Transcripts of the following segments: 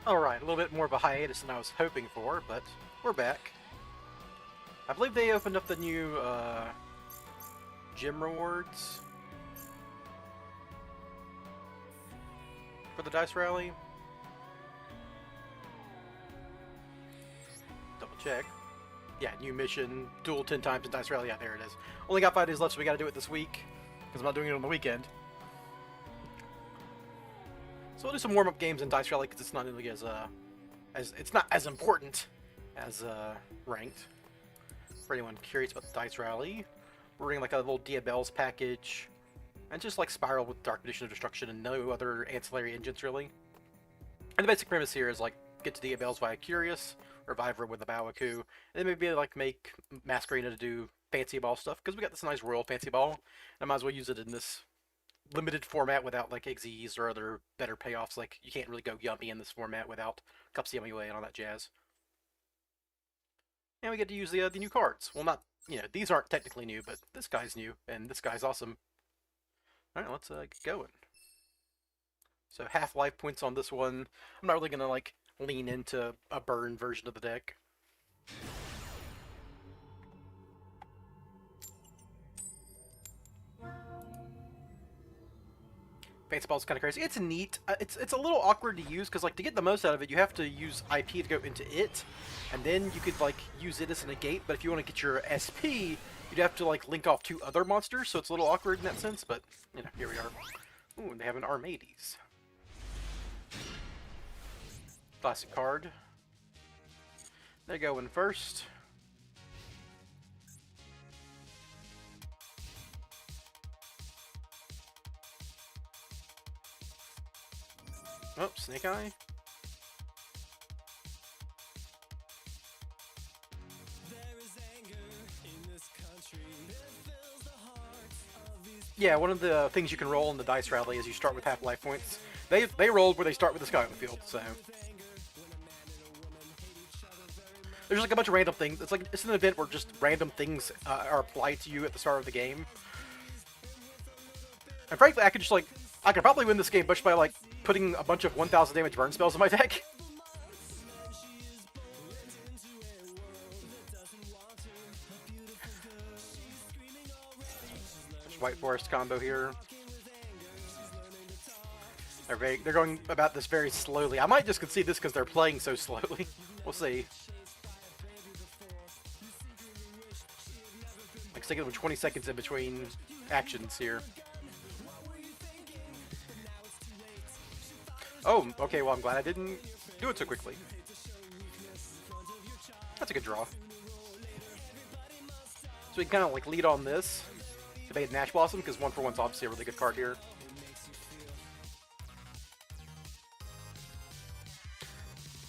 Alright, a little bit more of a hiatus than I was hoping for, but we're back. I believe they opened up the new gym rewards for the Dice Rally. Double check. Yeah, new mission, duel 10 times in Dice Rally. Yeah, there it is. Only got 5 days left, so we gotta do it this week, because I'm not doing it on the weekend. So we'll do some warm-up games in Dice Rally, because it's not nearly as it's not as important as ranked. For anyone curious about the Dice Rally, we're running like a little Diabelle's package, and just like Spyral with Dark Edition of Destruction and no other ancillary engines really. And the basic premise here is like get to Diabelle's via Curious, revive her with a Bawaku, and then maybe like make Masquerena to do fancy ball stuff, because we got this nice royal fancy ball, and I might as well use it in this limited format without like XZs or other better payoffs. Like you can't really go Yummy in this format without Cups Yummy Way and all that jazz. And we get to use the new cards. Well, not, these aren't technically new, but this guy's new, and this guy's awesome. Alright, let's get going. So half life points on this one. I'm not really going to like lean into a burn version of the deck. Fancy Ball's kind of crazy. It's neat. It's a little awkward to use because like to get the most out of it, you have to use IP to go into it, and then you could like use it as a negate. But if you want to get your SP, you'd have to like link off 2 other monsters, so it's a little awkward in that sense. But here we are. Ooh, and they have an Armades. Classic card. They go in first. Oh, Snake Eye. Yeah, one of the things you can roll in the Dice Rally is you start with half life points. They rolled where they start with this guy on the field, so there's like a bunch of random things. It's an event where just random things are applied to you at the start of the game. And frankly, I could probably win this game just by like putting a bunch of 1,000 damage burn spells in my deck. White Forest combo here. They're going about this very slowly. I might just concede this because they're playing so slowly. We'll see. Like sticking with 20 seconds in between actions here. Oh, okay, well I'm glad I didn't do it so quickly. That's a good draw. So we can kind of like lead on this. Debate Nash Blossom, because 1-for-1's obviously a really good card here.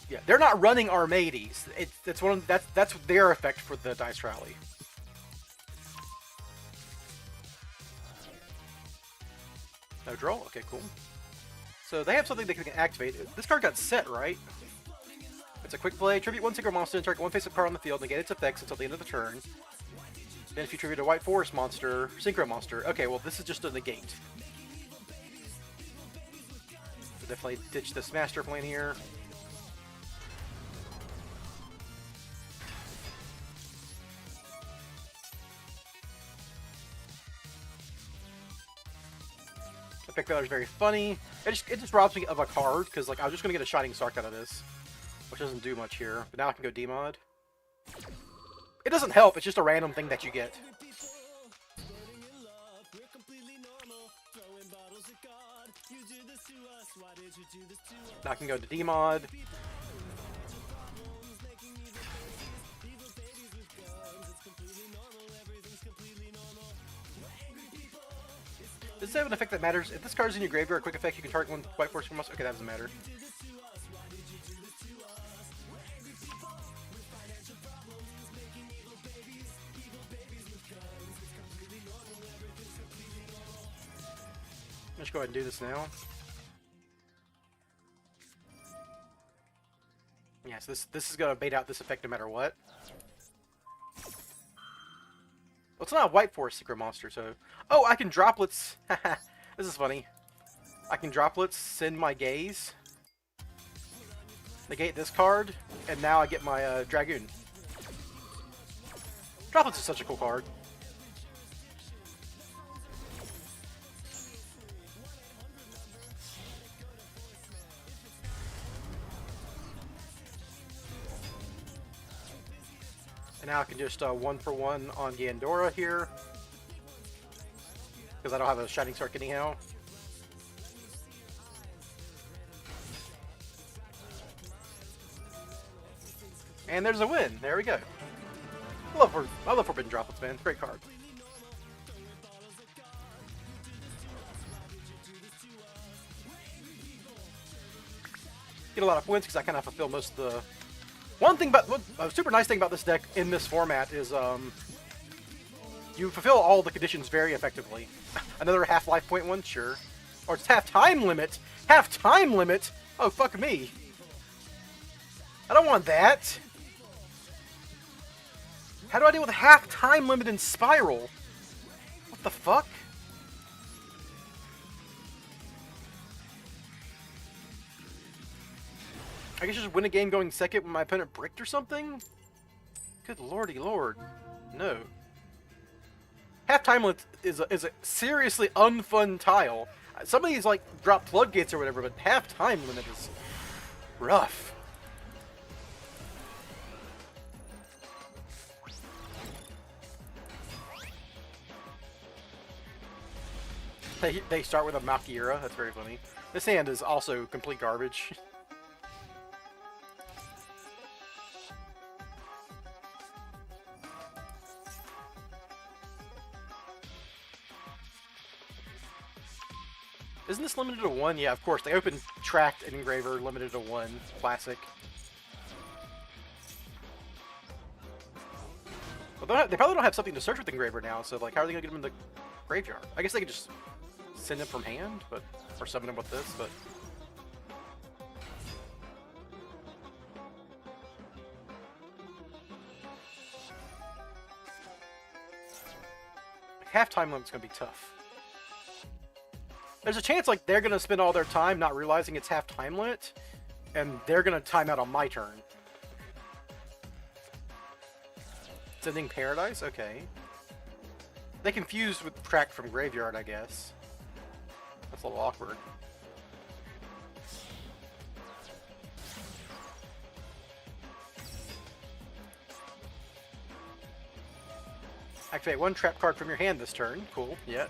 Yeah, they're not running Armades. That's their effect for the Dice Rally. No draw? Okay, cool. So they have something they can activate. This card got set, right? It's a quick play. Tribute 1 synchro monster and target 1 face-up card on the field and negate its effects until the end of the turn. Then if you tribute a White Forest monster, synchro monster. Okay, well this is just a negate. So definitely ditch this master plan here. The pick value is very funny. It just robs me of a card because like I was just gonna get a Shining Sark out of this, which doesn't do much here. But now I can go DMOD. It doesn't help, it's just a random thing that you get. Now I can go to DMOD. Does this have an effect that matters? If this card is in your graveyard, a quick effect, you can target 1 White Force from us. Okay, that doesn't matter. Let's go ahead and do this now. Yes, this is gonna bait out this effect no matter what. Well, it's not a White Force Secret Monster, so... Oh, I can Droplets! This is funny. I can Droplets, send my Gaze. negate this card, and now I get my Dragoon. Droplets is such a cool card. And now I can just 1-for-1 on Gandora here. Because I don't have a Shining Spark anyhow. And there's a win. There we go. I love Forbidden Droplets, man. Great card. Get a lot of wins because I kind of fulfill most of the... a super nice thing about this deck in this format is you fulfill all the conditions very effectively. Another half-life point one? Sure. Or it's half-time limit. Half-time limit? Oh, fuck me. I don't want that. How do I deal with a half-time limit in Spyral? What the fuck? I guess just win a game going second when my opponent bricked or something? Good lordy lord. No. Half-time limit is a seriously unfun tile. Some of these, like, drop floodgates or whatever, but half-time limit is rough. They start with a Makiura. That's very funny. This hand is also complete garbage. Isn't this limited to 1? Yeah, of course. They open Tracked and Engraver, limited to 1. Classic. Well, they probably don't have something to search with Engraver now, so like, how are they going to get him in the graveyard? I guess they could just send him from hand, but or summon him with this, but... Half-time limit's going to be tough. There's a chance, like, they're going to spend all their time not realizing it's half-time limit, and they're going to time out on my turn. Sending Paradise? Okay. They confused with Track from Graveyard, I guess. That's a little awkward. Activate one trap card from your hand this turn. Cool, yeah.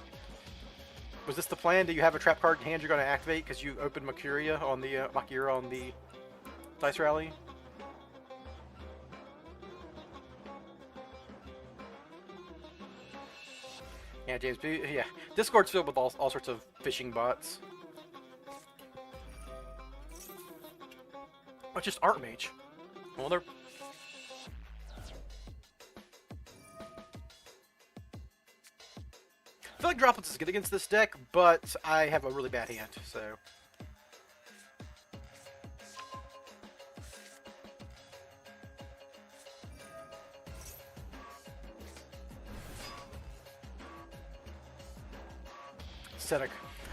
Was this the plan? Do you have a trap card in hand you're going to activate because you opened Makiura on the Dice Rally? Yeah, James. Yeah, Discord's filled with all sorts of phishing bots. Oh, it's just Archmage. Well, they're... I feel like Droplets is good against this deck, but I have a really bad hand, so...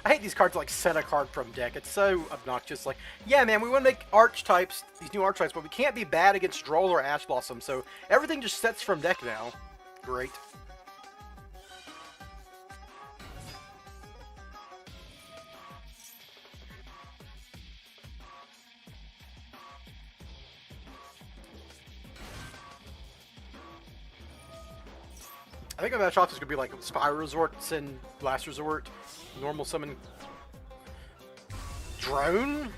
I hate these cards like set a card from deck. It's so obnoxious. Like, yeah, man, we want to make archetypes, these new archetypes, but we can't be bad against Droll or Ash Blossom, so everything just sets from deck now. Great. I think my match off is going to be like Spyral Resort, send Last Resort, normal summon Drone,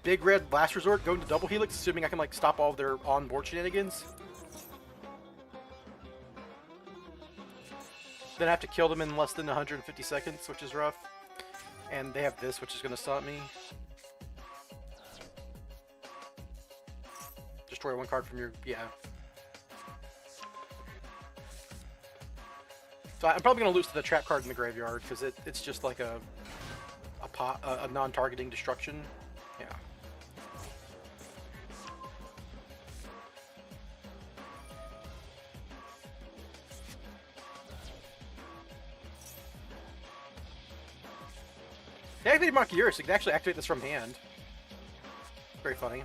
Big Red Last Resort, go into Double Helix, assuming I can like stop all of their on-board shenanigans. Then I have to kill them in less than 150 seconds, which is rough. And they have this, which is going to stop me. Destroy one card from your... yeah. So I'm probably going to lose to the trap card in the graveyard, because it's just like a non-targeting destruction. Yeah. They activated Makiura, so you can actually activate this from hand. Very funny.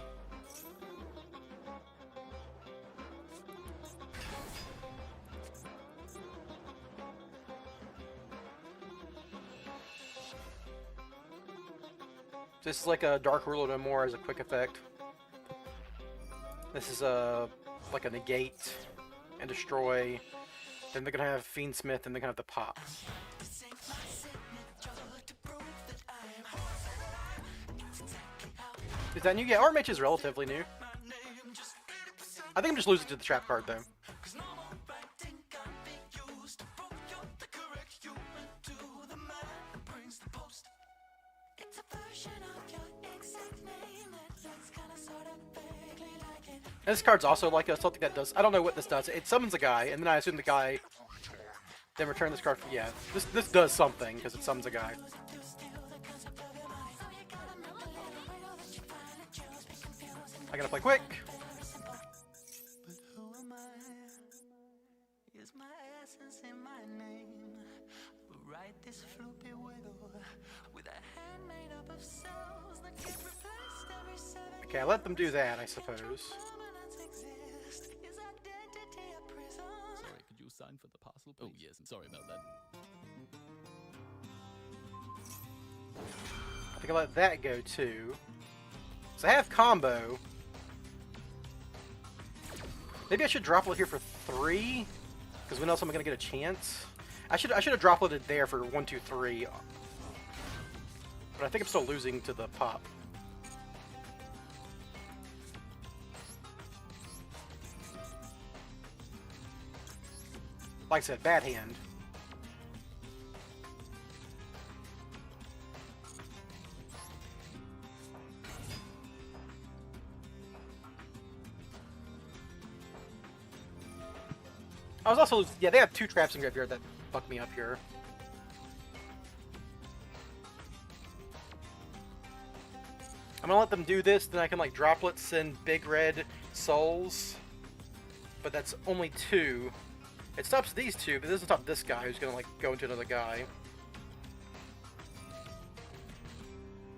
This is like a Dark Ruler no more as a quick effect. This is like a negate and destroy. Then they're gonna have Fiendsmith, and they're gonna have the pop. Is that new? Yeah, Armage is relatively new. I think I'm just losing to the trap card though. And this card's also like something that does. I don't know what this does. It summons a guy, and then I assume the guy then return this card. Yeah, this does something because it summons a guy. I gotta play quick. Okay, I let them do that, I suppose. Sorry, could you sign for the parcel, please? Oh, yes, I'm sorry about that. I think I let that go too. So I have combo. Maybe I should droplet here for 3, because when else am I gonna get a chance? I should have dropleted there for 1, 2, 3. But I think I'm still losing to the pop. Like I said, bad hand. I was also, yeah, they have 2 traps in graveyard that fucked me up here. I'm gonna let them do this, then I can like droplet send big red souls. But that's only 2. It stops these 2, but it doesn't stop this guy who's gonna like go into another guy.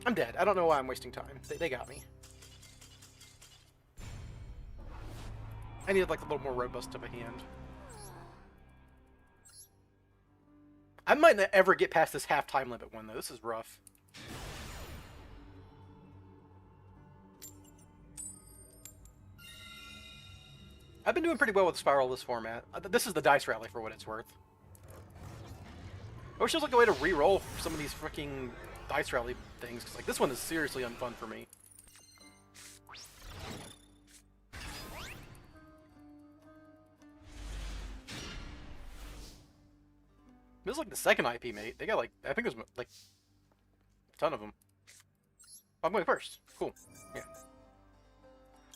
I'm dead. I don't know why I'm wasting time. They got me. I needed like a little more robust of a hand. I might not ever get past this half-time limit one though. This is rough. I've been doing pretty well with Spyral this format. This is the dice rally for what it's worth. I wish there was like a way to re-roll some of these freaking dice rally things, because like this one is seriously unfun for me. This is like the second IP mate. They got like, I think there's like a ton of them. Oh, I'm going first. Cool. Yeah.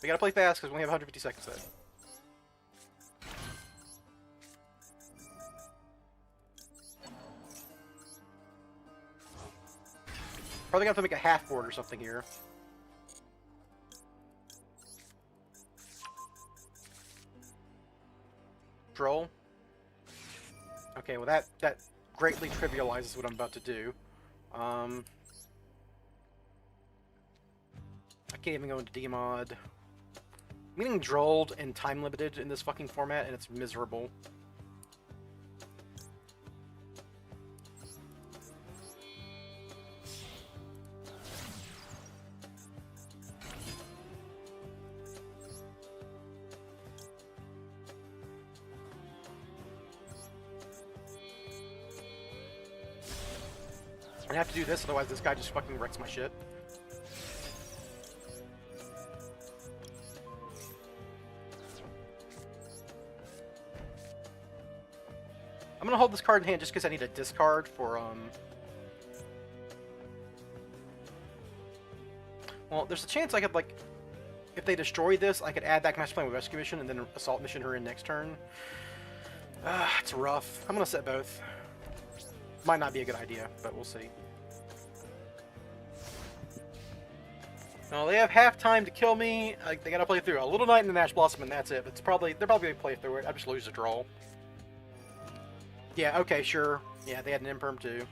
We gotta play fast because we only have 150 seconds left. Probably gonna have to make a half board or something here. Troll. Okay, well that greatly trivializes what I'm about to do. I can't even go into DMOD. I'm getting drolled and time limited in this fucking format, and it's miserable. I have to do this, otherwise this guy just fucking wrecks my shit. I'm gonna hold this card in hand just because I need a discard for, well, there's a chance I could, like, if they destroy this, I could add back Master Plan with Rescue Mission and then Assault Mission her in next turn. It's rough. I'm gonna set both. Might not be a good idea, but we'll see. No, they have half time to kill me. They gotta play through a Little Knight and an Ash Blossom, and that's it. They're probably gonna play through it. I just lose the draw. Yeah. Okay. Sure. Yeah. They had an Imperm too.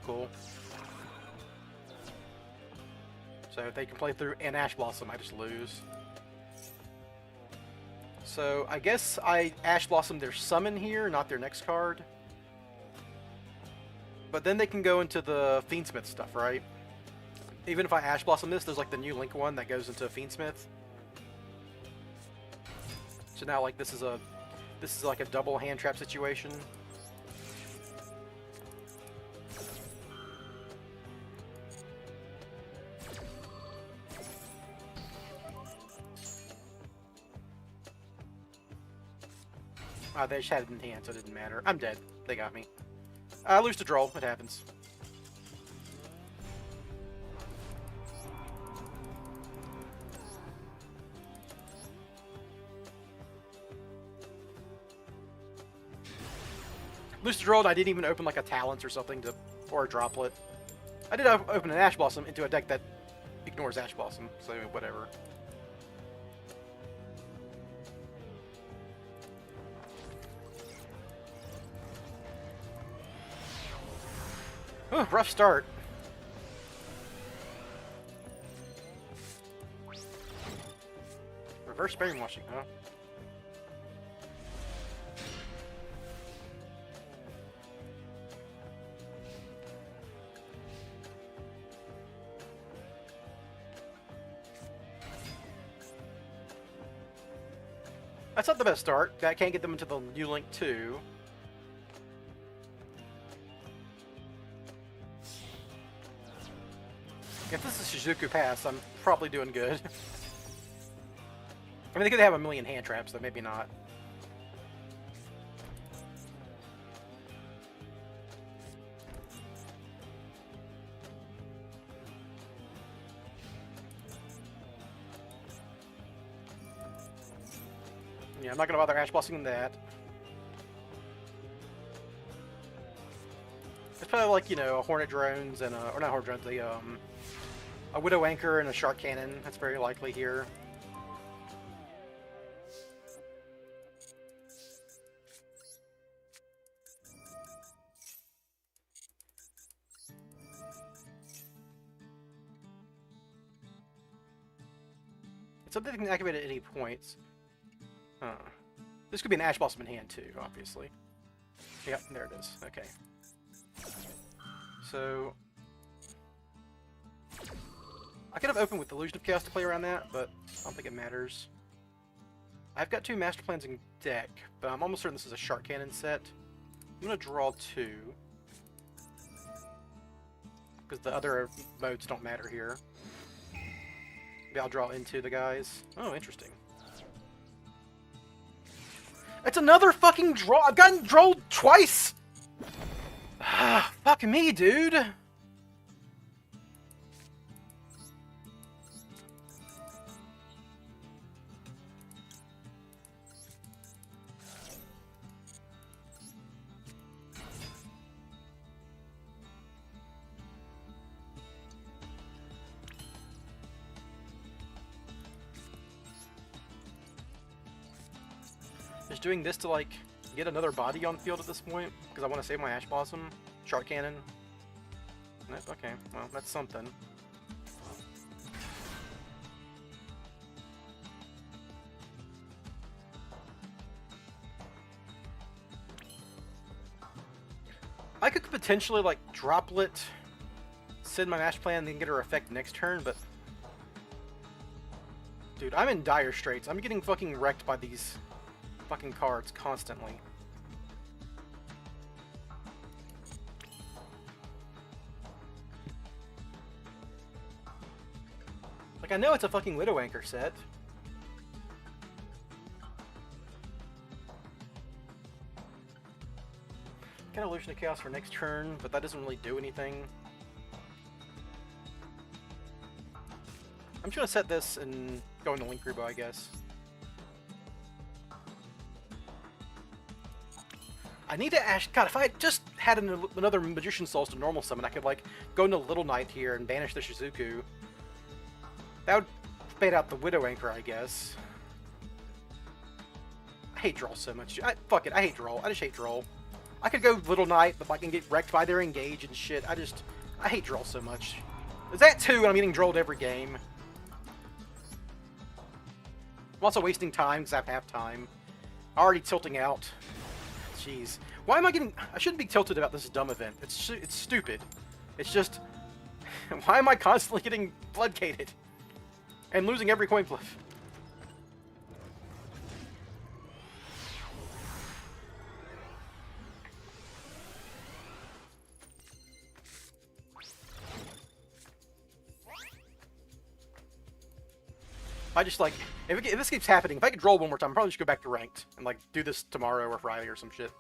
Cool. So if they can play through an Ash Blossom, I just lose. So I guess I Ash Blossom their summon here, not their next card. But then they can go into the Fiendsmith stuff, right? even if I Ash Blossom this, there's like the new Link one that goes into Fiendsmith. So now like this is like a double hand trap situation. They just had it in hand, so it didn't matter. I'm dead. They got me. I lose to Droll. It happens. Lose to Droll, and I didn't even open like a Talents or something or a Droplet. I did open an Ash Blossom into a deck that ignores Ash Blossom, so whatever. Oh, rough start. Reverse brainwashing, huh? That's not the best start. I can't get them into the new Link 2. If this is Shizuku Pass, I'm probably doing good. I mean, they could have a million hand traps, though maybe not. Yeah, I'm not gonna bother Ash Blossoming that. It's probably like, you know, a Hornet Drones and or not Hornet Drones, a Widow Anchor and a Shark Cannon. That's very likely here. It's something that can activate at any points. Huh. This could be an Ash Blossom in hand too, obviously. Yep, there it is. Okay. So I could have opened with Illusion of Chaos to play around that, but I don't think it matters. I've got 2 Master Plans in deck, but I'm almost certain this is a Shark Cannon set. I'm going to draw 2. Because the other modes don't matter here. Maybe I'll draw into the guys. Oh, interesting. It's another fucking draw! I've gotten drolled twice! Fuck me, dude! Just doing this to, like, get another body on field at this point, because I want to save my Ash Blossom. Shark Cannon. Nope, okay, well, that's something. I could potentially, like, Droplet, send my Master Plan, and then get her effect next turn, but... Dude, I'm in dire straits. I'm getting fucking wrecked by these fucking cards constantly. Like, I know it's a fucking Widow Anchor set. Got Illusion of Chaos for next turn, but that doesn't really do anything. I'm just gonna set this and go into Link Rubo, I guess. I need to Ash. God, if I had just had another Magician Souls to normal summon, I could, like, go into Little Knight here and banish the Shizuku. That would fade out the Widow Anchor, I guess. I hate Droll so much. Fuck it, I hate Droll. I just hate Droll. I could go Little Knight, but I can get wrecked by their Engage and shit. I hate Droll so much. Is that 2 and I'm getting Drolled every game? I'm also wasting time because I have time. Already tilting out. Jeez. Why am I getting... I shouldn't be tilted about this dumb event. It's stupid. It's just... Why am I constantly getting floodgated? And losing every coin flip? I just like, if this keeps happening, if I could roll one more time, I'll probably just go back to ranked and like do this tomorrow or Friday or some shit.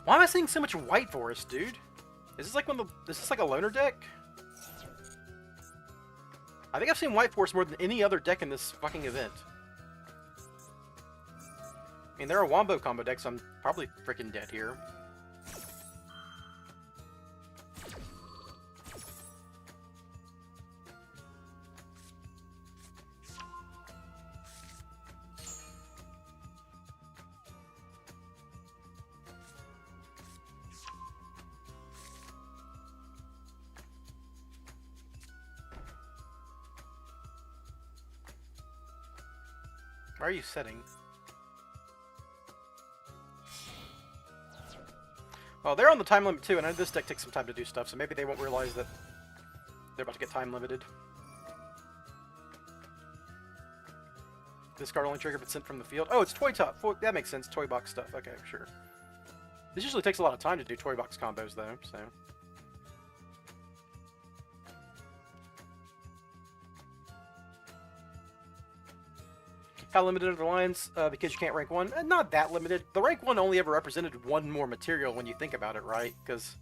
Why am I seeing so much white forest, dude? Is this like is this like a loner deck? I think I've seen white forest more than any other deck in this fucking event. I mean, there are Wombo combo decks, so I'm probably freaking dead here. Why are you setting? Well, they're on the time limit too, and I know this deck takes some time to do stuff, so maybe they won't realize that they're about to get time limited. This card only triggered but sent from the field. Oh, it's toy top. That makes sense. Toy box stuff. Okay, sure. This usually takes a lot of time to do toy box combos, though, so. How limited are the lines? Because you can't rank 1? Not that limited. The rank 1 only ever represented one more material when you think about it, right? Because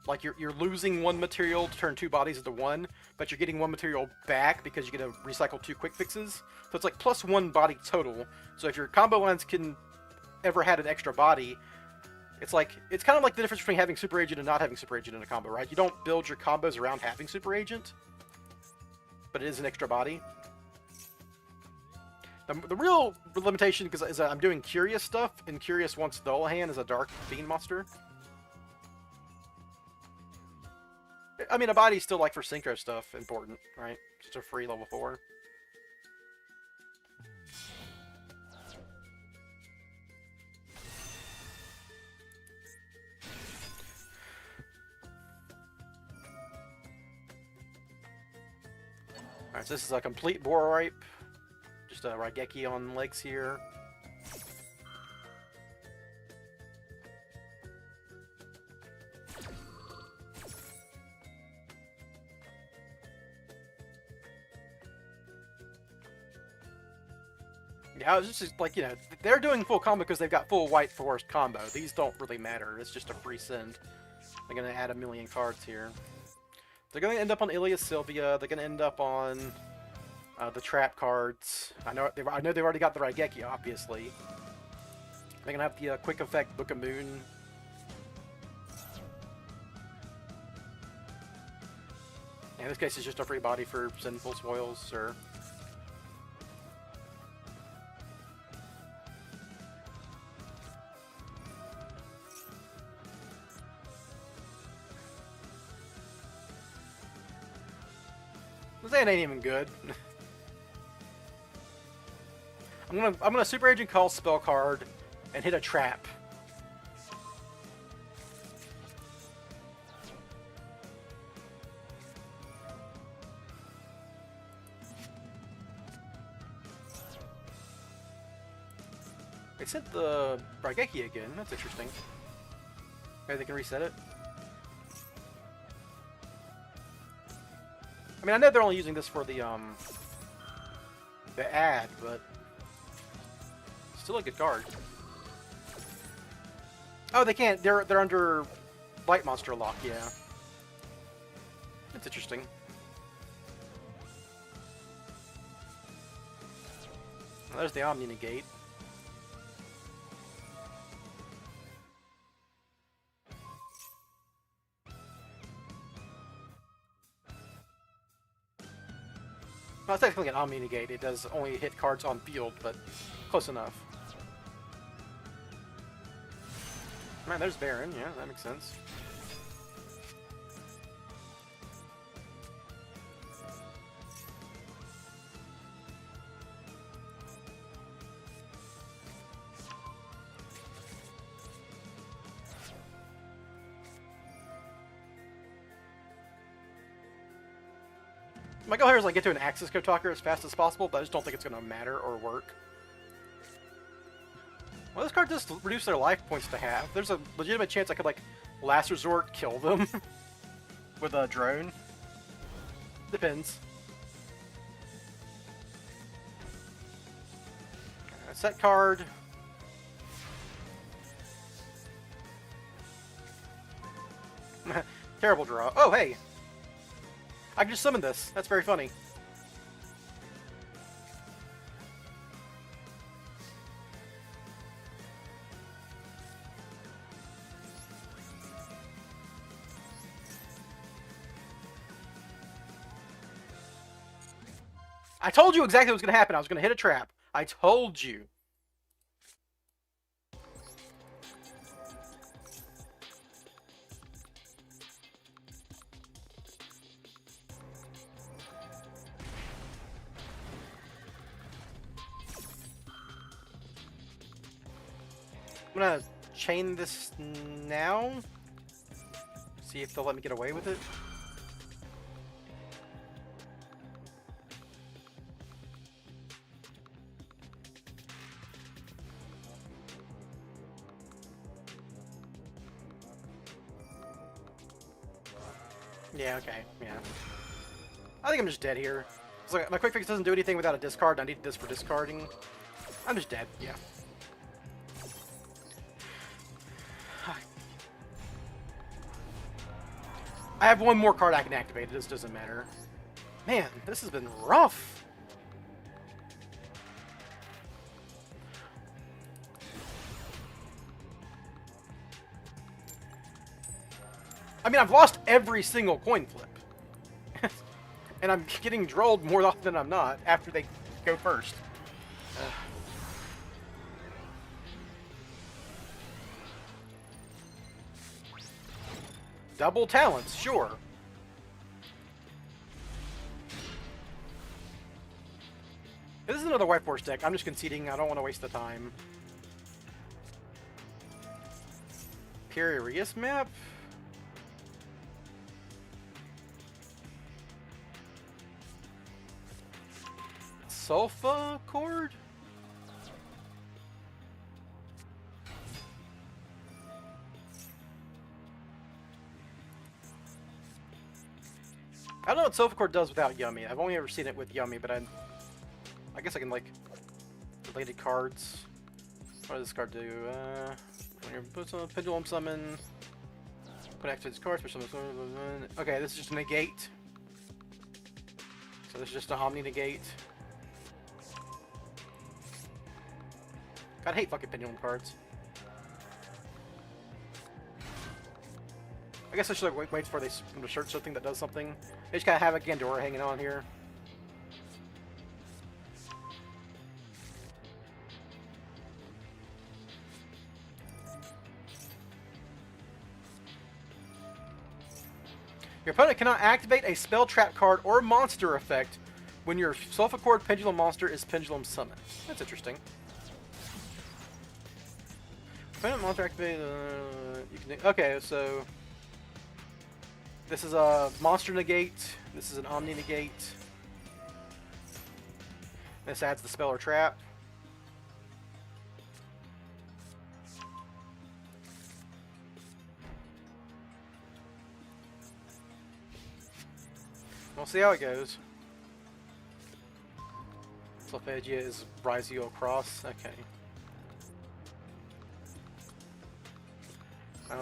like you're losing one material to turn 2 bodies into 1, but you're getting 1 material back because you get to recycle 2 quick fixes. So it's like plus 1 body total. So if your combo lines can ever had an extra body, it's like it's kind of like the difference between having Super Agent and not having Super Agent in a combo, right? You don't build your combos around having Super Agent, but it is an extra body. The real limitation is I'm doing Curious stuff, and Curious wants Dullahan as a Dark Fiend monster. I mean, a body's still, like, for Synchro stuff, important, right? Just a free level 4. Alright, so this is a complete Bororipe. Just a Raigeki on legs here. Yeah, it's just like, you know, they're doing full combo because they've got full White Forest combo. These don't really matter. It's just a free send. They're going to add a million cards here. They're going to end up on Ilias Sylvia. They're going to end up on the trap cards. I know they've already got the Raigeki, obviously. They're going to have the quick effect Book of Moon. In this case, it's just a free body for Sinful Spoils, or... That ain't even good. I'm gonna Super Agent Call spell card and hit a trap. They sent the Raigeki again. That's interesting. Maybe they can reset it. I mean, I know they're only using this for the ad, but still a good card. Oh, they can't. They're under Light Monster lock. Yeah, that's interesting. Well, there's the Omni Negate. Well, it's technically an Omni Negate. It does only hit cards on field, but close enough. Man, there's Baron. Yeah, that makes sense. My goal here is like get to an Axis Code Talker as fast as possible, but I just don't think it's going to matter or work. Well, this card does reduce their life points to half. There's a legitimate chance I could, like, last resort kill them with a drone. Depends. Set card. Terrible draw. Oh, hey! I can just summon this. That's very funny. I told you exactly what was going to happen. I was going to hit a trap. I told you. I'm going to chain this now. See if they'll let me get away with it. Yeah, okay, yeah. I think I'm just dead here. It's like, my quick fix doesn't do anything without a discard, and I need this for discarding. I'm just dead, yeah. I have one more card I can activate, it just doesn't matter. Man, this has been rough! I mean, I've lost every single coin flip. And I'm getting drolled more often than I'm not after they go first. Double talents, sure. This is another White Force deck. I'm just conceding. I don't want to waste the time. Curious map? Sulfa Chord? I don't know what Sulfa Chord does without Yummy. I've only ever seen it with Yummy, but I guess I can, like, related cards. What does this card do? When you're put on Pendulum Summon, put activate this card, special summon. Okay, this is just a negate. So this is just a Omni negate. God, I hate fucking pendulum cards. I guess I should like, wait for them to search something that does something. They just gotta have a Gandora hanging on here. Your opponent cannot activate a spell, trap card, or monster effect when your Sulfa Chord Pendulum monster is Pendulum Summoned. That's interesting. Opponent monster activate. Okay, so this is a monster negate. This is an Omni negate. This adds the spell or trap. We'll see how it goes. Sulfagia is Rizio Cross. Okay.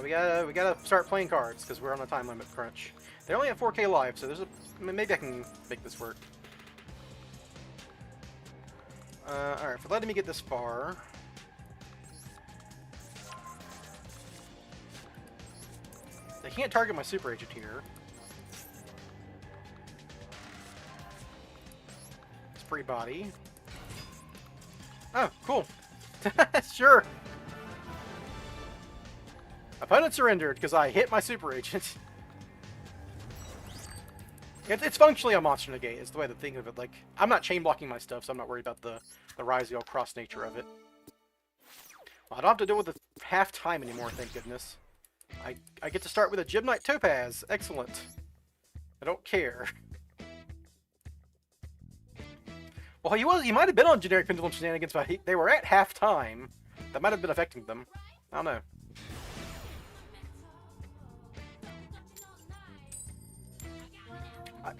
We gotta start playing cards because we're on a time limit crunch. They're only at 4K live, so there's a maybe I can make this work. All right, for letting me get this far. They can't target my super agent here. It's free body. Oh, cool. Sure. Opponent surrendered because I hit my super agent. It's functionally a monster negate, is the way to think of it. Like, I'm not chain blocking my stuff, so I'm not worried about the Rizio cross nature of it. Well, I don't have to deal with the half time anymore, thank goodness. I get to start with a Gymnite Topaz. Excellent. I don't care. Well, he might have been on generic pendulum shenanigans, but they were at halftime. That might have been affecting them. I don't know.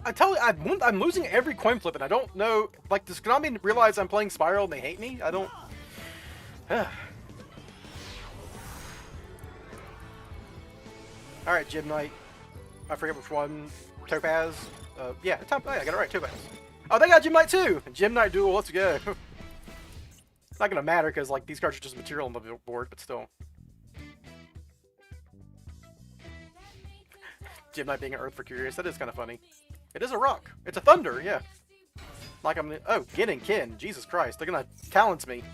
I tell you, I'm losing every coin flip, and I don't know. Like, does Konami realize I'm playing Spyral and they hate me? I don't. All right, Gym Knight. I forget which one. Topaz. Yeah, I got it right. Topaz. Oh, they got Gym Knight too. Gym Knight duel. Let's go. It's not gonna matter because like these cards are just material on the board, but still. Gym Knight being an Earth for Curious. That is kind of funny. It is a rock. It's a thunder. Yeah. Like I'm. Oh, Gin and Kin. Jesus Christ. They're gonna talent me.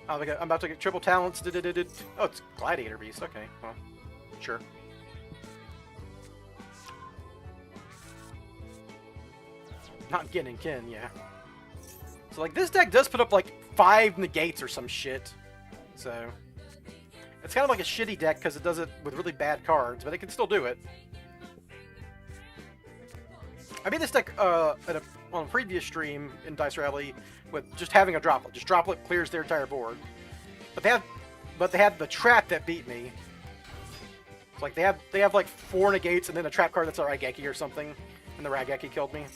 Oh, I'm about to get triple talents. Oh, it's Gladiator Beast. Okay, well, sure. Not Gin and Kin, yeah. So, like, this deck does put up, like, 5 negates or some shit. So, it's kind of like a shitty deck because it does it with really bad cards, but it can still do it. I beat this deck on a previous stream in Dice Rally with just having a droplet. Just droplet clears their entire board. But they had the trap that beat me. It's like they have like 4 negates and then a trap card that's a Raigeki or something, and the Raigeki killed me.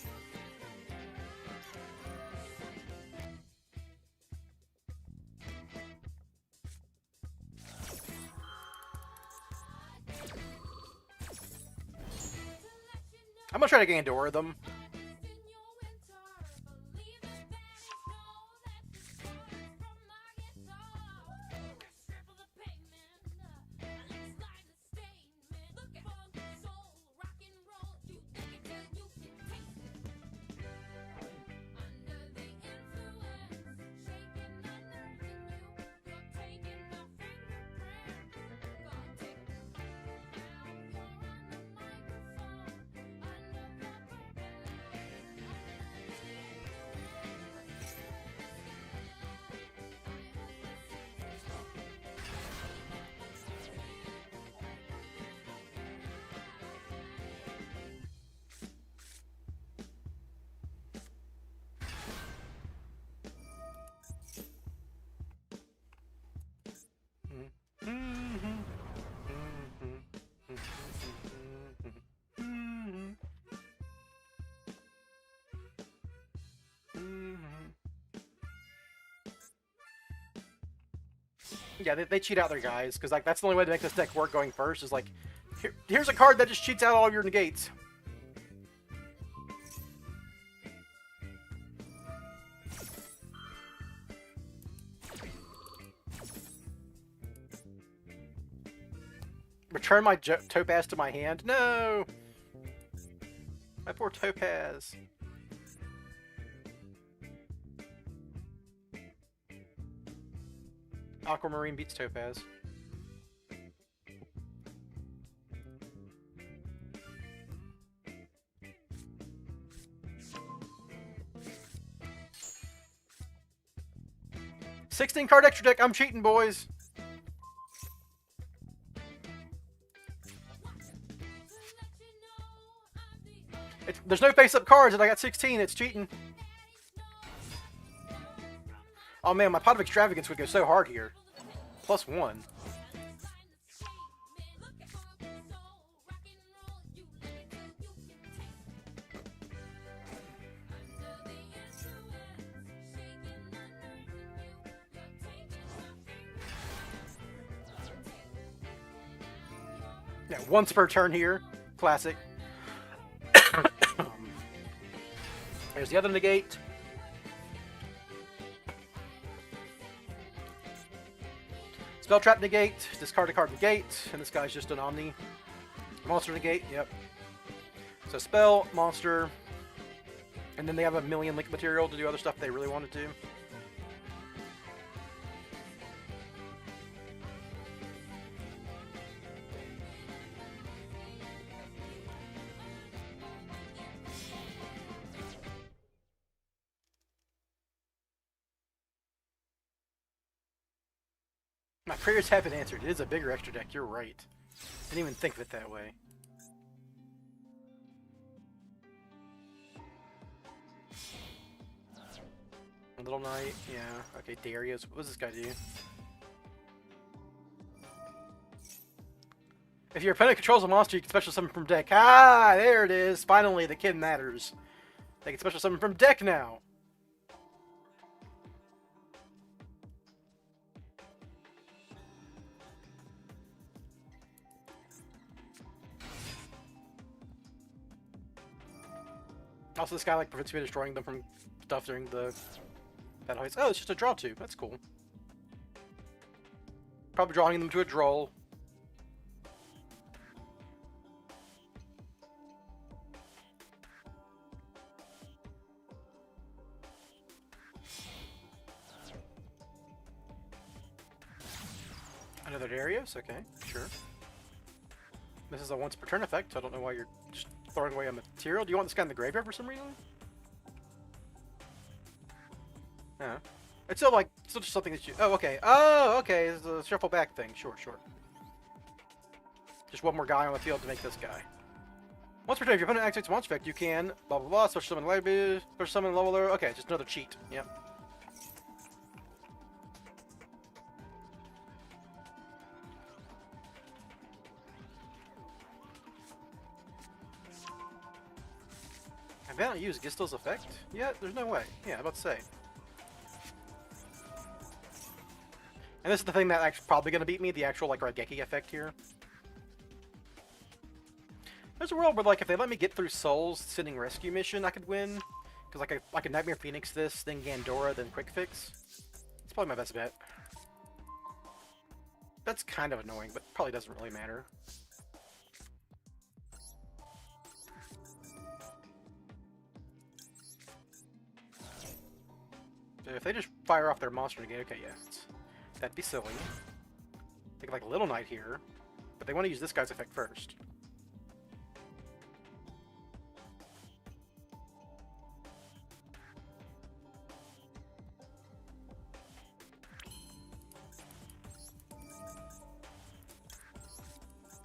I'm gonna try to Gandora them. Yeah, they cheat out their guys, because like that's the only way to make this deck work going first, is like, here's a card that just cheats out all of your negates. Return my Topaz to my hand? No! My poor Topaz. Aquamarine beats Topaz. "16 card extra deck, I'm cheating, boys." There's no face-up cards, and I got 16. It's cheating. Oh man, my Pot of Extravagance would go so hard here. +1. Yeah, once per turn here. Classic. There's the other negate. Spell Trap negate, discard a card negate, and this guy's just an Omni. Monster negate, yep. So spell, monster, and then they have a million link material to do other stuff they really wanted to. My prayers have been answered. It is a bigger extra deck. You're right. Didn't even think of it that way. Little Knight, yeah. Okay, Darius. What does this guy do? If your opponent controls a monster, you can special summon from deck. Ah, there it is. Finally, the kid matters. They can special summon from deck now. Also, this guy like prevents me destroying them from stuff during the battle heights. Oh, it's just a draw tube. That's cool. Probably drawing them to a droll. Another Darius? Okay, sure. This is a once per turn effect, so I don't know why you're just throwing away a material. Do you want this guy in the graveyard for some reason? Yeah. It's still like, still just something that you... Oh, okay. Oh, okay. It's a shuffle back thing. Sure, sure. Just one more guy on the field to make this guy. Once per turn, if your opponent activates a monster effect, you can... Blah, blah, blah. Special summon library. Special summon leveler. Okay, just another cheat. Yep. Have I not used Gistel's effect yet? There's no way. Yeah, I'm about to say. And this is the thing that actually probably going to beat me, the actual like Raigeki effect here. There's a world where like if they let me get through Soul's sending rescue mission, I could win. Because like I could Nightmare Phoenix this, then Gandora, then Quick Fix. It's probably my best bet. That's kind of annoying, but probably doesn't really matter. If they just fire off their monster again, okay, yeah. That'd be silly. They could like Little Knight here, but they want to use this guy's effect first.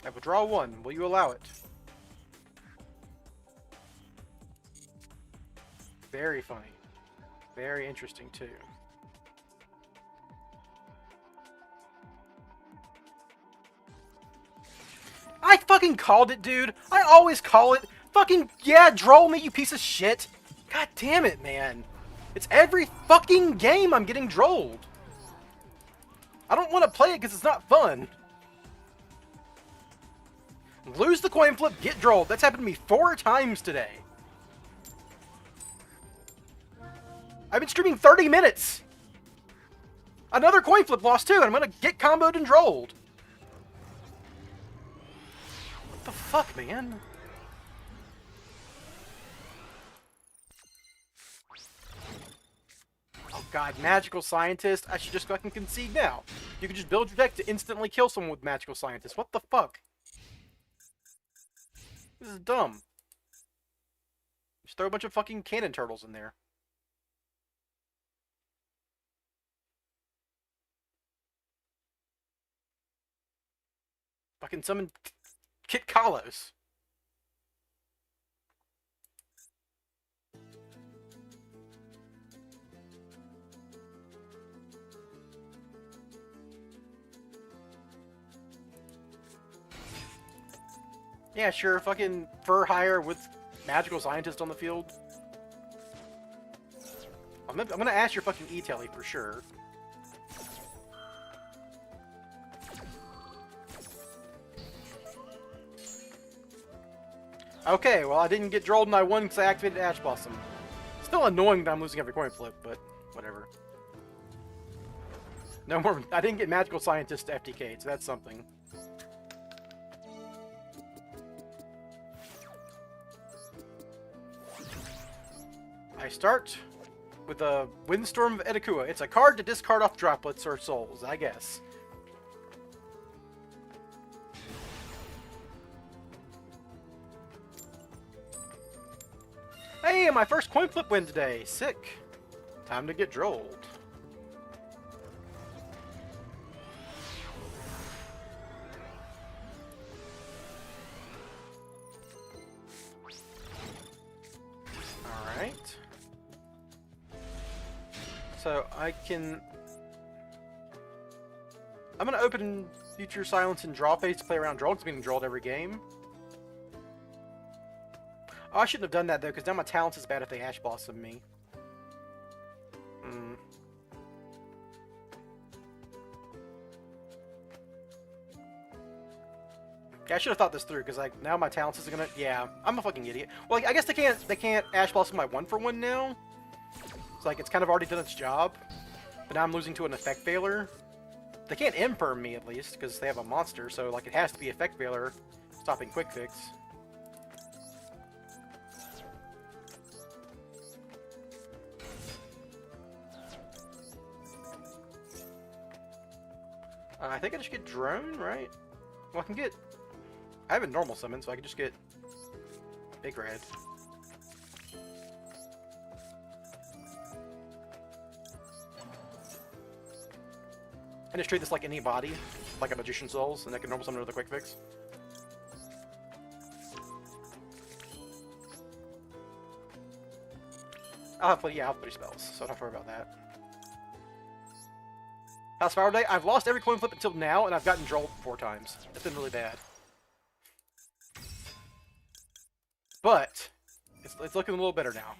I will draw one. Will you allow it? Very funny. Very interesting, too. I fucking called it, dude. I always call it. Fucking, yeah, droll me, you piece of shit. God damn it, man. It's every fucking game I'm getting drolled. I don't want to play it because it's not fun. Lose the coin flip, get drolled. That's happened to me 4 times today. I've been streaming 30 minutes. Another coin flip lost too, and I'm gonna get comboed and drolled. What the fuck, man? Oh god, Magical Scientist. I should just fucking concede now. You can just build your deck to instantly kill someone with Magical Scientist. What the fuck? This is dumb. Just throw a bunch of fucking cannon turtles in there. Fucking summon Kit Kalos. Yeah, sure, fucking Fur Hire with Magical Scientist on the field. I'm gonna ask your fucking E-Telly for sure. Okay, well I didn't get drolled and I won because I activated Ash Blossom. Still annoying that I'm losing every coin flip, but whatever. No more. I didn't get Magical Scientist to FTK, so that's something. I start with a Windstorm of Edakua. It's a card to discard off droplets or souls, I guess. Hey, my first coin flip win today. Sick. Time to get drolled. So I can... I'm gonna open Future Silence and draw phase to play around draw, because I'm being drawed every game. Oh, I shouldn't have done that though, because now my talents is bad if they Ash Blossom me. Hmm. Yeah, I should have thought this through, because like now my talents is gonna. Yeah, I'm a fucking idiot. Well, like, I guess they can't Ash Blossom my 1-for-1 now. It's like it's kind of already done its job, but now I'm losing to an effect failure. They can't imperm me at least because they have a monster, so like it has to be effect failure, stopping quick fix. I think I just get drone, right? Well, I can get. I have a normal summon, so I can just get big red. And just treat this like any body, like a Magician Souls, and I can normal summon with a quick fix. I'll have 3 spells, so I don't have to worry about that. How's Spyral Day? I've lost every coin flip until now, and I've gotten drolled 4 times. It's been really bad. But it's looking a little better now.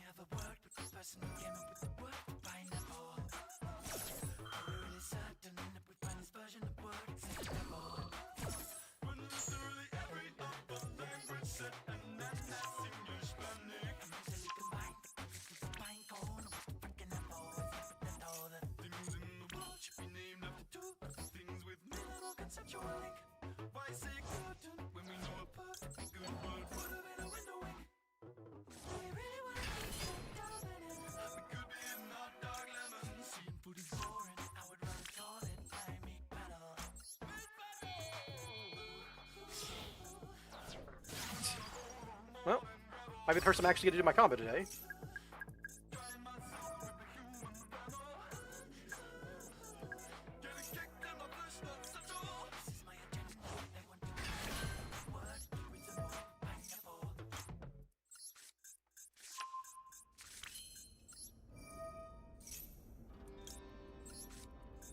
Well, might be the first time I actually get to do my combo today.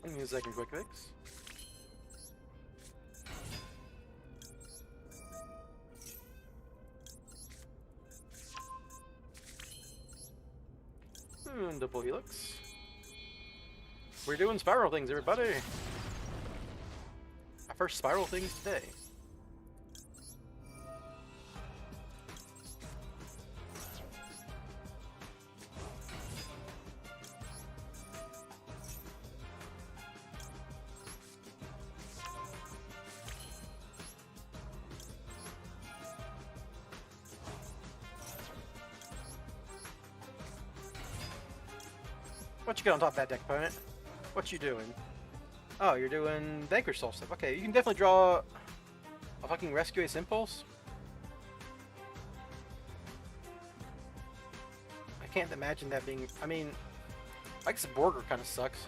Give me a second, quick fix. Double helix. We're doing spiral things, everybody. Our first spiral things today. What you got on top of that deck, opponent? What you doing? Oh, you're doing Vanquish Soul stuff. Okay, you can definitely draw a fucking Rescue Ace Impulse. I can't imagine that being... I mean, I guess Border kind of sucks.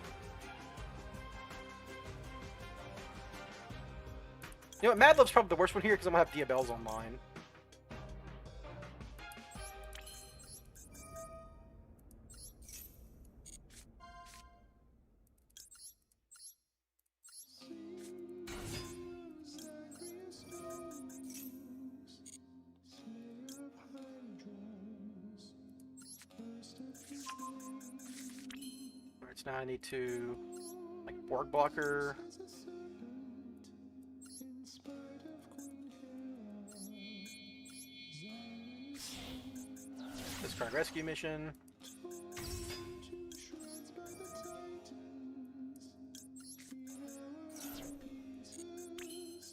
You know what, Mad Love's probably the worst one here because I'm going to have Diabells online. Now I need to, like, Borg Blocker. Discard Rescue Mission.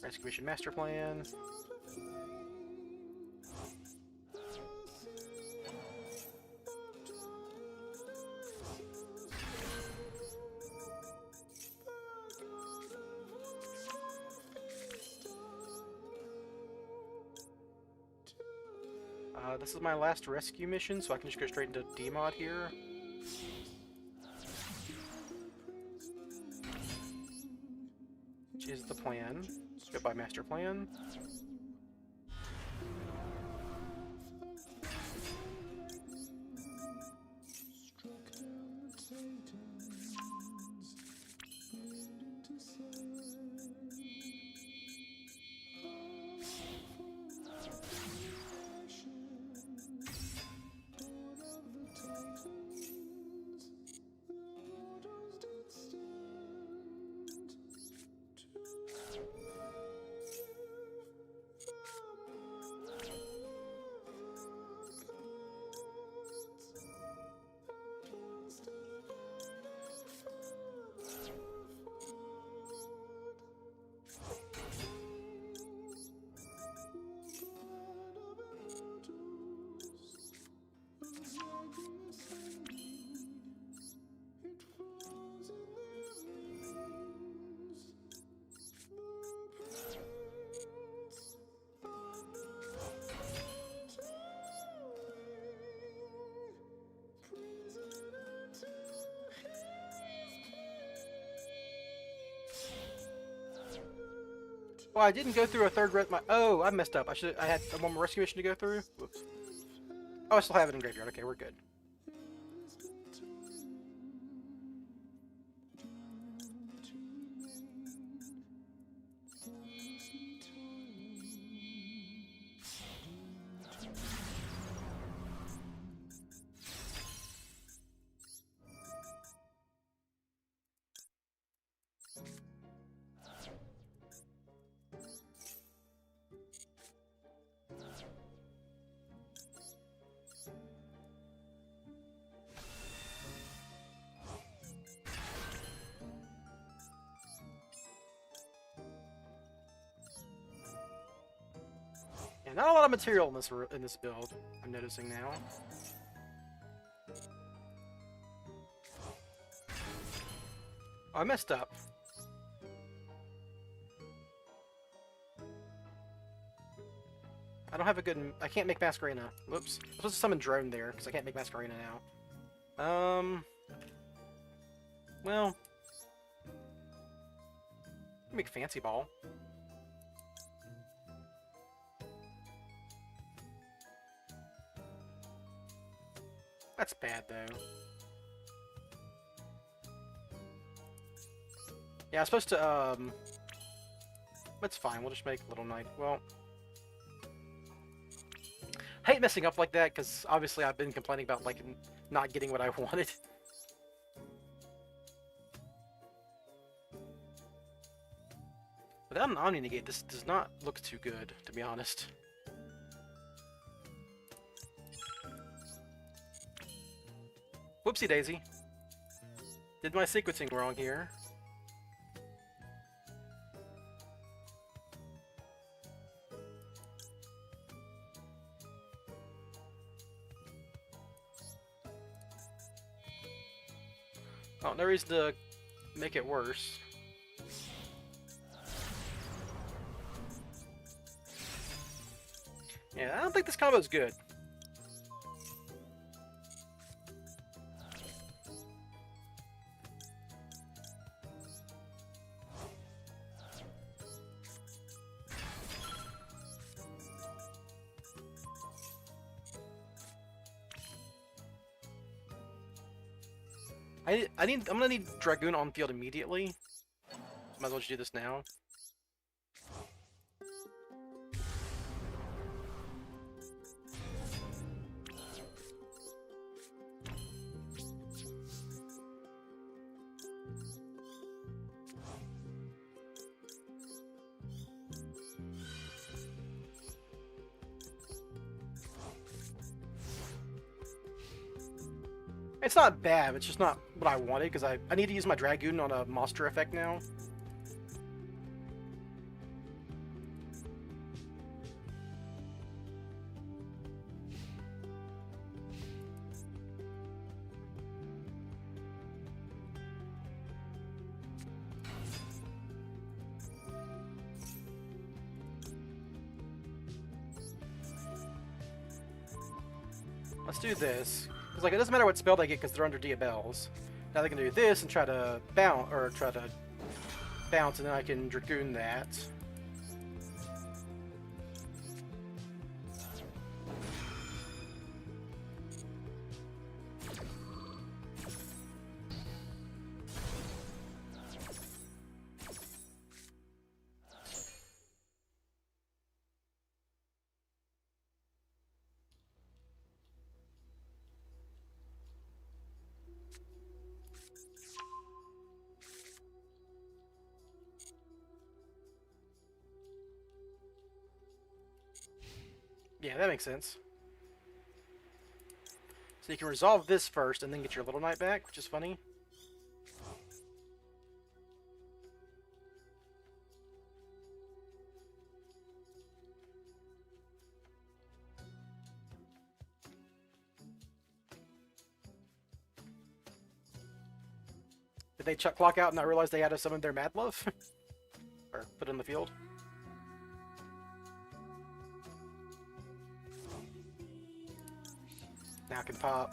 Rescue Mission Master Plan. This is my last rescue mission, so I can just go straight into DMOD here. Which is the plan. Goodbye, Master Plan. Well, I didn't go through a third oh, I messed up. I had one more rescue mission to go through. Whoops. Oh, I still have it in graveyard. Okay, we're good. Yeah, not a lot of material in this build. I'm noticing now. Oh, I messed up. I don't have a good. I can't make Masquerena. Whoops. I'm supposed to summon Drone there because I can't make Masquerena now. Well, make Fancy Ball. That's bad, though. Yeah, I was supposed to, that's fine, we'll just make Little Knight. Well, I hate messing up like that, because obviously I've been complaining about, like, not getting what I wanted. Without an Omni Negate, this does not look too good, to be honest. Whoopsie daisy. Did my sequencing wrong here. Oh, no reason to make it worse. Yeah, I don't think this combo's good. I'm gonna need Dragoon on field immediately. Might as well just do this now. It's not bad, it's just not what I wanted, because I need to use my Dragoon on a monster effect now. Let's do this. It's like, it doesn't matter what spell they get because they're under Diabells. Now they can do this and try to bounce, and then I can Dragoon that. Yeah, that makes sense. So you can resolve this first and then get your Little Knight back, which is funny. Did they clock out and not realize they had to summon their Mad Love? Or put it in the field? Now I can pop.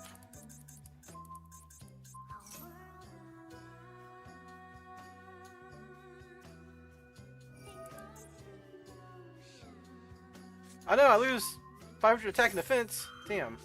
I know, I lose 500 attack and defense. Damn.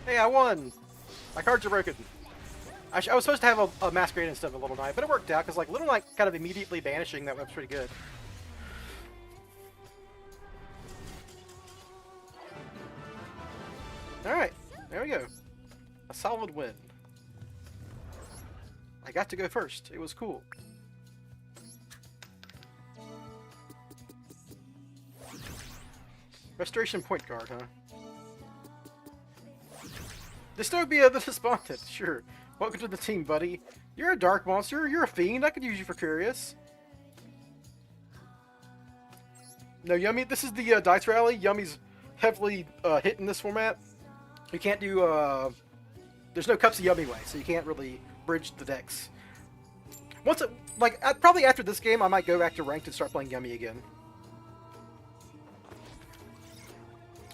Hey, I won! My cards are broken. I was supposed to have a Masquerade instead of a Little Knight, but it worked out, because like Little Knight kind of immediately banishing that was pretty good. Alright, there we go. A solid win. I got to go first. It was cool. Restoration point guard, huh? Dystopia the Despondent, sure. Welcome to the team, buddy. You're a dark monster, you're a fiend, I could use you for curious. No, Yummy, this is the Dice Rally. Yummy's heavily hit in this format. You can't do, there's no Cups of Yummy way, so you can't really bridge the decks. Once it, like, probably after this game, I might go back to Ranked and start playing Yummy again.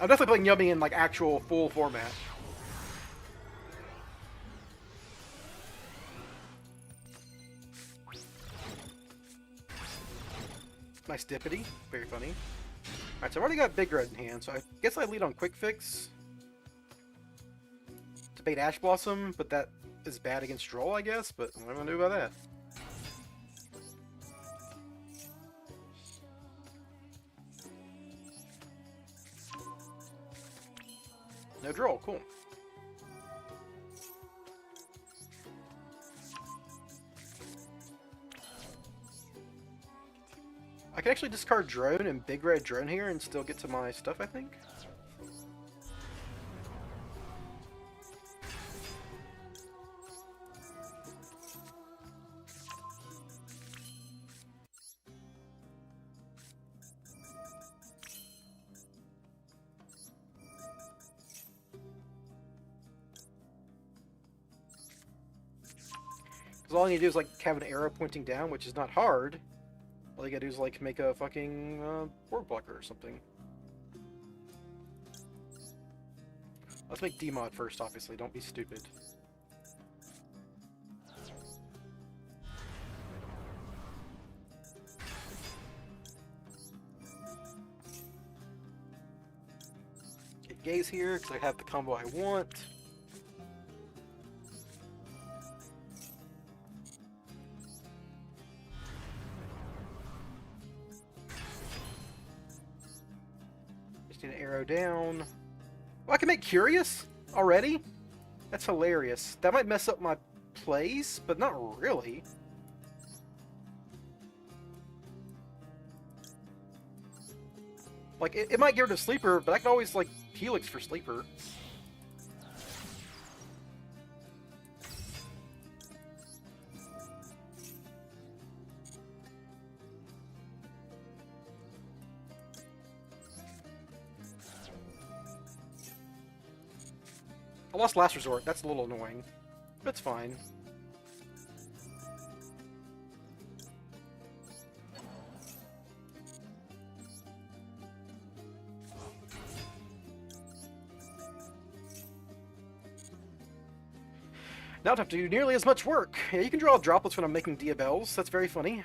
I'm definitely playing Yummy in, like, actual full format. Nice dippity. Very funny. Alright, so I've already got Big Red in hand, so I guess I lead on Quick Fix. To bait Ash Blossom, but that is bad against Droll, I guess, but what am I going to do about that? No Droll, cool. I can actually discard Drone and Big Red Drone here and still get to my stuff, I think. Because all I need to do is like have an arrow pointing down, which is not hard. All you gotta do is like make a fucking board blocker or something. Let's make DMOD first, obviously. Don't be stupid. Get Gaze here because I have the combo I want. An arrow down. Well, I can make Curious already? That's hilarious. That might mess up my plays, but not really. Like, it might get rid of Sleeper, but I can always, like, Helix for Sleeper. I lost Last Resort. That's a little annoying. But it's fine. Now I don't have to do nearly as much work. Yeah, you can draw droplets when I'm making diabells. That's very funny.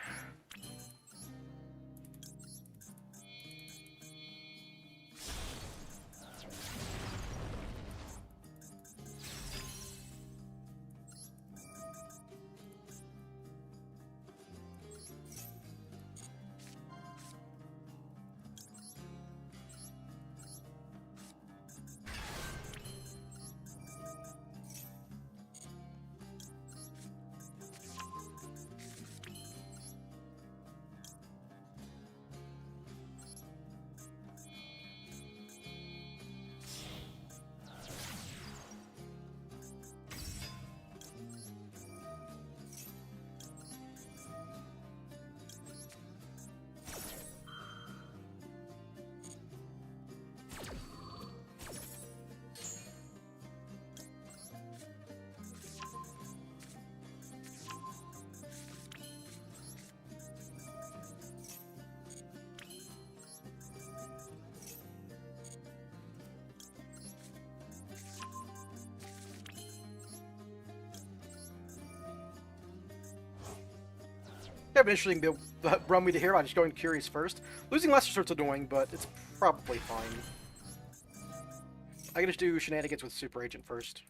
Yeah, but interesting to run me to here. I'm just going curious first. Losing Last Resort's annoying, but it's probably fine. I can just do shenanigans with Super Agent first.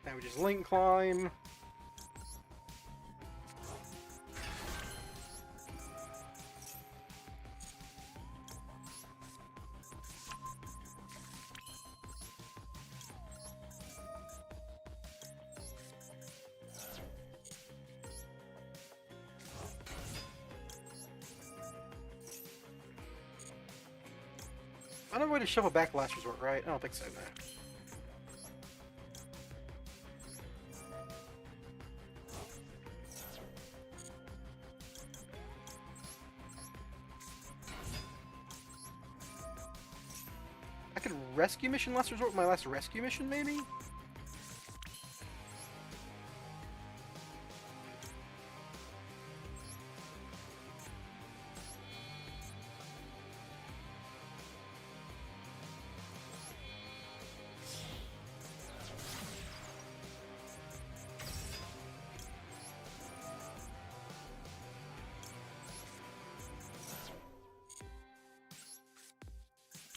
Now we just link climb. I don't know where to shovel back Last Resort, right? I don't think so, no. I could rescue mission Last Resort with my last rescue mission, maybe?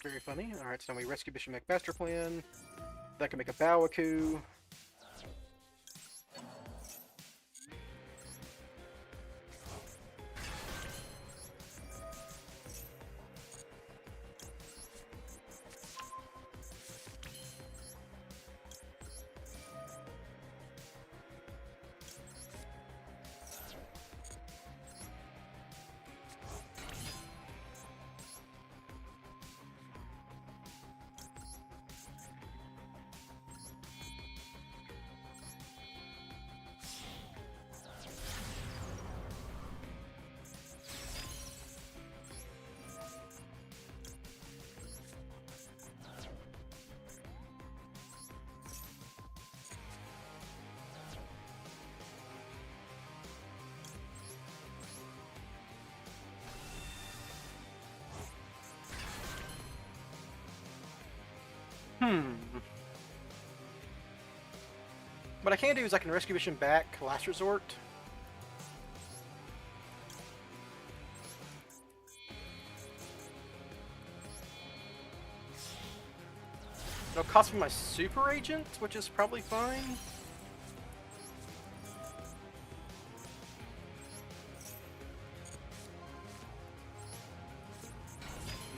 Very funny. Alright, so now we rescue Bishop Master Plan. That can make a Bawaku. What I can do is I can rescue mission back Last Resort. It'll cost me my Super Agent, which is probably fine.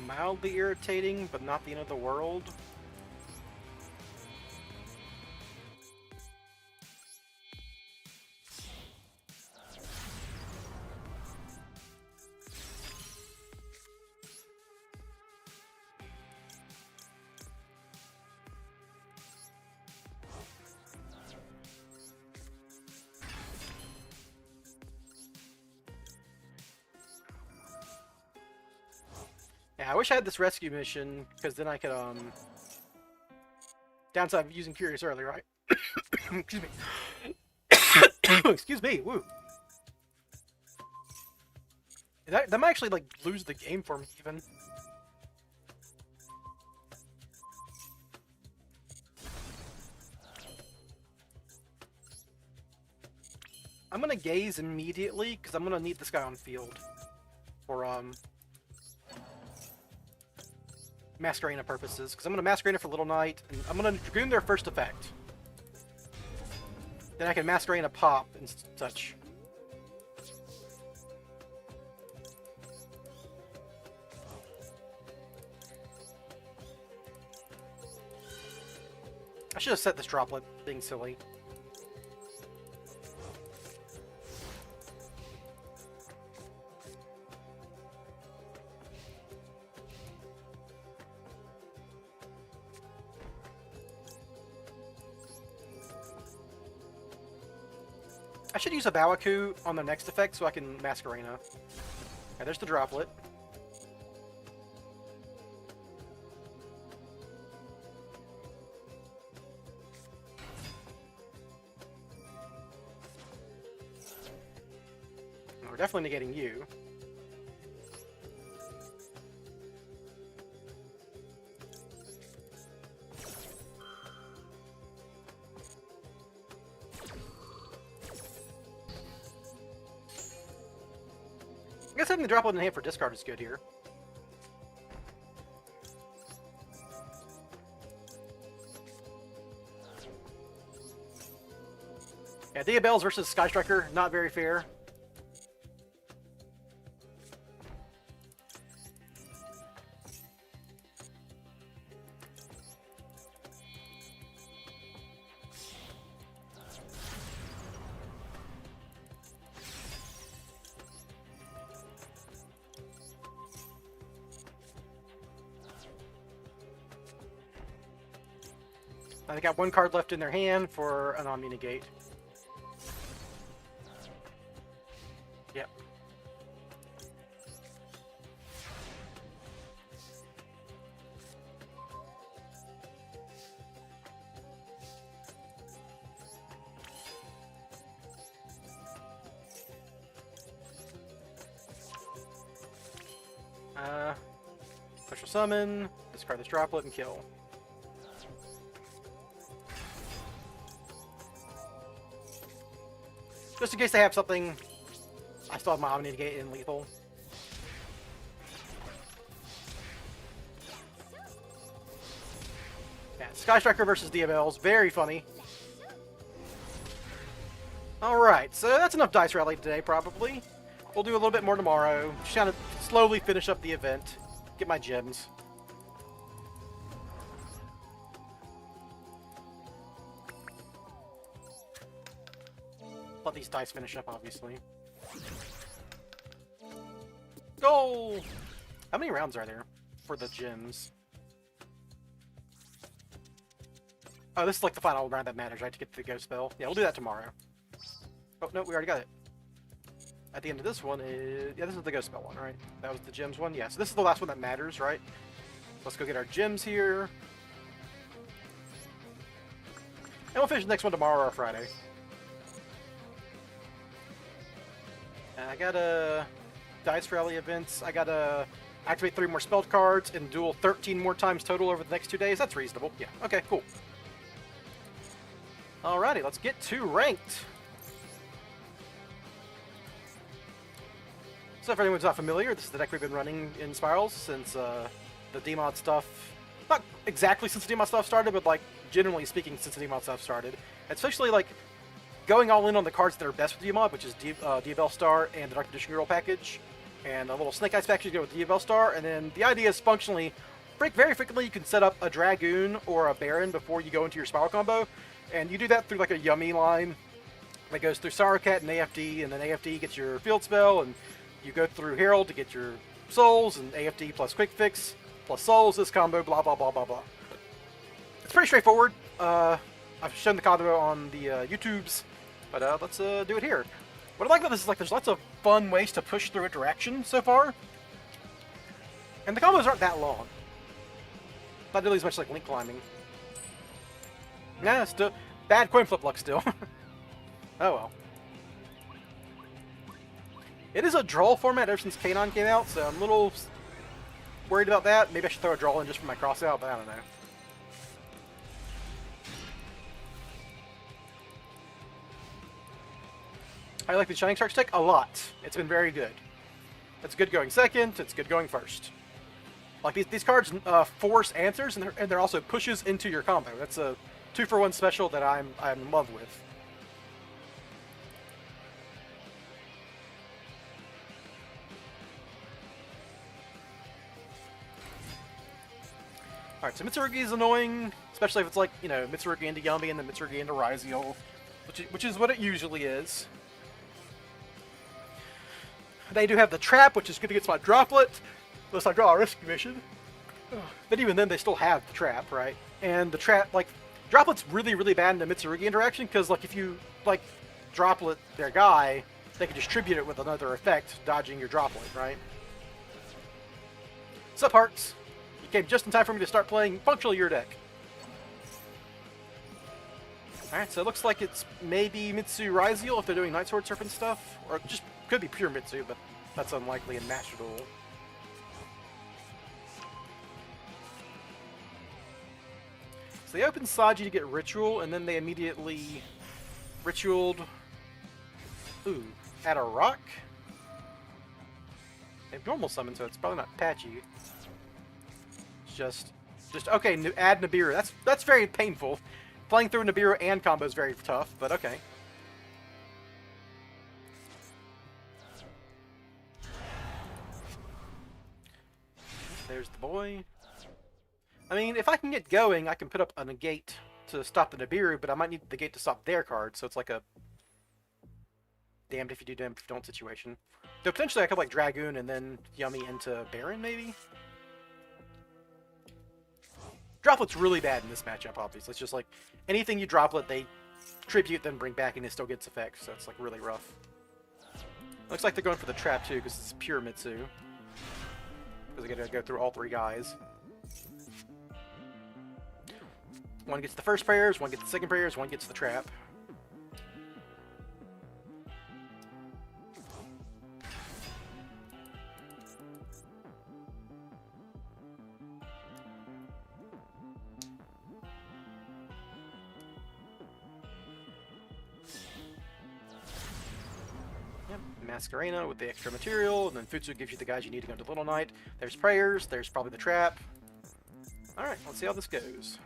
Mildly irritating, but not the end of the world. Yeah, I wish I had this rescue mission, because then I could, Downside of using Curious early, right? Excuse me. Excuse me. Woo. That might actually like lose the game for me even. I'm gonna gaze immediately because I'm gonna need this guy on field for Masquerena purposes. Because I'm gonna Masquerena for Little Knight, and I'm gonna Dragoon their first effect. Then I can Masquerena pop and such. I should have set this droplet, being silly. I should use a Bawaku on the next effect so I can Masquerena. Okay, there's the droplet. We're definitely negating you. I guess having the droplet in hand for discard is good here. Yeah, Diabells versus Sky Striker, not very fair. They got one card left in their hand for an Omni Negate. Yep. Special summon, discard this droplet, and kill. Just in case they have something, I still have my Omni Negate in lethal. Yeah, Sky Striker versus Diabells, very funny. Alright, so that's enough Dice Rally today, probably. We'll do a little bit more tomorrow. Just kind of slowly finish up the event. Get my gems. Let these dice finish up, obviously. Go! How many rounds are there for the gems? Oh, this is like the final round that matters, right? To get the ghost spell. Yeah, we'll do that tomorrow. Oh, no, we already got it. At the end of this one is... Yeah, this is the ghost spell one, right? That was the gems one? Yeah, so this is the last one that matters, right? Let's go get our gems here. And we'll finish the next one tomorrow or Friday. I gotta Dice Rally events. I gotta activate 3 more spell cards and duel 13 more times total over the next 2 days. That's reasonable. Yeah, okay, cool. Alrighty, let's get to ranked. So if anyone's not familiar, this is the deck we've been running in Spirals since the DMOD stuff, not exactly since the DMOD stuff started, but like generally speaking since the DMOD stuff started. Especially like going all in on the cards that are best with DMOD, which is Diabell Star and the Dark Condition Girl package, and a little Snake Eyes package to go with Diabell Star, and then the idea is functionally, very frequently you can set up a Dragoon or a Baron before you go into your Spiral combo, and you do that through like a Yummy line that goes through Saurocat and AFD, and then AFD gets your field spell, and you go through Herald to get your souls, and AFD plus Quick Fix plus souls, this combo, blah blah blah blah blah. It's pretty straightforward. I've shown the combo on the YouTubes, but let's do it here. What I like about this is like there's lots of fun ways to push through interaction so far, and the combos aren't that long. Not nearly as much like link climbing. Nah, still bad coin flip luck still. Oh well. It is a draw format ever since Kanon came out, so I'm a little worried about that. Maybe I should throw a draw in just for my cross out, but I don't know. I like the Shining Star stick a lot. It's been very good. It's good going second. It's good going first. Like these cards force answers, and they're also pushes into your combo. That's a 2-for-1 special that I'm in love with. Alright, so Mitsurugi is annoying, especially if it's like, you know, Mitsurugi into Yummy and then Mitsurugi into Ryziel, which is what it usually is. They do have the trap, which is good against my droplet, unless I draw a risk mission. But even then, they still have the trap, right? And the trap, like, droplet's really, really bad in the Mitsurugi interaction, because, like, if you, like, droplet their guy, they can distribute it with another effect, dodging your droplet, right? Sup, Hearts? You came just in time for me to start playing functionally your deck. Alright, so it looks like it's maybe Mitsu Ryziel if they're doing Night Sword Serpent stuff, or it just could be pure Mitsu, but that's unlikely in Master Duel. So they open Saji to get Ritual, and then they immediately Ritualed. Ooh, add a rock? They have normal summon, so it's probably not patchy. It's just okay, add Nibiru. That's very painful. Playing through Nibiru and combo is very tough, but okay. There's the boy. I mean, if I can get going, I can put up a negate to stop the Nibiru, but I might need the gate to stop their card, so it's like a damned if you do, damned if you don't situation. Though potentially I could like Dragoon and then Yummy into Baron, maybe? Droplet's really bad in this matchup, obviously. It's just like, anything you droplet, they tribute, then bring back, and it still gets effects, so it's like really rough. Looks like they're going for the trap too, because it's pure Mitsu. Because they gotta go through all three guys. One gets the first prayers, one gets the second prayers, one gets the trap. Yep, Masquerena with the extra material, and then Futsu gives you the guys you need to go to Little Knight. There's prayers, there's probably the trap. Alright, let's see how this goes.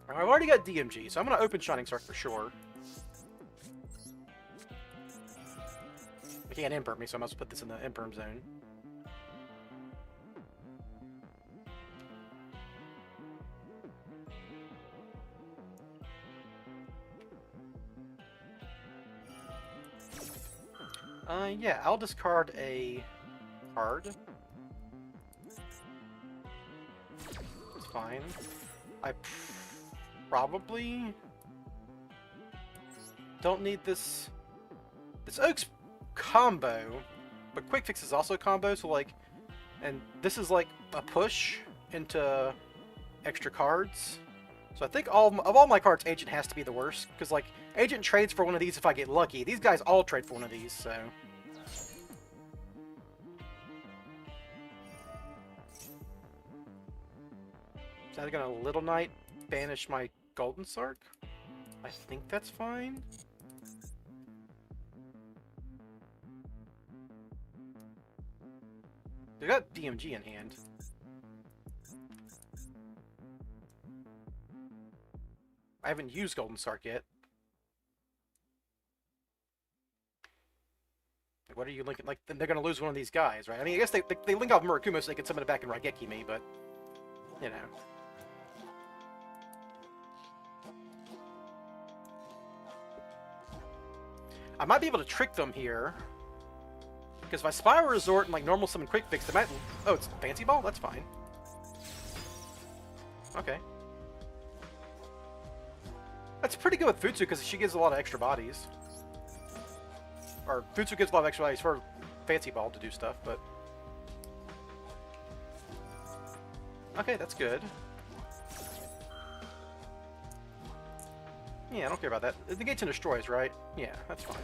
I've already got DMG, so I'm going to open Shining Star for sure. I can't imperm me, so I must put this in the imperm zone. Yeah, I'll discard a card. It's fine. I probably don't need this. This Oak's combo, but Quick Fix is also combo, so like, and this is like a push into extra cards. So I think of all my cards, Agent has to be the worst, because like, Agent trades for one of these if I get lucky. These guys all trade for one of these, so. Is that gonna Little Knight banish my Golden Sark? I think that's fine. They got DMG in hand. I haven't used Golden Sark yet. Like, what are you linking? Like, then they're gonna lose one of these guys, right? I mean, I guess they link off Murakumo so they can summon it back and Raigeki me, but you know. I might be able to trick them here. Because if I Spyral Resort and like normal summon Quick Fix, they might... Oh, it's Fancy Ball? That's fine. Okay. That's pretty good with Futsu because she gives a lot of extra bodies. Or Futsu gives a lot of extra bodies for Fancy Ball to do stuff, but... Okay, that's good. Yeah, I don't care about that. It negates and destroys, right? Yeah, that's fine.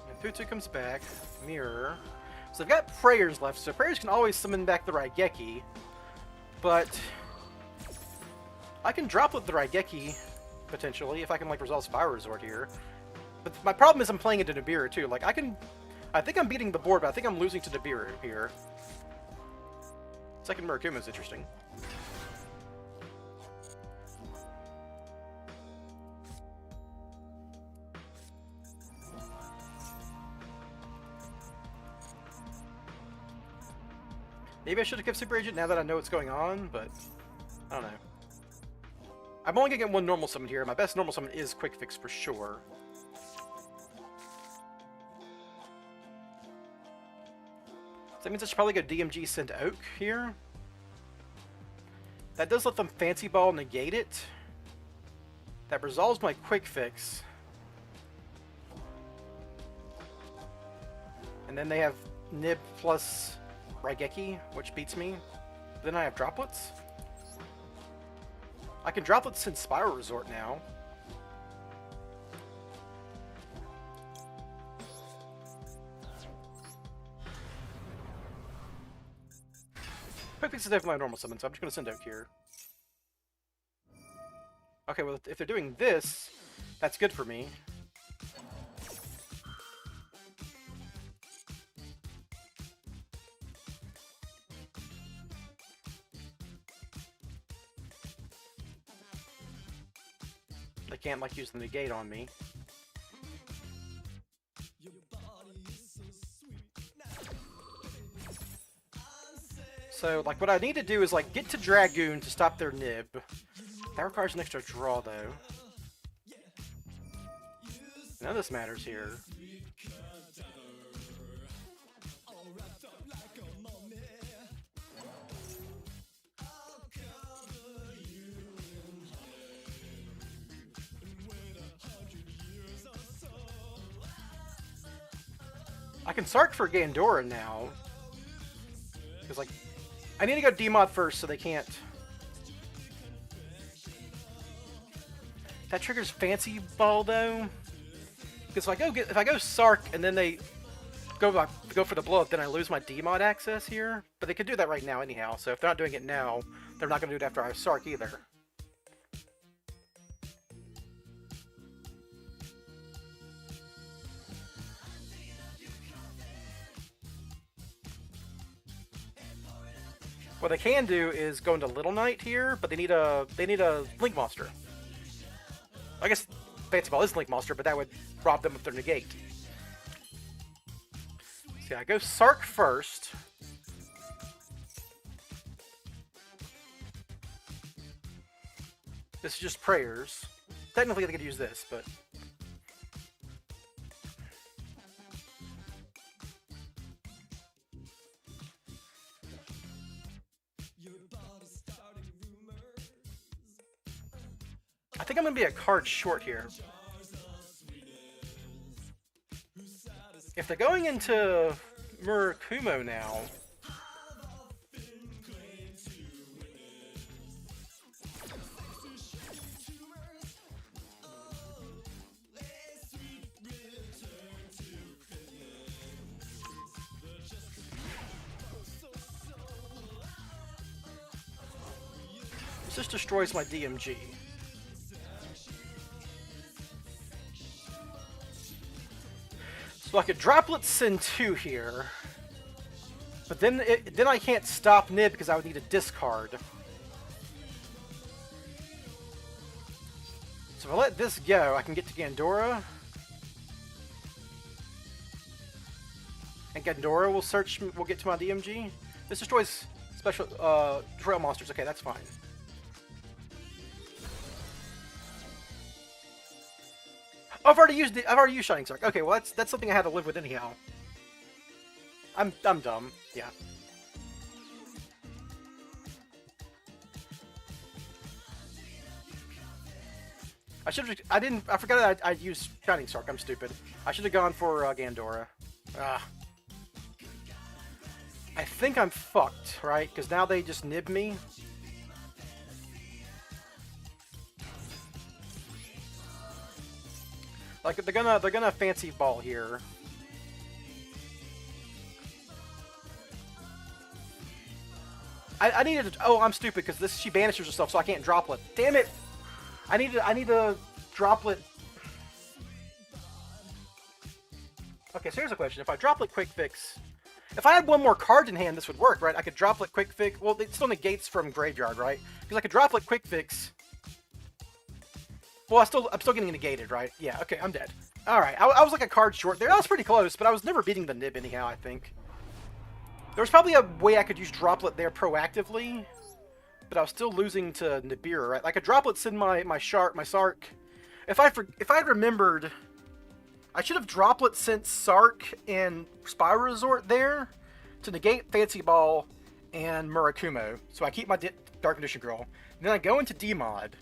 And Putu comes back. Mirror. So I've got prayers left, so prayers can always summon back the Raigeki. But I can droplet the Raigeki, potentially, if I can, like, resolve Spyral Resort here. But my problem is I'm playing into Nibiru, too. Like, I think I'm beating the board, but I think I'm losing to Nibiru here. Second Murakumo is interesting. Maybe I should have kept Super Agent now that I know what's going on, but I don't know. I'm only gonna get one normal summon here. My best normal summon is Quick Fix for sure. So that means I should probably go DMG send Oak here. That does let them Fancy Ball negate it. That resolves my Quick Fix. And then they have Nib plus Raigeki, which beats me. Then I have droplets. I can droplets in Spyral Resort now. Quick Fix is definitely my normal summon, so I'm just going to send Oak here. Okay, well, if they're doing this, that's good for me. They can't, like, use the negate on me. So, like, what I need to do is, like, get to Dragoon to stop their Nib. That requires an extra draw, though. None of this matters here. I can Sark for Gandora now. Because, like, I need to go DMOD first so they can't. That triggers Fancy Ball, though. Because if I go Sark and then they go for the blow up, then I lose my DMOD access here. But they could do that right now anyhow, so if they're not doing it now, they're not going to do it after I Sark either. What they can do is go into Little Knight here, but they need a Link Monster. I guess Fancy Ball is Link Monster, but that would rob them of their negate. So yeah, I go Sark first. This is just prayers. Technically they could use this, but I think I'm going to be a card short here. If they're going into Murakumo now, this just destroys my DMG. So I could droplet send 2 here, but then I can't stop Nib because I would need a discard. So if I let this go, I can get to Gandora, and Gandora will get to my DMG. This destroys special trail monsters. Okay, that's fine. Oh, I've already used Shining Sark. Okay, well that's something I had to live with anyhow. I'm dumb. Yeah. I forgot that I used Shining Sark. I'm stupid. I should have gone for Gandora. Ah. I think I'm fucked, right? Because now they just nib me. Like they're gonna fancy ball here. I needed to. Oh, I'm stupid because she banishes herself, so I can't droplet. Damn it! I need a droplet. Okay, so here's a question: if I droplet quick fix, if I had one more card in hand, this would work, right? I could droplet quick fix. Well, it still negates from graveyard, right? Because I could droplet quick fix. Well, I'm still getting negated, right? Yeah. Okay, I'm dead. All right, I was like a card short there. That was pretty close, but I was never beating the nib anyhow. I think. There was probably a way I could use droplet there proactively, but I was still losing to Nibiru, right? Like a droplet send my Sark. If I remembered, I should have droplet sent Sark and Spyral Resort there to negate Fancy Ball and Murakumo. So I keep my Dark Condition Girl. And then I go into DMOD,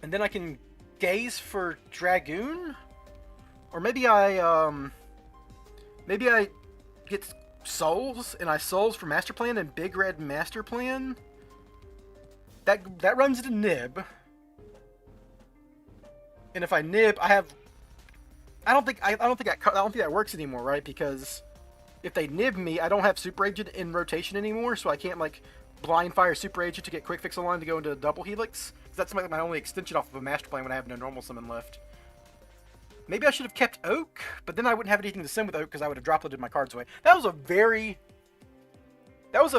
and then I can gaze for Dragoon, or maybe I get Souls, and I Souls for Master Plan and Big Red Master Plan. That runs into Nib. And if I Nib, I don't think that works anymore, right? Because if they Nib me, I don't have Super Agent in rotation anymore, so I can't like Blind Fire Super Agent to get Quick Fix Online to go into a Double Helix. That's my only extension off of a Master Plan when I have no normal summon left. Maybe I should have kept Oak, but then I wouldn't have anything to send with Oak because I would have dropleted my cards away. That was a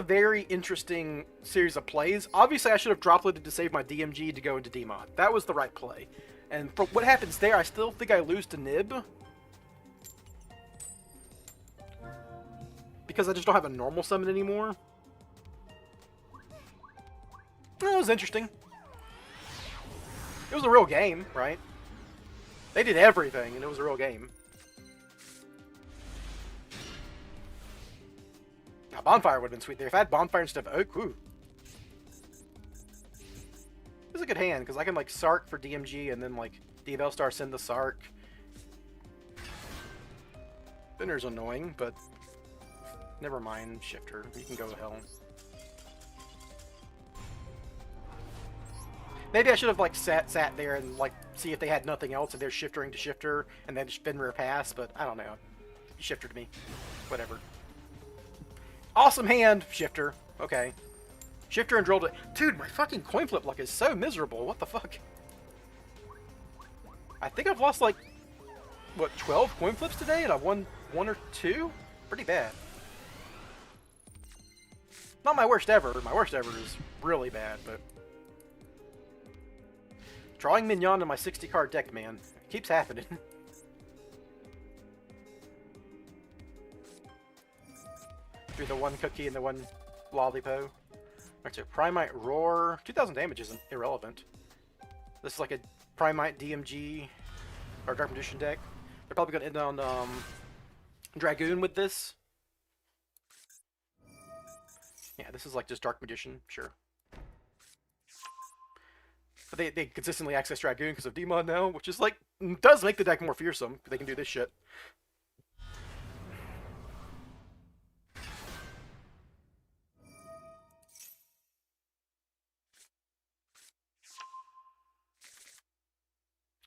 very interesting series of plays. Obviously, I should have dropleted to save my DMG to go into DMOD. That was the right play. And for what happens there, I still think I lose to Nib. Because I just don't have a normal summon anymore. That was interesting. It was a real game, right? They did everything, and it was a real game. Now, Bonfire would have been sweet there. If I had Bonfire instead of Oak, whew. It's a good hand, because I can, like, Sark for DMG, and then, like, Diabell Star send the Sark. Spinner's annoying, but never mind, Shifter. You can go to hell. Maybe I should have, like, sat there and, like, see if they had nothing else, and they're Shiftering to Shifter, and then spin rear pass, but I don't know. You Shifter to me. Whatever. Awesome hand, Shifter. Okay. Shifter and Droll. Dude, my fucking coin flip luck is so miserable. What the fuck? I think I've lost, like, what, 12 coin flips today, and I've won 1 or 2? Pretty bad. Not my worst ever. My worst ever is really bad, but... Drawing Mignon in my 60-card deck, man. It keeps happening. Do the one cookie and the one Lollipo. Alright, so Primite Roar. 2,000 damage isn't irrelevant. This is like a Primite DMG or Dark Magician deck. They're probably going to end on Dragoon with this. Yeah, this is like just Dark Magician, sure. But they consistently access Dragoon because of DMOD now, which is like, does make the deck more fearsome. They can do this shit.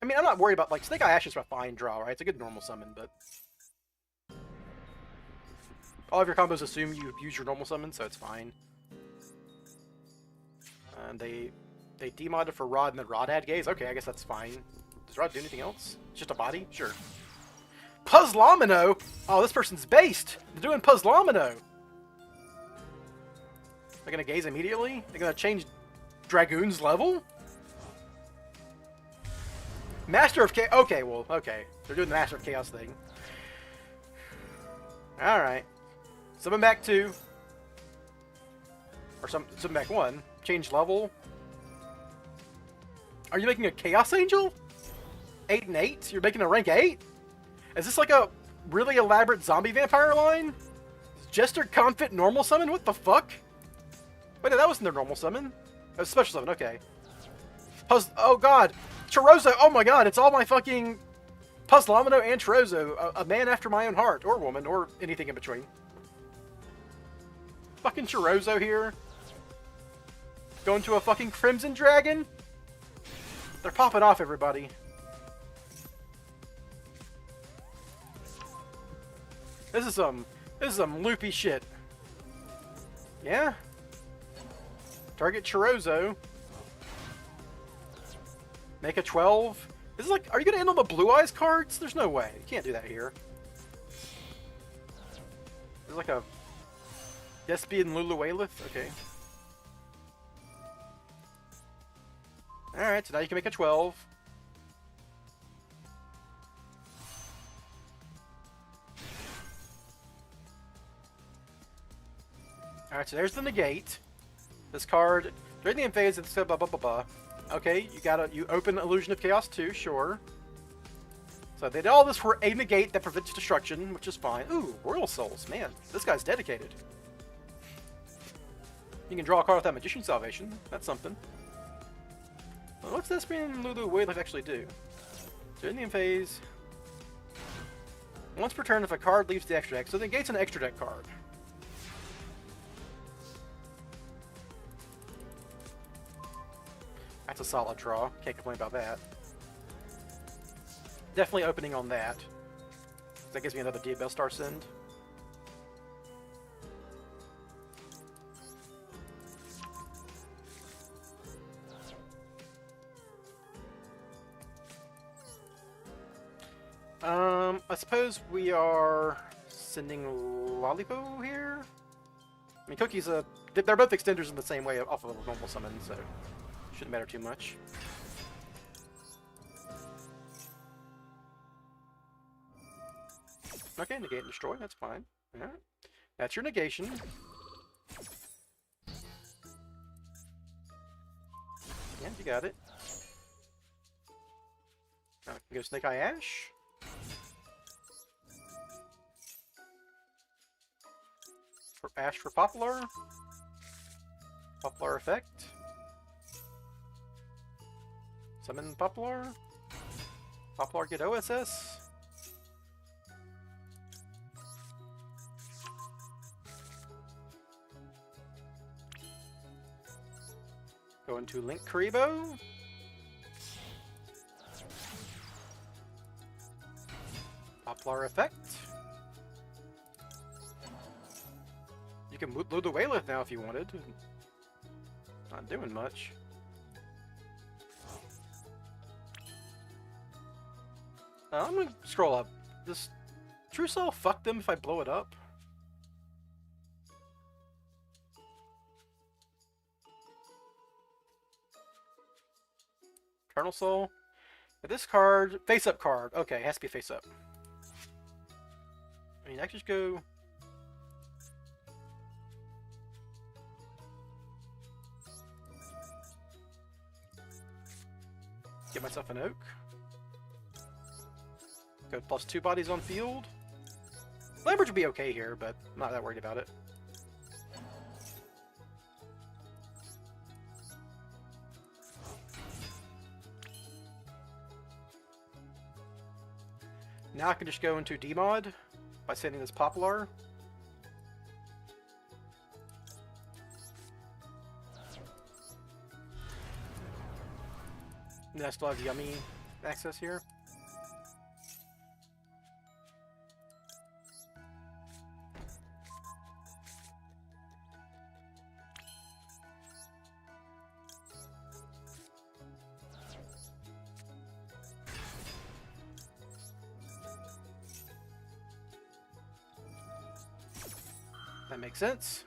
I mean, I'm not worried about, like, Snake Eye Ash is a fine draw, right? It's a good normal summon, but... all of your combos assume you use your normal summon, so it's fine. And they demodded for Rod, and then Rod had Gaze. Okay, I guess that's fine. Does Rod do anything else? It's just a body? Sure. Puzzlomino! Oh, this person's based! They're doing Puzzlomino! They're gonna Gaze immediately? They're gonna change Dragoon's level? Master of Chaos. Okay, well, okay. They're doing the Master of Chaos thing. Alright. Summon back 2. Or summon back 1. Change level. Are you making a Chaos Angel? 8 and 8? You're making a rank 8? Is this like a really elaborate zombie vampire line? Jester Confit normal summon? What the fuck? Wait, no, that wasn't their normal summon. That was special summon, okay. Oh god! Chorozo! Oh my god, it's all my fucking Puzzlomino and Chorozo. A man after my own heart. Or woman, or anything in between. Fucking Chirozzo here. Going to a fucking Crimson Dragon? They're popping off, everybody. This is some loopy shit. Yeah? Target Chirozzo. Make a 12. This is like, are you gonna end on the Blue Eyes cards? There's no way. You can't do that here. There's like a Despian Luluaelith? Okay. Alright, so now you can make a 12. Alright, so there's the negate. This card, during the end phase, it's blah blah blah blah. Okay, you open Illusion of Chaos too, sure. So they did all this for a negate that prevents destruction, which is fine. Ooh, Royal Souls, man, this guy's dedicated. You can draw a card with that Magician Salvation, that's something. Well, what's this being Luluaelith actually do? During the end phase, once per turn if a card leaves the extra deck, so the negate's an extra deck card. That's a solid draw. Can't complain about that. Definitely opening on that. That gives me another Diabell Star Send. I suppose we are sending Lollipo here? I mean, Cookie's they're both extenders in the same way off of a normal summon, so shouldn't matter too much. Okay, negate and destroy, that's fine. Alright. That's your negation. Yeah, you got it. Now I can go Snake Eye Ash. For Ash for Poplar. Poplar effect. Summon Poplar. Poplar get OSS. Go into Link Karibo. Poplar effect. You can load the Wayleth now if you wanted. Not doing much. I'm gonna scroll up. Does True Self fuck them if I blow it up? Eternal Soul. This card, face up card. Okay, it has to be face up. I mean, I could just go. Get myself an oak. Go plus 2 bodies on field. Lambert would be okay here, but I'm not that worried about it. Now I can just go into DMOD by sending this Poplar. And I still have Yummy access here. That makes sense.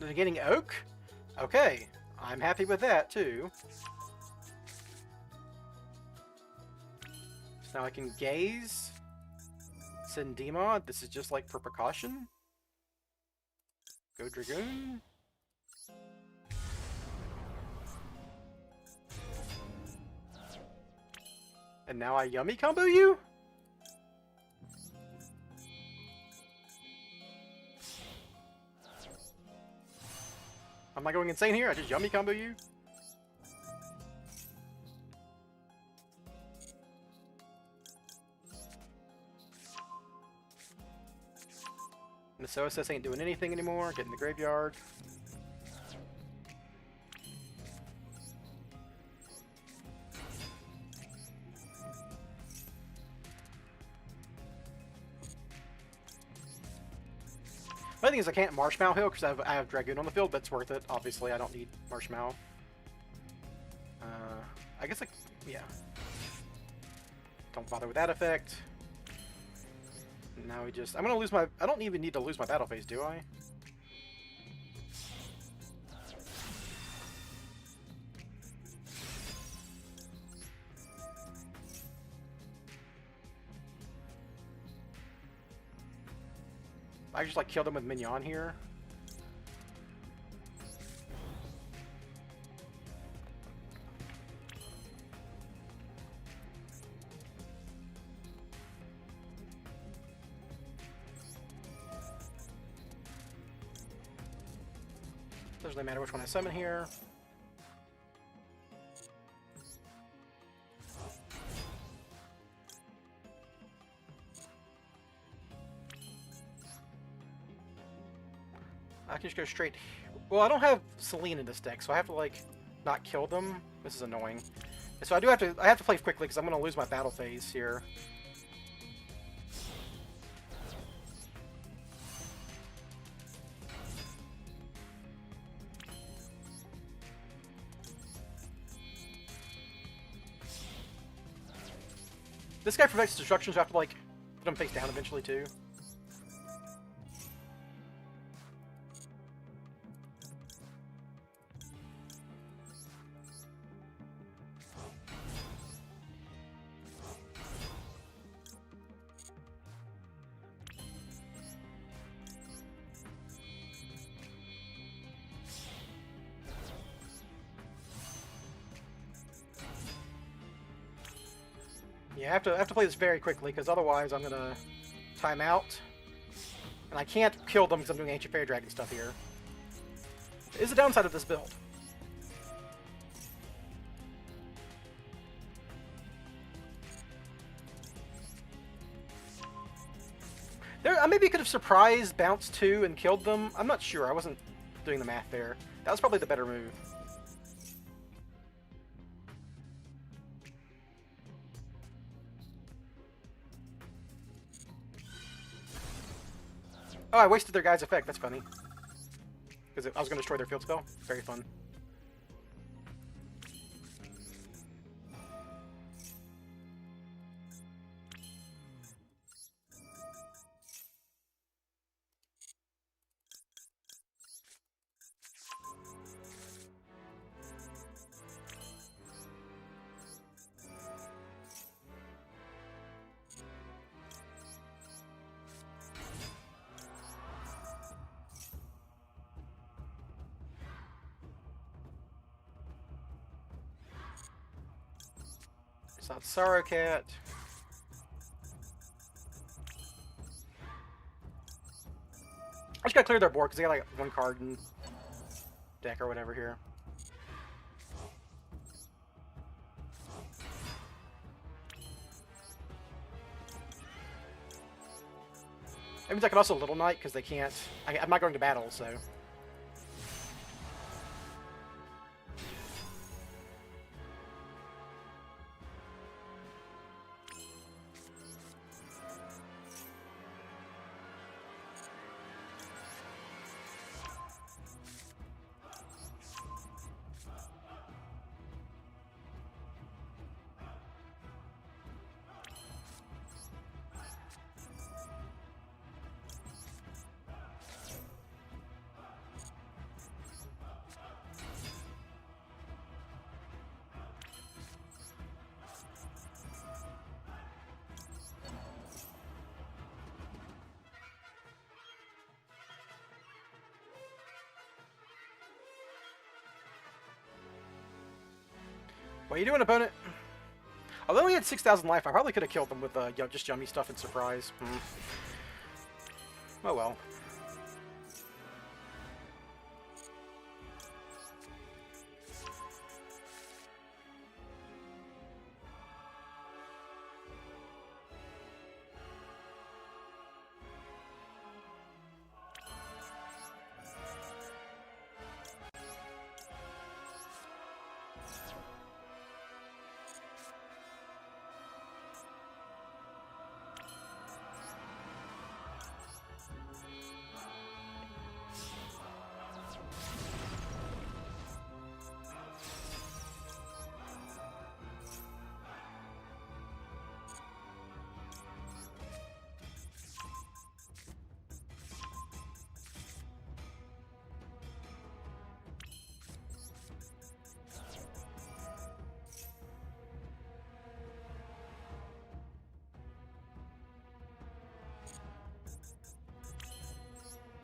They're getting oak? Okay, I'm happy with that too. So now I can gaze. Send Demod. This is just like for precaution. Go Dragoon. And now I Yummy combo you? Am I going insane here? I just Yummy combo you? And the OSS ain't doing anything anymore. Get in the graveyard. The thing is, I can't Marshmallow Hill because I have Dragoon on the field, but it's worth it. Obviously, I don't need Marshmallow. I guess, yeah. Don't bother with that effect. Now we just... I'm going to lose my... I don't even need to lose my battle phase, do I? I just, like, kill them with Mignon here. Doesn't really matter which one I summon here. I can just go straight... Well, I don't have Celine in this deck, so I have to, like, not kill them. This is annoying. So I have to play quickly, because I'm going to lose my battle phase here. This guy prevents destruction, so I have to, like, put him face down eventually, too. Yeah, I have to play this very quickly, because otherwise I'm gonna time out. And I can't kill them because I'm doing Ancient Fairy Dragon stuff here. It is the downside of this build. I maybe could have surprised, bounced 2, and killed them. I'm not sure. I wasn't doing the math there. That was probably the better move. Oh, I wasted their guy's effect. That's funny. Because I was going to destroy their field spell. Very fun. It's not Sorrow Cat. I just gotta clear their board because they got like one card in deck or whatever here. That means I can also Little Knight because they can't. I'm not going to battle, so. What are you doing, opponent? Although he had 6,000 life, I probably could have killed them with just Yummy stuff and surprise. Oh well.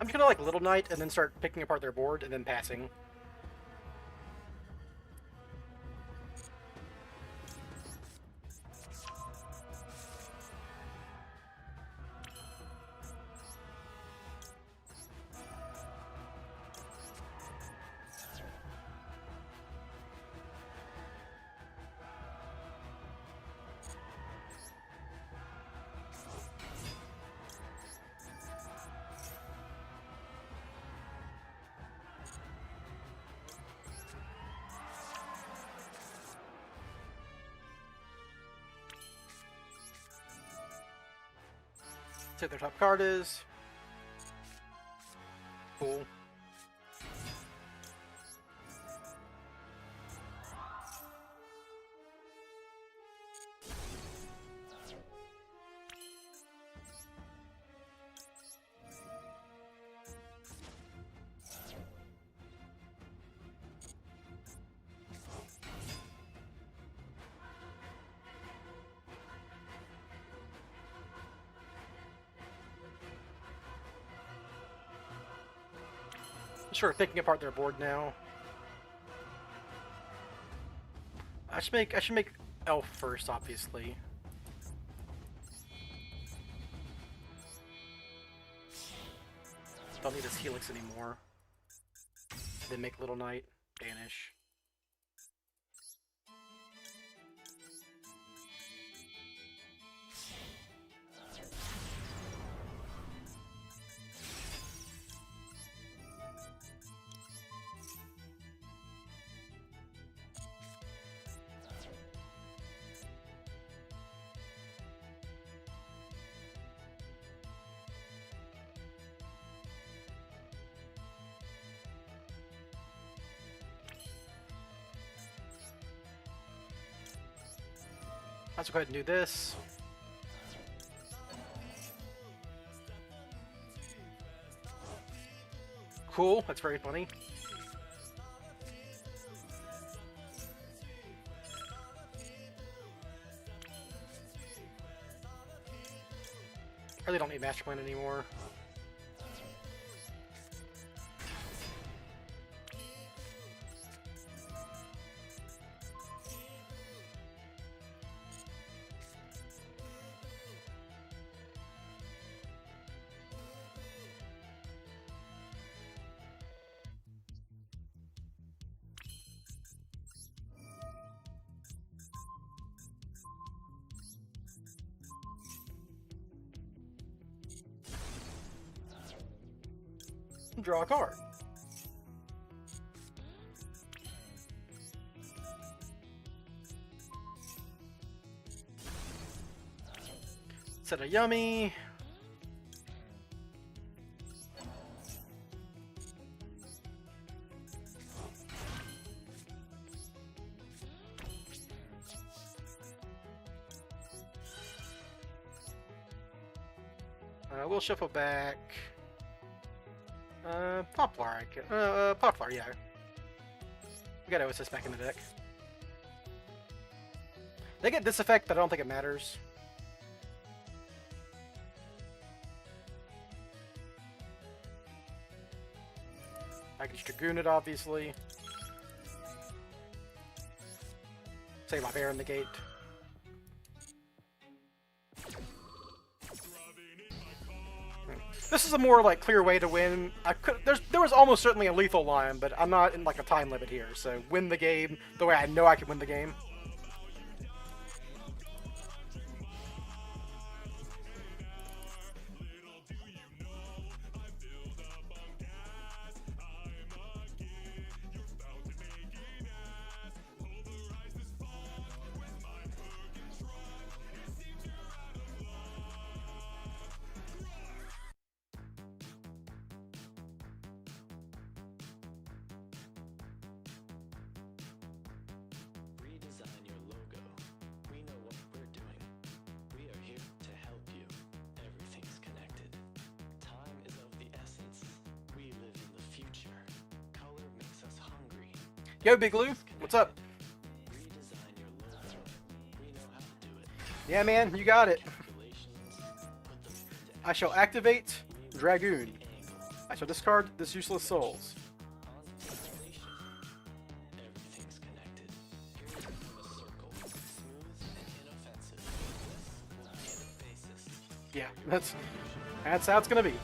I'm gonna like Little Knight and then start picking apart their board and then passing. See what their top card is. Cool. Sure, picking apart their board now. I should make Elf first, obviously. Don't need this Helix anymore. Then make Little Knight, Banish. Let's go ahead and do this. Cool, that's very funny. Really don't need Master Plan anymore. Draw a card. Set a Yummy. We'll shuffle back. Poplar, Poplar, yeah. We got OSS back in the deck. They get this effect, but I don't think it matters. I can Dragoon it, obviously. Save my bear in the gate. This is a more like clear way to win. There was almost certainly a lethal line, but I'm not in like a time limit here, so win the game the way I know I can win the game. Yo, Big Lou, what's up? Yeah, man, you got it. I shall activate Dragoon. I shall discard this useless souls. Yeah, that's how it's gonna be.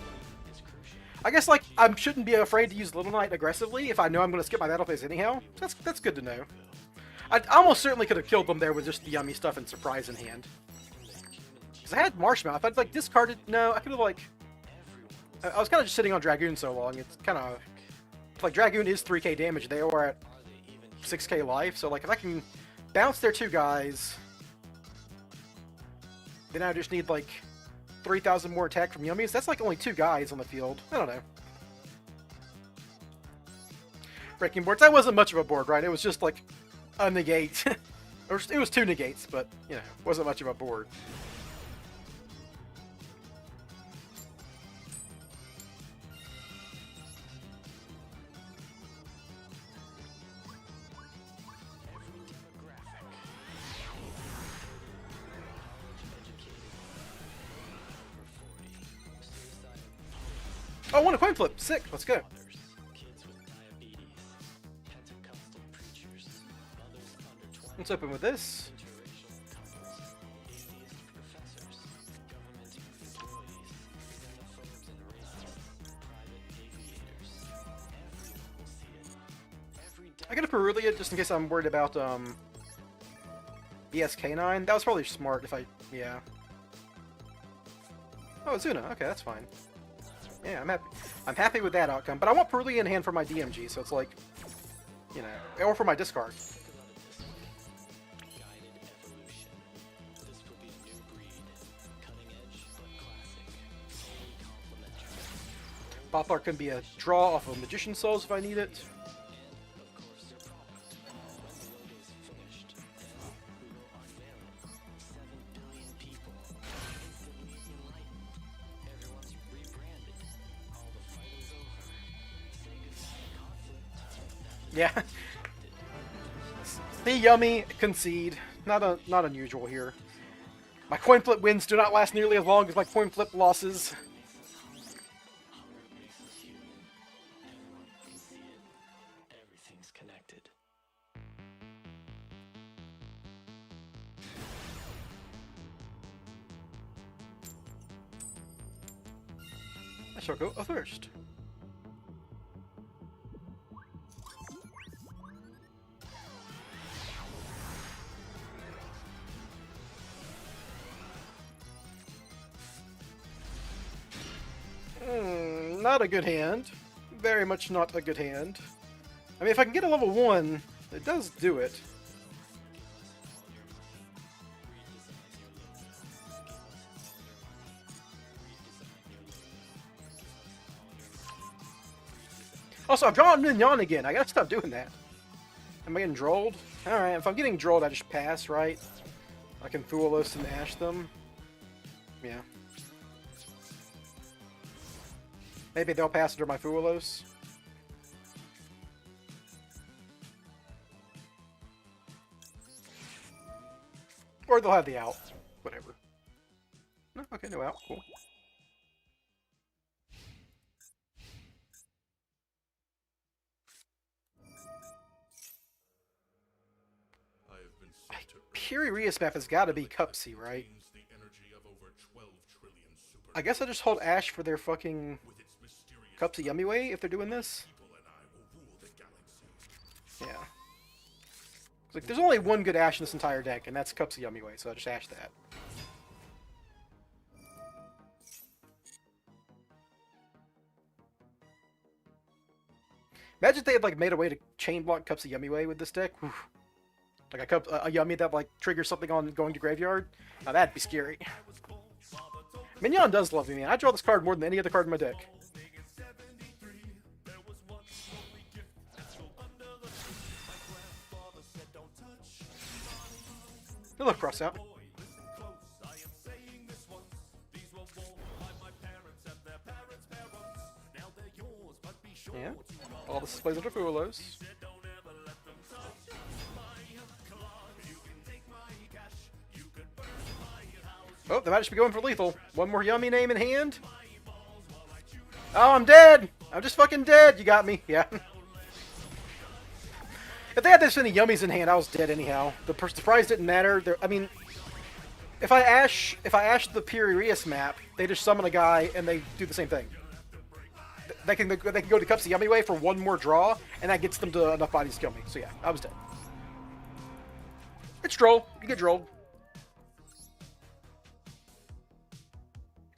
I guess like I shouldn't be afraid to use Little Knight aggressively if I know I'm gonna skip my battle phase anyhow. That's good to know. I almost certainly could have killed them there with just the Yummy stuff and Surprise in hand. Because I had Marshmallow. If I'd like discarded, no, I could have like. I was kind of just sitting on Dragoon so long. It's kind of like Dragoon is 3k damage. They are at 6k life. So like if I can bounce their 2 guys, then I just need like 3,000 more attack from Yummies. That's like only 2 guys on the field. I don't know. Breaking boards. That wasn't much of a board, right? It was just like a negate. It was 2 negates, but you know, wasn't much of a board. Oh, I won a coin flip. Sick. Let's go. Let's open with this. I got a Perulia just in case I'm worried about BSK9. That was probably smart if I, yeah. Oh, Zuna. Okay, that's fine. Yeah, I'm happy. I'm happy with that outcome. But I want Perulia in hand for my DMG, so it's like, you know, or for my discard. Poplar can be a draw off of Magician Souls if I need it. Yeah. See, Yummy, concede. Not unusual here. My coin flip wins do not last nearly as long as my coin flip losses. Everything's connected. I shall go first. Not a good hand. Very much not a good hand. I mean, if I can get a level 1, it does do it. Also, I've drawn Mignon again. I gotta stop doing that. Am I getting drolled? Alright, if I'm getting drolled, I just pass, right? I can Thualos and Ash them. Yeah. Maybe they'll pass under my Thualos. Or they'll have the out. Whatever. No, okay, no out. Cool. Purius map has got to be Cupsy, right? I guess I just hold Ash for their fucking Cupsy Yummy way if they're doing this. Yeah. Like, there's only one good Ash in this entire deck, and that's Cupsy Yummy way, so I just Ash that. Imagine if they had like made a way to chain block Cupsy Yummy way with this deck. Whew. Like a Yummy that like triggers something on going to graveyard. Now that'd be scary. Mignon does love me, man. I draw this card more than any other card in my deck. Hello, cross out. Yeah. All this displays under Thualos. Oh, they might just be going for lethal. One more Yummy name in hand. Oh, I'm dead! I'm just fucking dead! You got me. Yeah. If they had this many yummies in hand, I was dead anyhow. The prize didn't matter. I mean, if I ash the Pirius map, they just summon a guy and they do the same thing. They can go to Cups the Yummy way for one more draw, and that gets them to enough bodies to kill me. So yeah, I was dead. It's troll. You get trolled.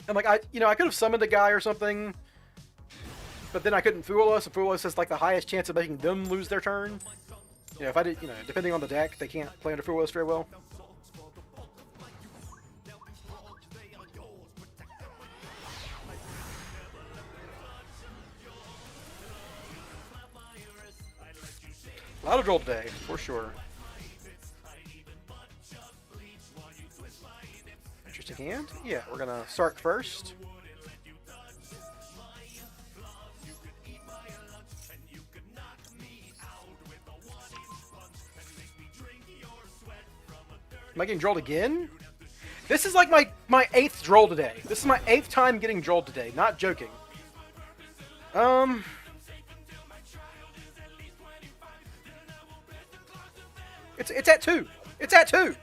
And like I could have summoned a guy or something, but then I couldn't fool us. And fool us has like the highest chance of making them lose their turn. You know, if I did, depending on the deck, they can't play under fool us very well. A lot of droll today, for sure. Interesting hand. Yeah, we're gonna Sark first. Am I getting drolled again? This is like my 8th droll today. This is my 8th time getting drolled today. Not joking. It's at 2. It's at 2.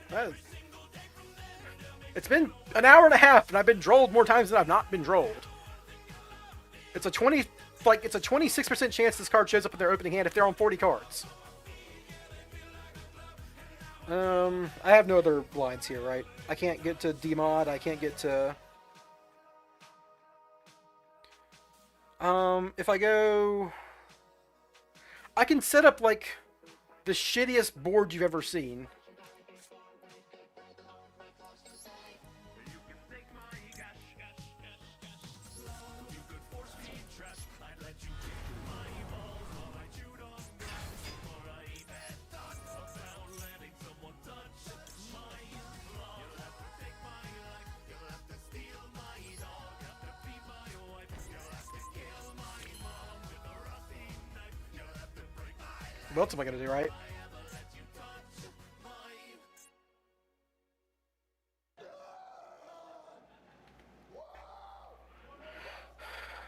It's been an hour and a half, and I've been drolled more times than I've not been drolled. It's a 26% chance this card shows up in their opening hand if they're on 40 cards. I have no other lines here, right? I can't get to DMOD. I can't get to... if I go... I can set up, like, the shittiest board you've ever seen. What else am I gonna do, right?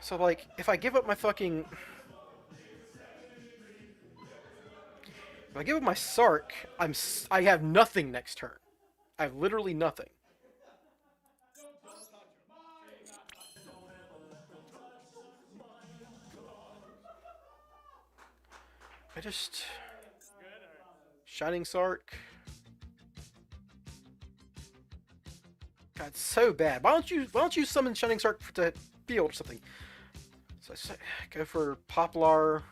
So, like, if I give up my fucking... If I give up my Sark, I have nothing next turn. I have literally nothing. I just... Shining Sark. God, it's so bad. Why don't you summon Shining Sark to field or something? So I go for Poplar.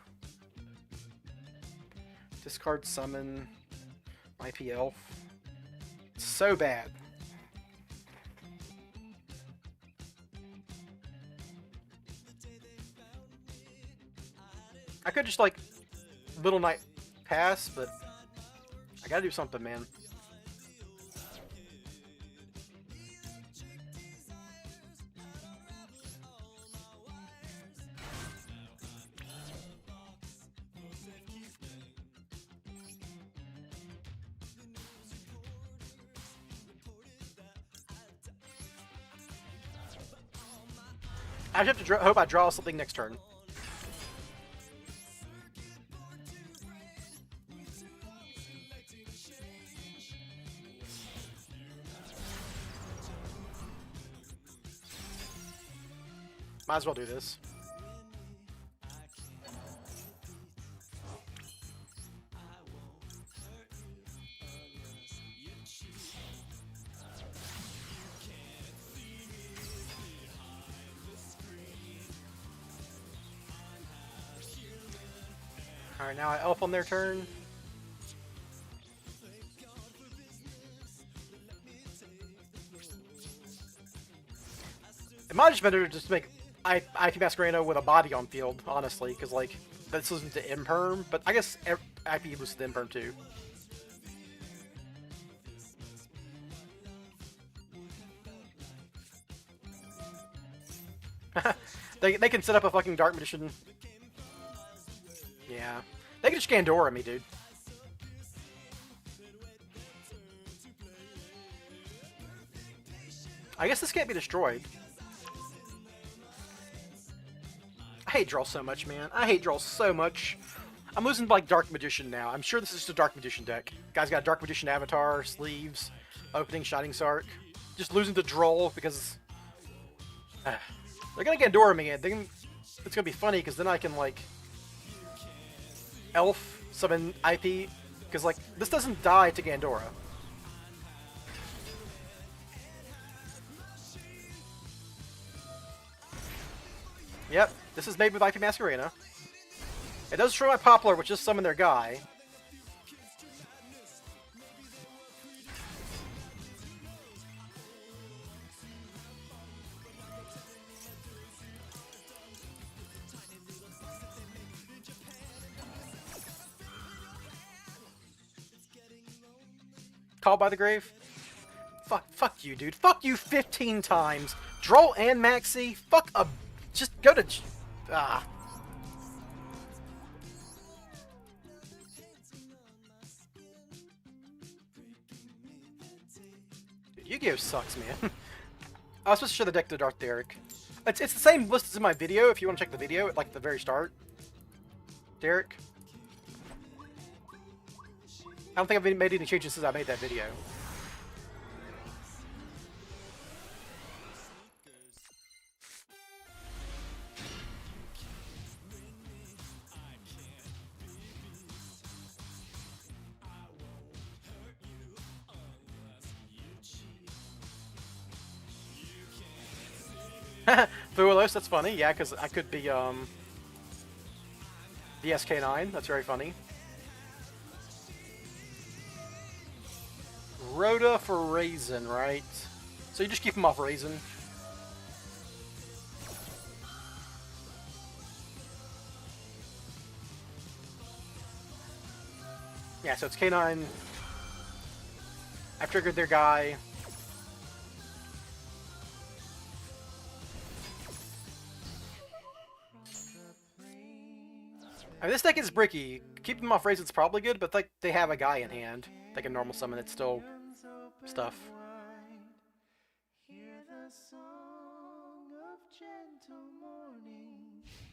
Discard summon. IP Elf. It's so bad. I could just like Little Knight pass, but I gotta do something, man. I just have to hope I draw something next turn. Might as well do this. Alright, now I elf on their turn. It might just better just to make IP Masquerade with a body on field, honestly, because like this isn't the imperm, but I guess IP was the imperm too. they can set up a fucking Dark Magician. Yeah, they can just Gandora me, dude. I guess this can't be destroyed. I hate draw so much, man. I hate draw so much. I'm losing like Dark Magician now. I'm sure this is just a Dark Magician deck. Guy's got a Dark Magician avatar, sleeves, opening, Shining Sark. Just losing to Droll because they're gonna Gandora me, and it's gonna be funny because then I can like Elf summon IP because like this doesn't die to Gandora. Yep, this is made with IP Masquerena. It does destroy my Poplar, which just summon their guy. Called by the Grave? Fuck you, dude. Fuck you 15 times. Droll and Maxi? Fuck a... Just go to... Dude, Yu-Gi-Oh! Sucks, man. I was supposed to show the deck to Darth Derek. It's the same list as in my video, if you want to check the video, like the very start. Derek. I don't think I've made any changes since I made that video. Fuelos, that's funny. Yeah, because I could be VSK9. That's very funny. Rhoda for Raisin, right? So you just keep him off Raisin. Yeah, so it's K9. I've triggered their guy. I mean, this deck is bricky. Keep them off Raisin's probably good, but like they have a guy in hand. They can normal summon it still. Stuff.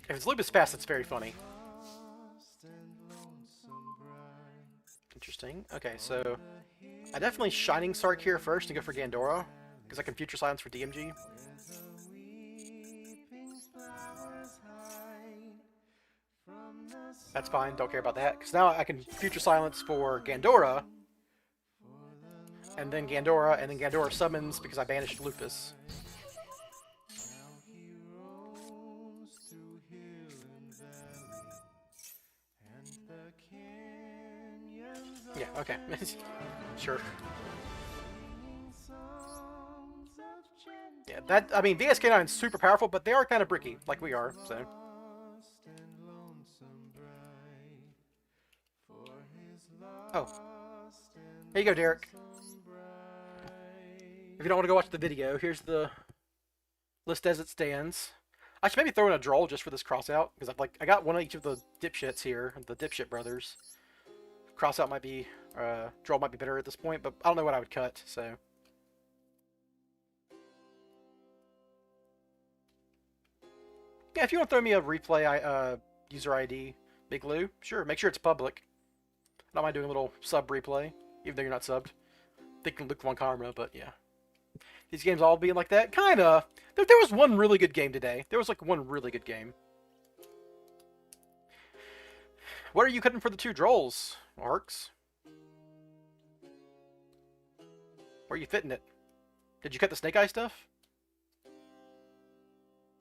If it's Lupus Pass, it's very funny. Interesting. Okay, so I definitely Shining Sark here first and go for Gandora, because I can Future Silence for DMG. That's fine, don't care about that, because now I can Future Silence for Gandora, and then Gandora summons because I banished Lupus. Yeah, okay. Sure. Yeah, that, I mean, VSK9 is super powerful, but they are kind of bricky, like we are, so. Oh. Here you go, Derek. If you don't want to go watch the video, here's the list as it stands. I should maybe throw in a Droll just for this crossout, because I got one of each of the dipshits here, the dipshit brothers. Crossout might be, Droll might be better at this point, but I don't know what I would cut, so. Yeah, if you want to throw me a replay user ID, Big Lou, sure, make sure it's public. I don't mind doing a little sub replay, even though you're not subbed. Thinking Luke Von Karma, but yeah. These games all being like that? Kinda. There was one really good game today. There was like one really good game. What are you cutting for the two Drolls, Arcs? Where are you fitting it? Did you cut the Snake Eye stuff?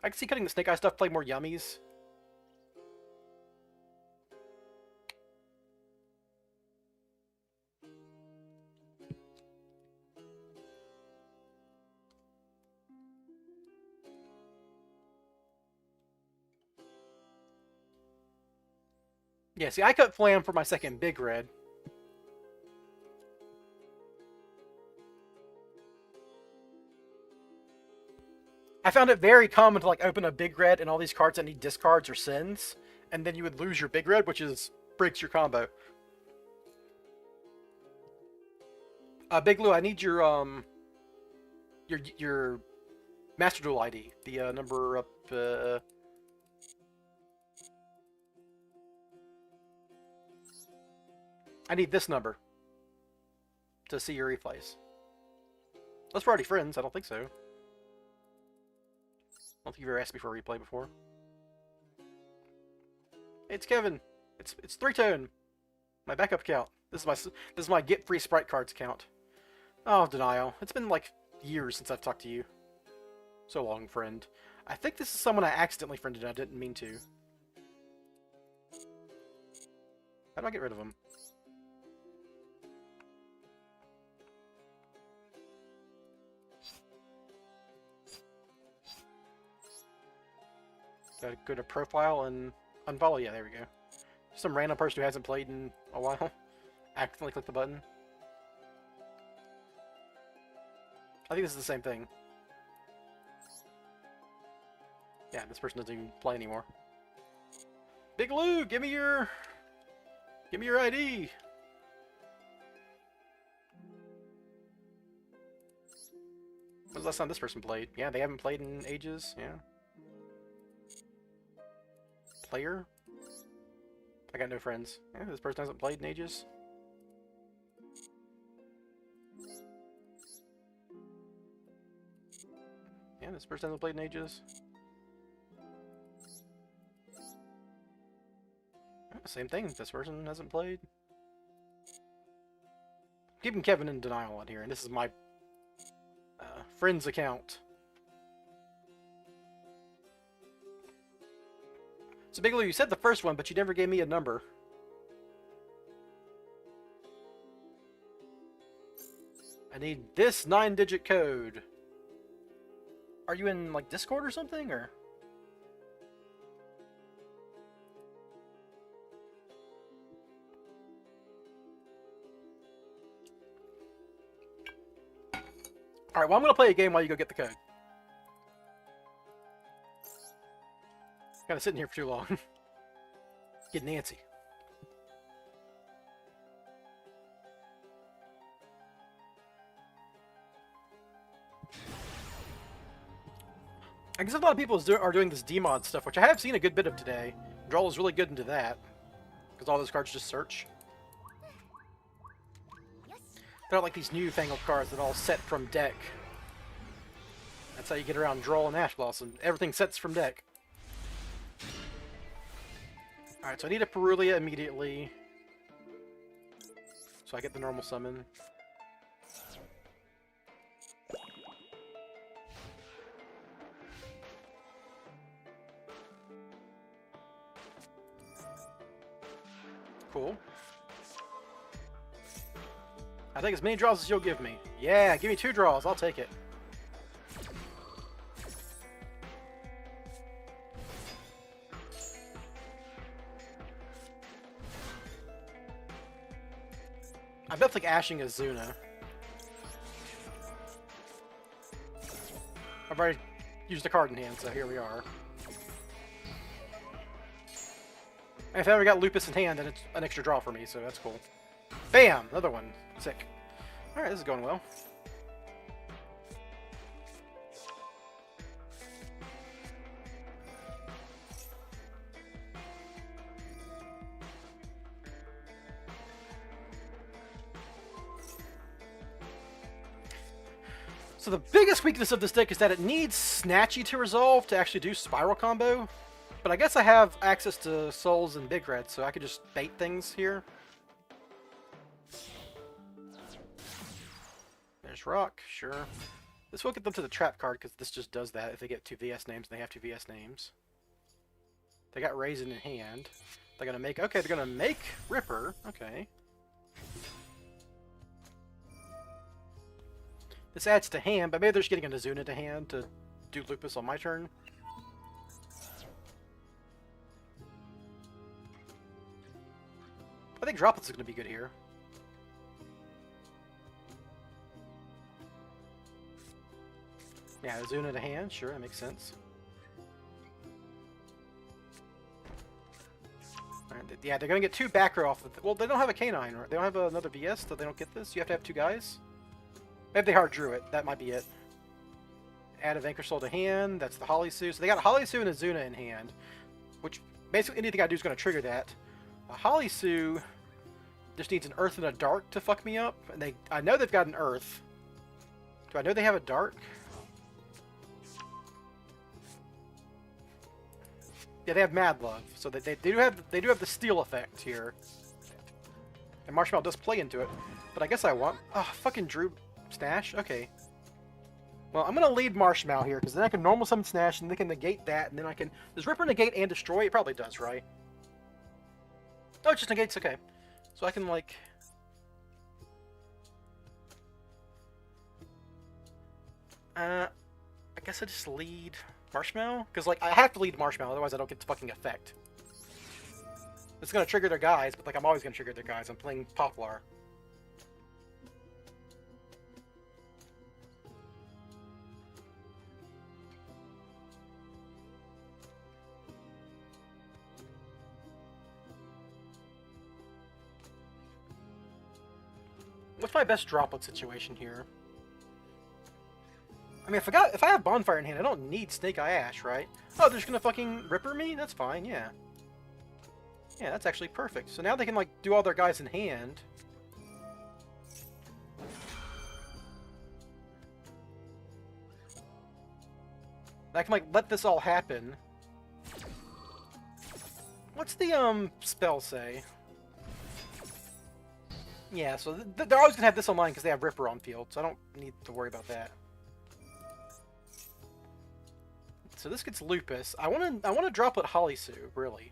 I can see cutting the Snake Eye stuff, play more Yummies. Yeah, see, I cut Flam for my second Big Red. I found it very common to like open a Big Red and all these cards that need discards or sends, and then you would lose your Big Red, which breaks your combo. Big Lou, I need your Master Duel ID. The number up I need this number to see your replays. Unless we're already friends, I don't think so. I don't think you've ever asked me for a replay before. It's Kevin. It's 3-tone. My backup account. This is my get free sprite cards account. Oh, denial. It's been like years since I've talked to you. So long, friend. I think this is someone I accidentally friended and I didn't mean to. How do I get rid of them? Gotta go to profile and unfollow. Yeah, there we go. Some random person who hasn't played in a while. Accidentally click the button. I think this is the same thing. Yeah, this person doesn't even play anymore. Big Lou, give me your ID. When's the last time this person played? Yeah, they haven't played in ages. Yeah. Player? I got no friends. Yeah, this person hasn't played in ages. Yeah, this person hasn't played in ages. Same thing, this person hasn't played. Keeping Kevin in denial on here, and this is my friend's account. So Big Lou, you said the first one, but you never gave me a number. I need this 9-digit code. Are you in, like, Discord or something, or...? Alright, well, I'm gonna play a game while you go get the code. Kinda sitting here for too long. Get Nancy. I guess a lot of people are doing this DMOD stuff, which I have seen a good bit of today. Droll is really good into that, because all those cards just search. They're not like these newfangled cards that all set from deck. That's how you get around Droll and Ash Blossom. Everything sets from deck. Alright, so I need a Perulia immediately. So I get the normal summon. Cool. I think as many draws as you'll give me. Yeah, give me 2 draws. I'll take it. I bet like ashing Azuna. I've already used a card in hand, so here we are. And if I ever got Lupus in hand, then it's an extra draw for me, so that's cool. Bam! Another one. Sick. Alright, this is going well. So the biggest weakness of this deck is that it needs Snatchy to resolve to actually do Spiral combo. But I guess I have access to Souls and Big Red, so I could just bait things here. There's Rock, sure. This will get them to the trap card, because this just does that if they get 2 VS names, and they have 2 VS names. They got Raisin in hand. They're gonna make... Okay, they're gonna make Ripper. Okay. This adds to hand, but maybe they're just getting a Azuna to hand to do Lupus on my turn. I think Droplets is going to be good here. Yeah, Azuna to hand, sure, that makes sense. Alright, yeah, they're going to get 2 back row off of well, they don't have a Canine, right? They don't have another VS, so they don't get this. You have to have 2 guys. Maybe they hard drew it, that might be it. Add a Vanquish Soul to hand, that's the Holly Sue. So they got a Holly Sue and Azuna in hand, which basically anything I do is going to trigger that. A Holly Sue just needs an earth and a dark to fuck me up. And I know they've got an earth. Do I know they have a dark? Yeah, they have Mad Love, so they do have the steel effect here. And Marshmallow does play into it, but I guess I want... Oh, fucking Drew Snash? Okay. Well, I'm gonna lead Marshmallow here, because then I can normal summon Snash, and they can negate that, and then I can... Does Ripper negate and destroy? It probably does, right? Oh, it just negates, okay. So I can, like... I guess I just lead Marshmallow? Because, like, I have to lead Marshmallow, otherwise I don't get the fucking effect. It's gonna trigger their guys, but, like, I'm always gonna trigger their guys. I'm playing Poplar. What's my best droplet situation here? I mean, if I have Bonfire in hand, I don't need Snake Eye Ash, right? Oh, they're just gonna fucking Ripper me? That's fine, yeah. Yeah, that's actually perfect. So now they can, like, do all their guys in hand. I can, like, let this all happen. What's the, spell say? Yeah, so they're always gonna have this online because they have Ripper on field, so I don't need to worry about that. So this gets Lupus. I wanna droplet Holisu, really.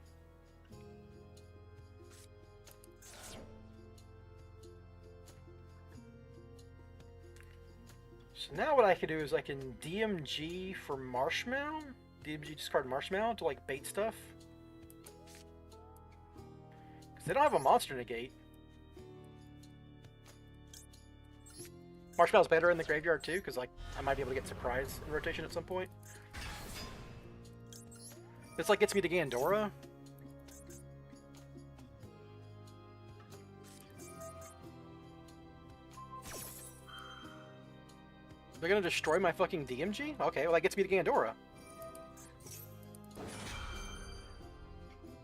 So now what I can do is I can DMG for Marshmallow. DMG discard Marshmallow to, like, bait stuff. Because they don't have a monster negate. Marshmallow's better in the graveyard too, because, like, I might be able to get Surprise in rotation at some point. This, like, gets me to Gandora. They're gonna destroy my fucking DMG? Okay, well, that gets me to Gandora.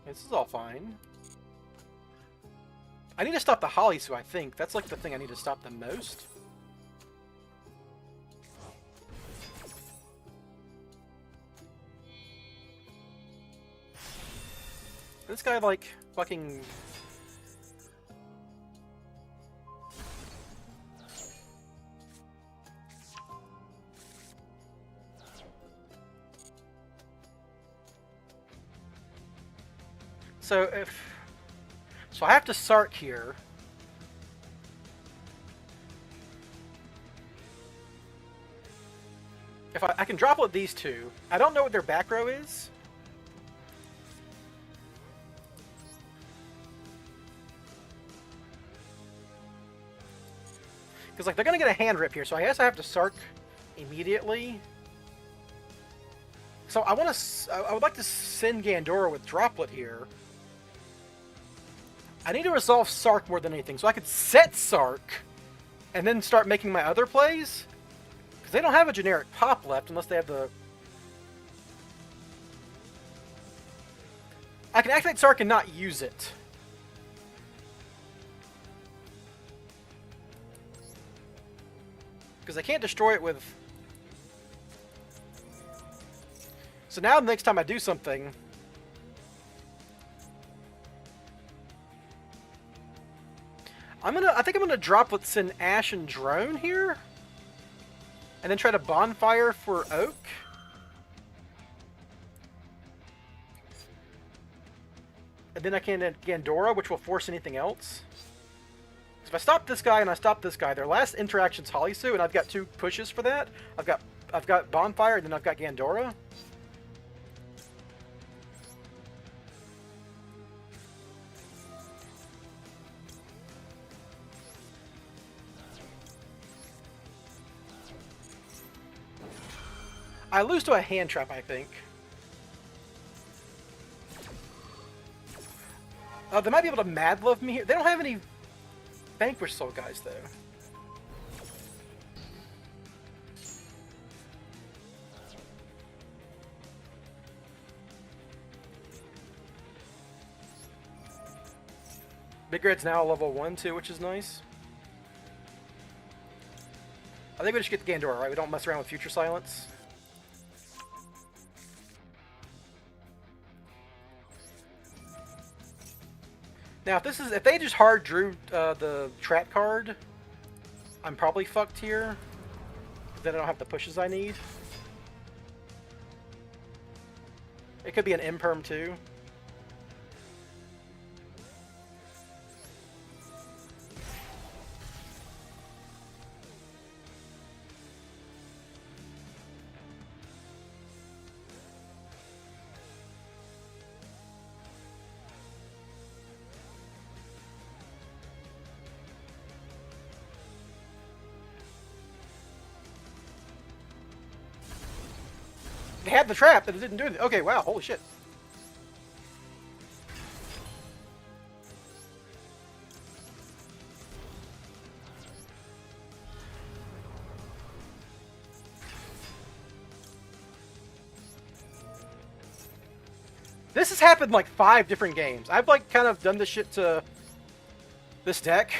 This is all fine. I need to stop the Holisu, I think. That's, like, the thing I need to stop the most. This guy, like, fucking... So I have to Sark here. If I can droplet these two. I don't know what their back row is. Because, like, they're gonna get a hand rip here, so I guess I have to Sark immediately. So I would like to send Gandora with Droplet here. I need to resolve Sark more than anything, so I could set Sark and then start making my other plays. Because they don't have a generic pop left unless they have the... I can activate Sark and not use it. Because I can't destroy it with... So now the next time I do something... I think I'm gonna Droplet send Ash and Drone here. And then try to Bonfire for Oak. And then I can Gandora, which will force anything else. If I stop this guy and I stop this guy, their last interaction's Holisu, and I've got 2 pushes for that. I've got Bonfire, and then I've got Gandora. I lose to a hand trap, I think. They might be able to Mad Love me here. They don't have any Vanquish Soul guys, though. Big Red's now level 1 too, which is nice. I think we just get the Gandora, right? We don't mess around with Future Silence. Now, if they just hard drew the trap card, I'm probably fucked here. Then I don't have the pushes I need. It could be an imperm too. They had the trap, but it didn't do anything. Okay, wow, holy shit. This has happened like 5 different games. I've like kind of done this shit to this deck.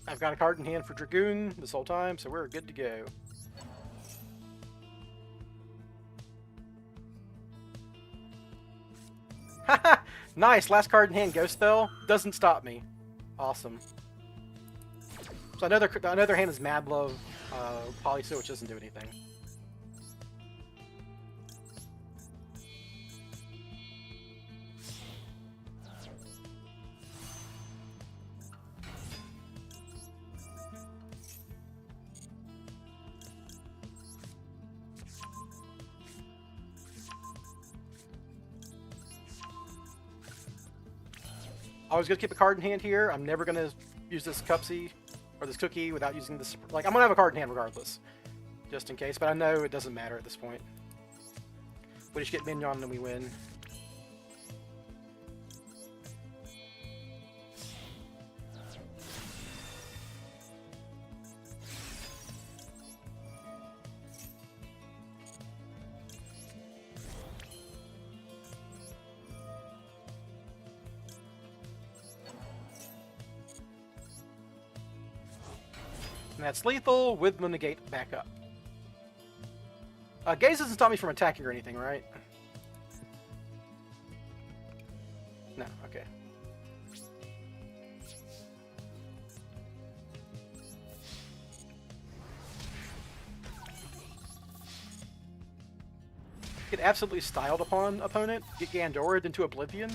I've got a card in hand for Dragoon this whole time, so we're good to go. Haha! Nice! Last card in hand, Ghost Spell. Doesn't stop me. Awesome. So another hand is Mad Love, Polysuit, which doesn't do anything. Always gonna keep a card in hand here. I'm never gonna use this Cupsy or this Cookie without using this. Like, I'm gonna have a card in hand regardless, just in case. But I know it doesn't matter at this point. We just get Mignon and we win. And that's lethal with the negate back up. Gaze doesn't stop me from attacking or anything, right? No, okay. Get absolutely styled upon opponent. Get Gandoraed into Oblivion.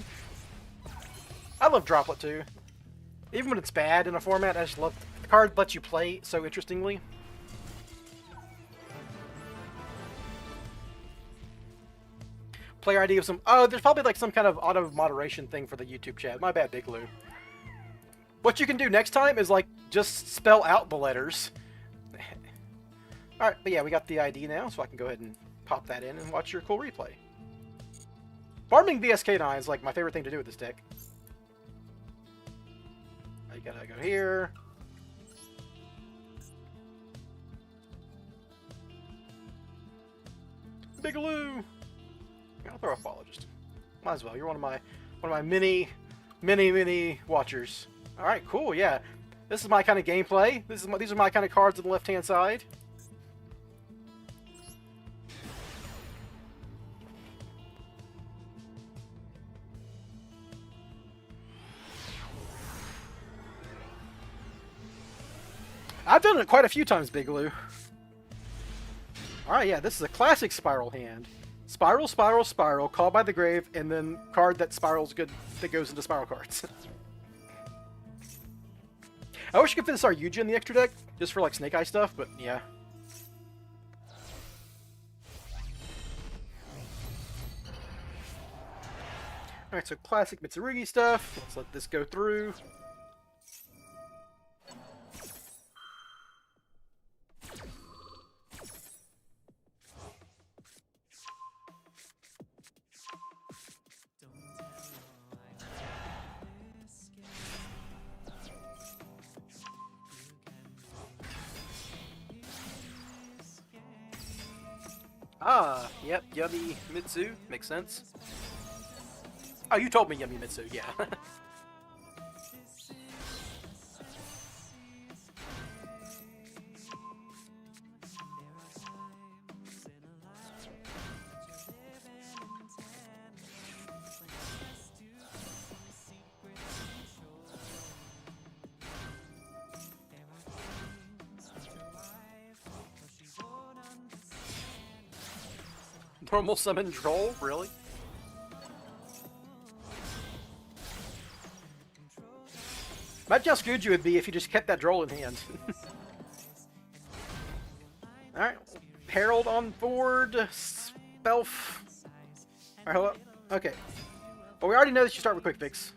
I love Droplet too. Even when it's bad in a format, I just love the card lets you play so interestingly. Player ID of some... Oh, there's probably like some kind of auto-moderation thing for the YouTube chat. My bad, Big Lou. What you can do next time is like just spell out the letters. Alright, but yeah, we got the ID now, so I can go ahead and pop that in and watch your cool replay. Farming VSK9 is like my favorite thing to do with this deck. You gotta go here. Big Lou. I'll throw a Apologist. Might as well. You're one of my many watchers. All right, cool. Yeah, this is my kind of gameplay. These are my kind of cards on the left-hand side. I've done it quite a few times, Big Lou. Alright, yeah, this is a classic Spyral hand. Spyral, Spyral, Spyral, Call by the Grave, and then card that spirals good that goes into Spyral cards. I wish you could fit this Ryuja in the extra deck, just for like Snake Eye stuff, but yeah. Alright, so classic Mitsurugi stuff. Let's let this go through. Ah, yep, Yummy Mitsu. Makes sense. Oh, you told me Yummy Mitsu, yeah. Normal summon troll? Really? Imagine how screwed you would be if you just kept that droll in hand. Alright. Herald on board. Spelf. Alright, hold up. Okay. Well, we already know that you start with Quick Fix.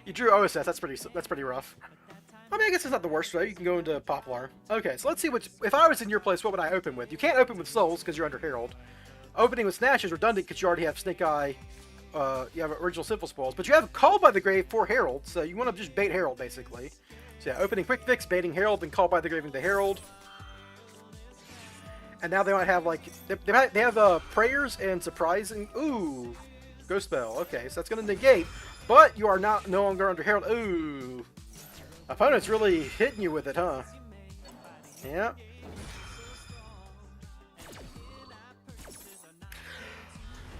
You drew OSS. That's pretty rough. I mean, I guess it's not the worst way. You can go into Poplar. Okay, so let's see which... If I was in your place, what would I open with? You can't open with Souls because you're under Herald. Opening with Snash is redundant because you already have Snake Eye. You have original Sinful Spoils, but you have Call by the Grave for Herald, so you want to just bait Herald, basically. So yeah, opening Quick Fix, baiting Herald, then Call by the Grave into Herald. And now they might have, like, they have Prayers and Surprising. Ooh, Ghost Spell. Okay, so that's going to negate, but you are no longer under Herald. Ooh. Opponent's really hitting you with it, huh? Yeah.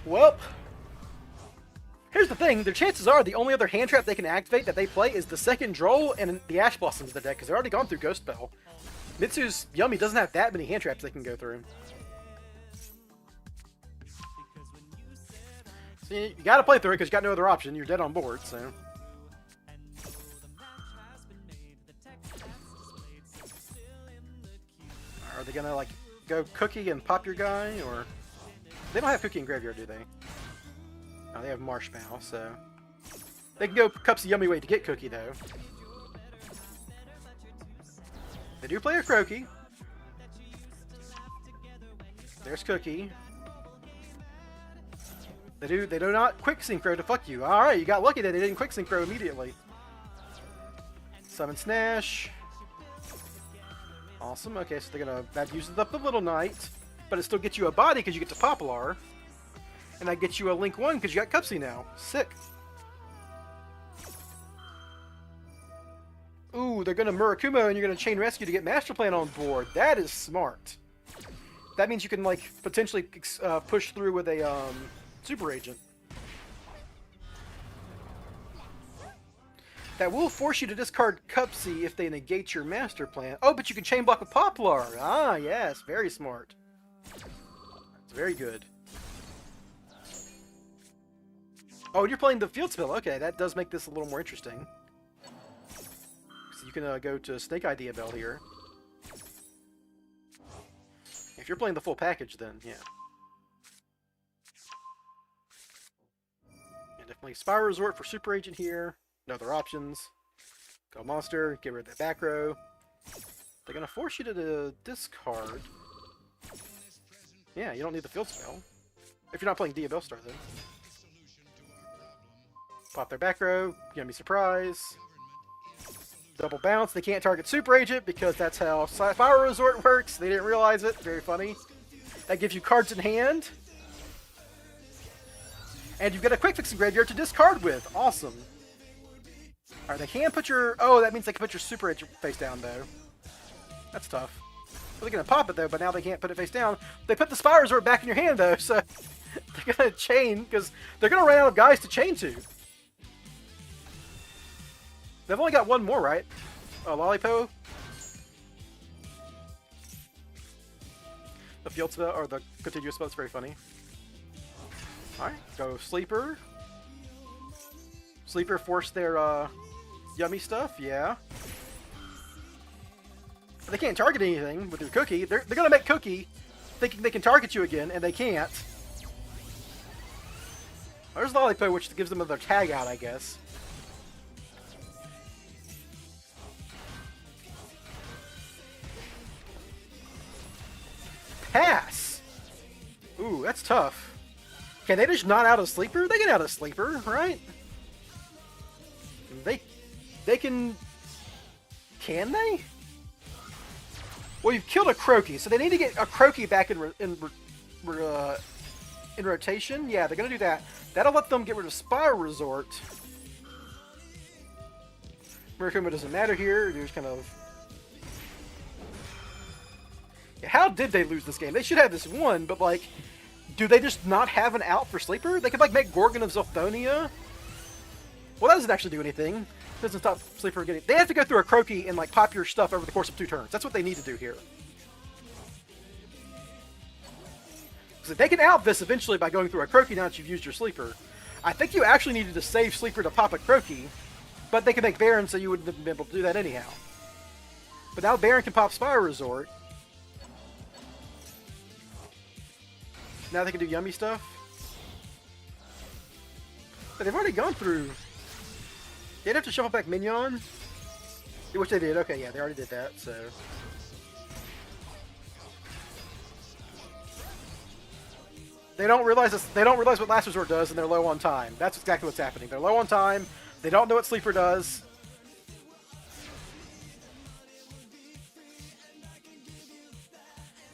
Well, here's the thing. Their chances are the only other hand trap they can activate that they play is the second Droll and the Ash Blossoms of the deck, because they're already gone through Ghost Spell. Mitsu's Yummy doesn't have that many hand traps they can go through. So you gotta play through it because you got no other option. You're dead on board, so... Are they gonna, like, go Cookie and pop your guy, or... They don't have Cookie in Graveyard, do they? Oh, they have Marshmallow, so... They can go Cups of Yummy way to get Cookie, though. They do play a Croaky. There's Cookie. They do not Quick Synchro to fuck you. Alright, you got lucky that they didn't Quick Synchro immediately. Summon Snash. Awesome. Okay, so they're gonna... That uses up the Little Knight. But it still gets you a body because you get to Poplar. And that gets you a Link 1 because you got Cupsy now. Sick. Ooh, they're going to Murakumo and you're going to Chain Rescue to get Master Plan on board. That is smart. That means you can, like, potentially push through with a Super Agent. That will force you to discard Cupsy if they negate your Master Plan. Oh, but you can Chain Block with Poplar. Ah, yes. Very smart. It's very good. Oh, you're playing the Field Spell. Okay, that does make this a little more interesting. So you can go to Snake Eye Diabell here. If you're playing the full package, then yeah. And definitely Spyral Resort for Super Agent here. No other options. Go Monster, get rid of that back row. They're going to force you to discard. Yeah, you don't need the Field Spell. If you're not playing Diabell Star, then. Pop their back row, Yummy Surprise. Double bounce, they can't target Super Agent because that's how Spyral Resort works. They didn't realize it. Very funny. That gives you cards in hand. And you've got a Quick Fix in Graveyard to discard with. Awesome. Alright, they can put your... Oh, that means they can put your Super Agent face down, though. That's tough. Well, they're going to pop it, though, but now they can't put it face down. They put the Spyral Resort back in your hand, though, so... They're going to chain, because they're going to run out of guys to chain to. They've only got one more, right? Oh, Lollipo? The field spell, or the continuous spell is very funny. Alright, go Sleeper. Sleeper forced their, yummy stuff, yeah. They can't target anything with their Cookie. They're gonna make Cookie thinking they can target you again, and they can't. There's Lollipop, which gives them another tag out, I guess. Pass! Ooh, that's tough. Can they just not out a Sleeper? They get out a Sleeper, right? They can... Can they? Well, you've killed a Croaky, so they need to get a Croaky back in rotation. Yeah, they're gonna do that. That'll let them get rid of Spyral Resort. Murikuma doesn't matter here. You're just kind of... Yeah, how did they lose this game? They should have this won, but like, do they just not have an out for Sleeper? They could like make Gorgon of Zolthonia. Well, that doesn't actually do anything. Doesn't stop Sleeper getting... They have to go through a Croaky and like pop your stuff over the course of 2 turns. That's what they need to do here. Because they can out this eventually by going through a Croaky now that you've used your Sleeper. I think you actually needed to save Sleeper to pop a Croaky, but they can make Baron so you wouldn't have been able to do that anyhow. But now Baron can pop Spyral Resort. Now they can do Yummy stuff. But they've already gone through... They'd have to shuffle back Mignon. Which they did. Okay, yeah, they already did that, so... They don't realize what Last Resort does, and they're low on time. That's exactly what's happening. They're low on time. They don't know what Sleeper does.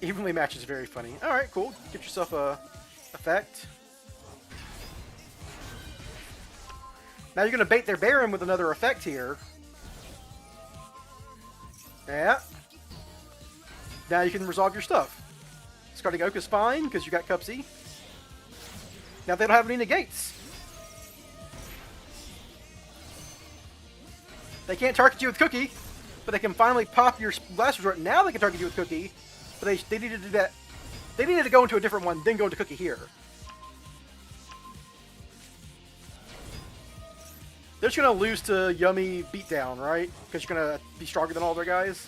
Evenly match is very funny. Alright, cool. Get yourself a effect. Now you're going to bait their Baron with another effect here. Yeah. Now you can resolve your stuff. Discarding Oak is fine, because you got Cupsy. Now they don't have any negates. They can't target you with Cookie, but they can finally pop your Last Resort. Now they can target you with Cookie, but they needed to do that. They needed to go into a different one, then go into Cookie here. They're just going to lose to Yummy Beatdown, right? Because you're going to be stronger than all their guys.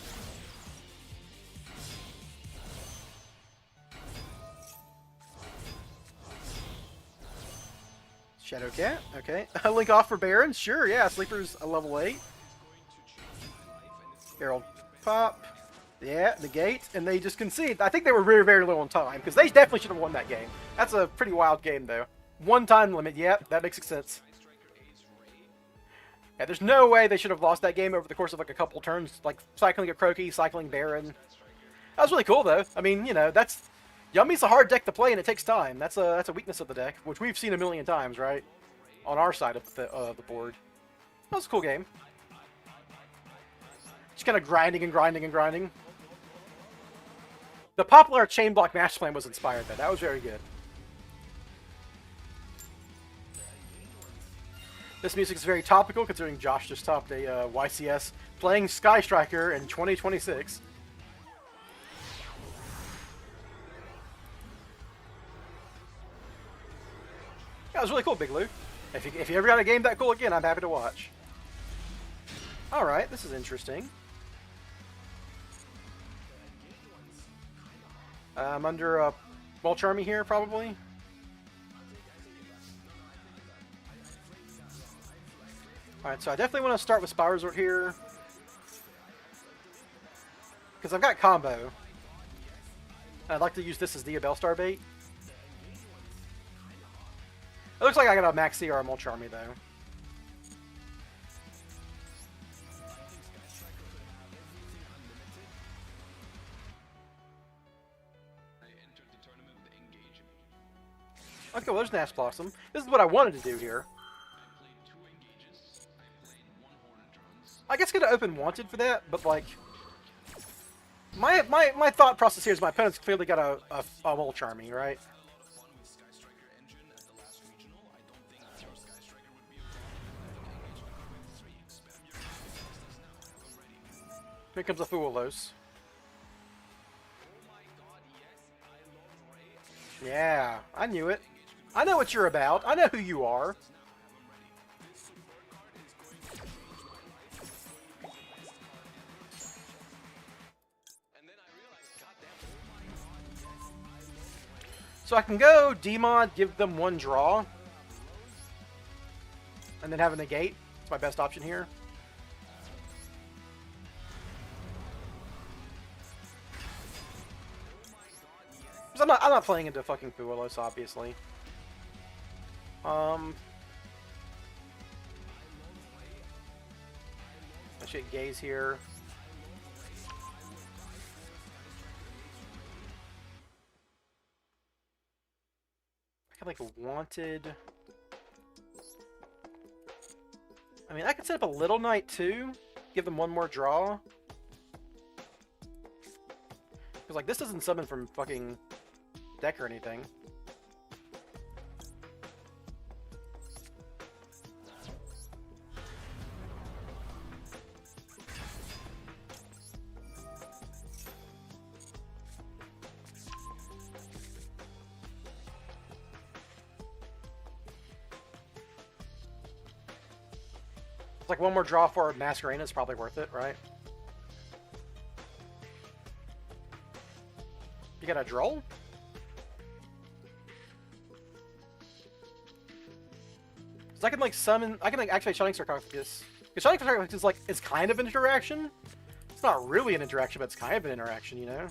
Shadowcat, okay. Link off for Baron, sure, yeah. Sleeper's a level 8. Herald pop. Yeah, negate, and they just concede. I think they were very, very low on time, because they definitely should have won that game. That's a pretty wild game, though. 1 time limit, yep, that makes sense. Yeah, there's no way they should have lost that game over the course of like a couple turns, like cycling a Croaky, cycling Baron. That was really cool though. I mean, you know, that's Yummy's a hard deck to play and it takes time. That's a weakness of the deck, which we've seen a million times, right? On our side of the board. That was a cool game. Just kind of grinding and grinding and grinding. The popular chain block match plan was inspired though. That was very good. This music is very topical, considering Josh just topped a YCS playing Sky Striker in 2026. That was really cool, Big Lou. If you ever got a game that cool again, I'm happy to watch. Alright, this is interesting. I'm under Mulch Army here, probably. Alright, so I definitely want to start with Spyral Resort here. Because I've got combo. And I'd like to use this as the Bellstar bait. It looks like I got a Max CR Mulch Army, though. Okay, well there's Nash Blossom. This is what I wanted to do here. I guess gonna open Wanted for that, but like my thought process here is my opponent's clearly got a Mulch Army, right? Here comes a Fuelos. Yeah, I knew it. I know what you're about. I know who you are. So I can go DMOD, give them one draw, and then have a negate. It's my best option here. Because I'm not playing into fucking Fuelos, obviously. I should gaze here. I like wanted. I mean, I could set up a Little Knight too. Give them one more draw. Because like this doesn't summon from fucking deck or anything. Like one more draw for Masquerade is probably worth it, right? You got a Droll? So I can like summon. I can like activate Shining Sarcophagus. Because Shining Sarcophagus is like it's kind of an interaction. It's not really an interaction, but it's kind of an interaction, you know.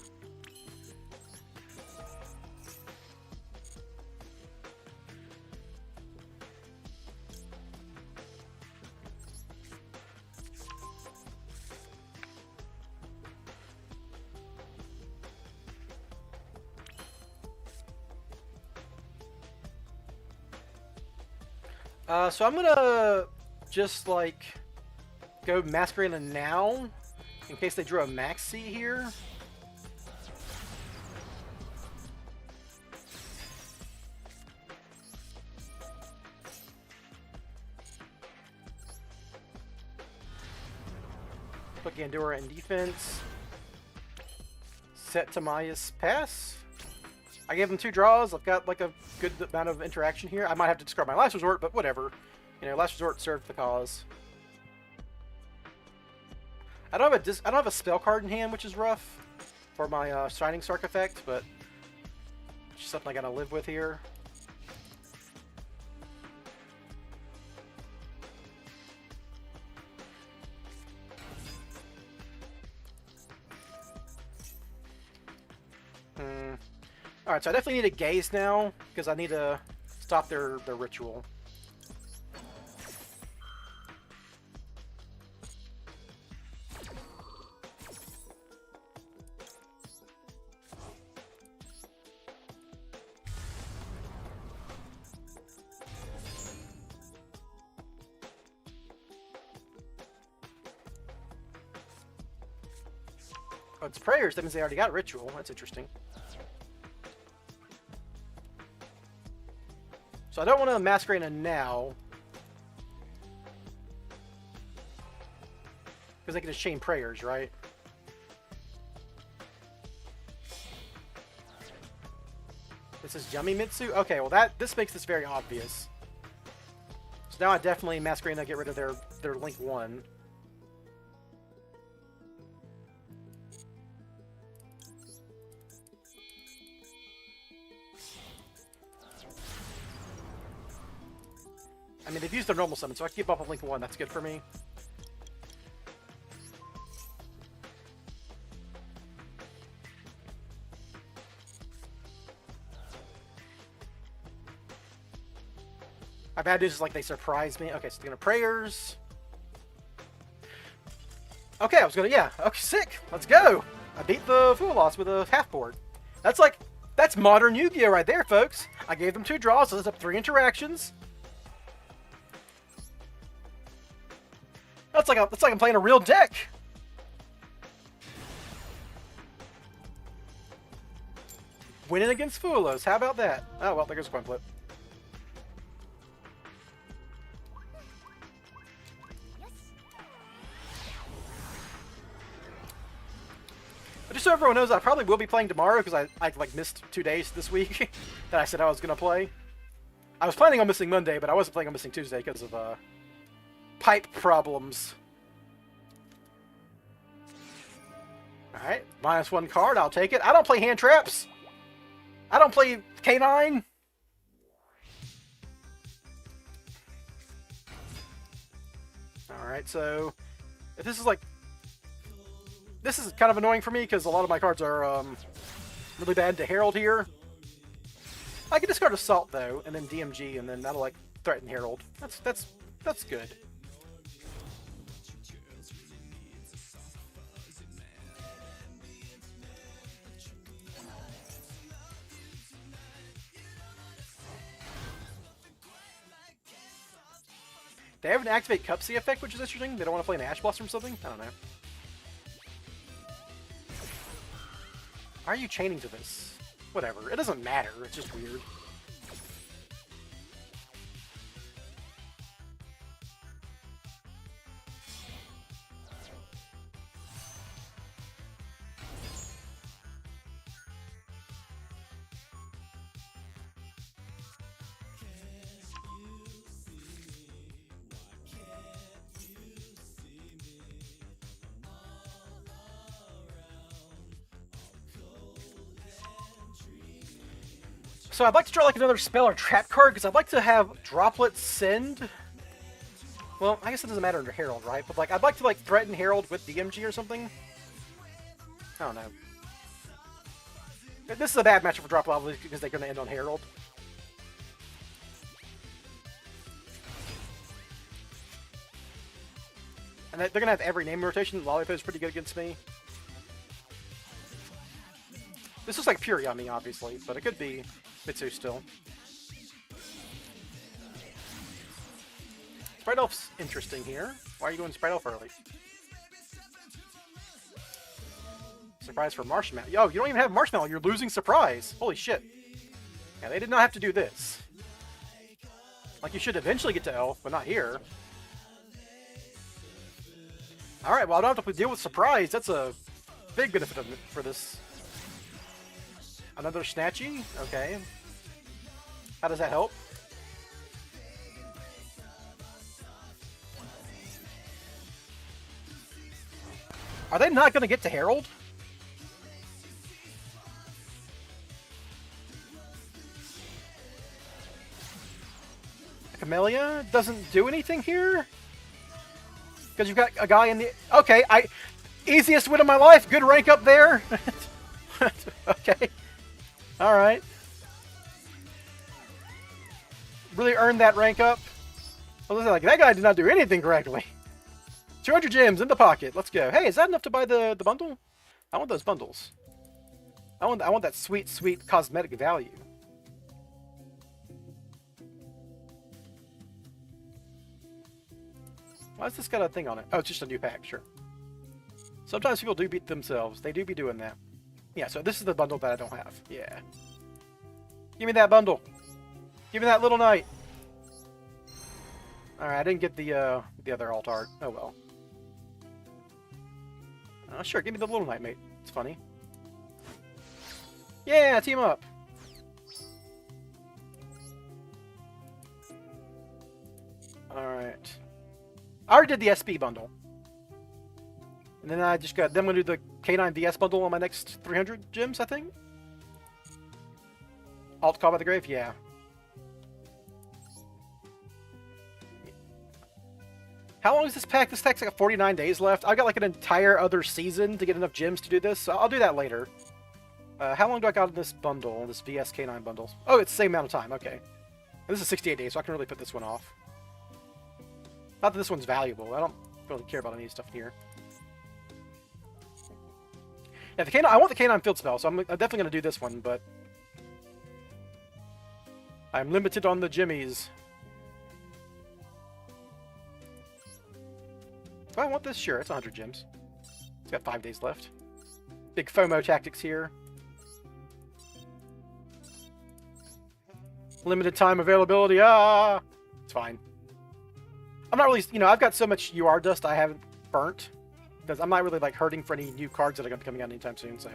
So I'm gonna just like go Masquerade now, in case they drew a Maxi here. Put Gandora in defense. Set Tamaya's pass. I gave them 2 draws. I've got like a good amount of interaction here. I might have to discard my Last Resort, but whatever. You know, Last Resort served the cause. I don't have a spell card in hand, which is rough for my Shining Sark effect, but it's just something I gotta live with here. Alright, so I definitely need a gaze now, because I need to stop their ritual. Oh, it's prayers. That means they already got a ritual. That's interesting. So I don't want to Masquerade now. Because they can just chain prayers, right? This is Yummy Mitsu? Okay, well this makes this very obvious. So now I definitely Masquerade and get rid of their Link 1. I mean, they've used their normal summon, so I can keep up with Link 1. That's good for me. My bad news is like they surprised me. Okay, so they're gonna prayers. Okay, I was gonna, yeah. Okay, sick. Let's go. I beat the Fuelos with a half board. That's modern Yu-Gi-Oh right there, folks. I gave them 2 draws, so that's up 3 interactions. That's like I'm playing a real deck. Winning against Fuelos. How about that? Oh well, there goes a coin flip. so everyone knows, I probably will be playing tomorrow because I like missed 2 days this week that I said I was gonna play. I was planning on missing Monday, but I wasn't planning on missing Tuesday because of pipe problems. All right, -1 card. I'll take it. I don't play hand traps. I don't play K9. Alright, so if this is like... This is kind of annoying for me because a lot of my cards are really bad to Herald here. I can discard Assault though, and then DMG, and then that'll like threaten Herald. That's good. They have an activate Cup C effect, which is interesting. They don't want to play an Ash Blossom or something? I don't know. Why are you chaining to this? Whatever. It doesn't matter. It's just weird. So I'd like to draw like another spell or trap card because I'd like to have Droplet Send. Well, I guess it doesn't matter under Herald, right? But like I'd like to like threaten Herald with DMG or something. I don't know. This is a bad matchup for Droplet because they're going to end on Herald. And they're going to have every name rotation. Lollipop is pretty good against me. This looks like pure Yummy, obviously, but it could be Mitsu still. Sprite Elf's interesting here. Why are you going Sprite Elf early? Surprise for Marshmallow. Yo, you don't even have Marshmallow. You're losing Surprise. Holy shit. Yeah, they did not have to do this. Like, you should eventually get to Elf, but not here. Alright, well, I don't have to deal with Surprise. That's a big benefit for this. Another Snatchy? Okay. How does that help? Are they not going to get to Herald? Camellia doesn't do anything here? Because you've got a guy in the... Okay, easiest win of my life. Good rank up there. Okay. Alright. Really earned that rank up. I was like, that guy did not do anything correctly. 200 gems in the pocket. Let's go. Hey, is that enough to buy the bundle? I want those bundles. I want that sweet, sweet cosmetic value. Why's this got a thing on it? Oh, it's just a new pack, sure. Sometimes people do beat themselves. They do be doing that. Yeah, so this is the bundle that I don't have. Yeah. Give me that bundle. Give me that little knight. Alright, I didn't get the other alt art. Oh well. Sure, give me the little knight, mate. It's funny. Yeah, team up. Alright. I already did the SP bundle. And then I just got... Then I'm going to do the K9 DS bundle on my next 300 gems, I think? Alt Call by the Grave? Yeah. How long is this pack? This pack's like 49 days left. I've got like an entire other season to get enough gems to do this, so I'll do that later. How long do I got in this bundle, this VS K9 bundle? Oh, it's the same amount of time, okay. And this is 68 days, so I can really put this one off. Not that this one's valuable. I don't really care about any stuff here. Yeah, the K9, I want the K9 field spell, so I'm definitely going to do this one, but... I'm limited on the jimmies. Do I want this? Sure, it's 100 gems. It's got 5 days left. Big FOMO tactics here. Limited time availability. Ah! It's fine. I'm not really... You know, I've got so much UR dust I haven't burnt because I'm not really like hurting for any new cards that are going to be coming out anytime soon. So.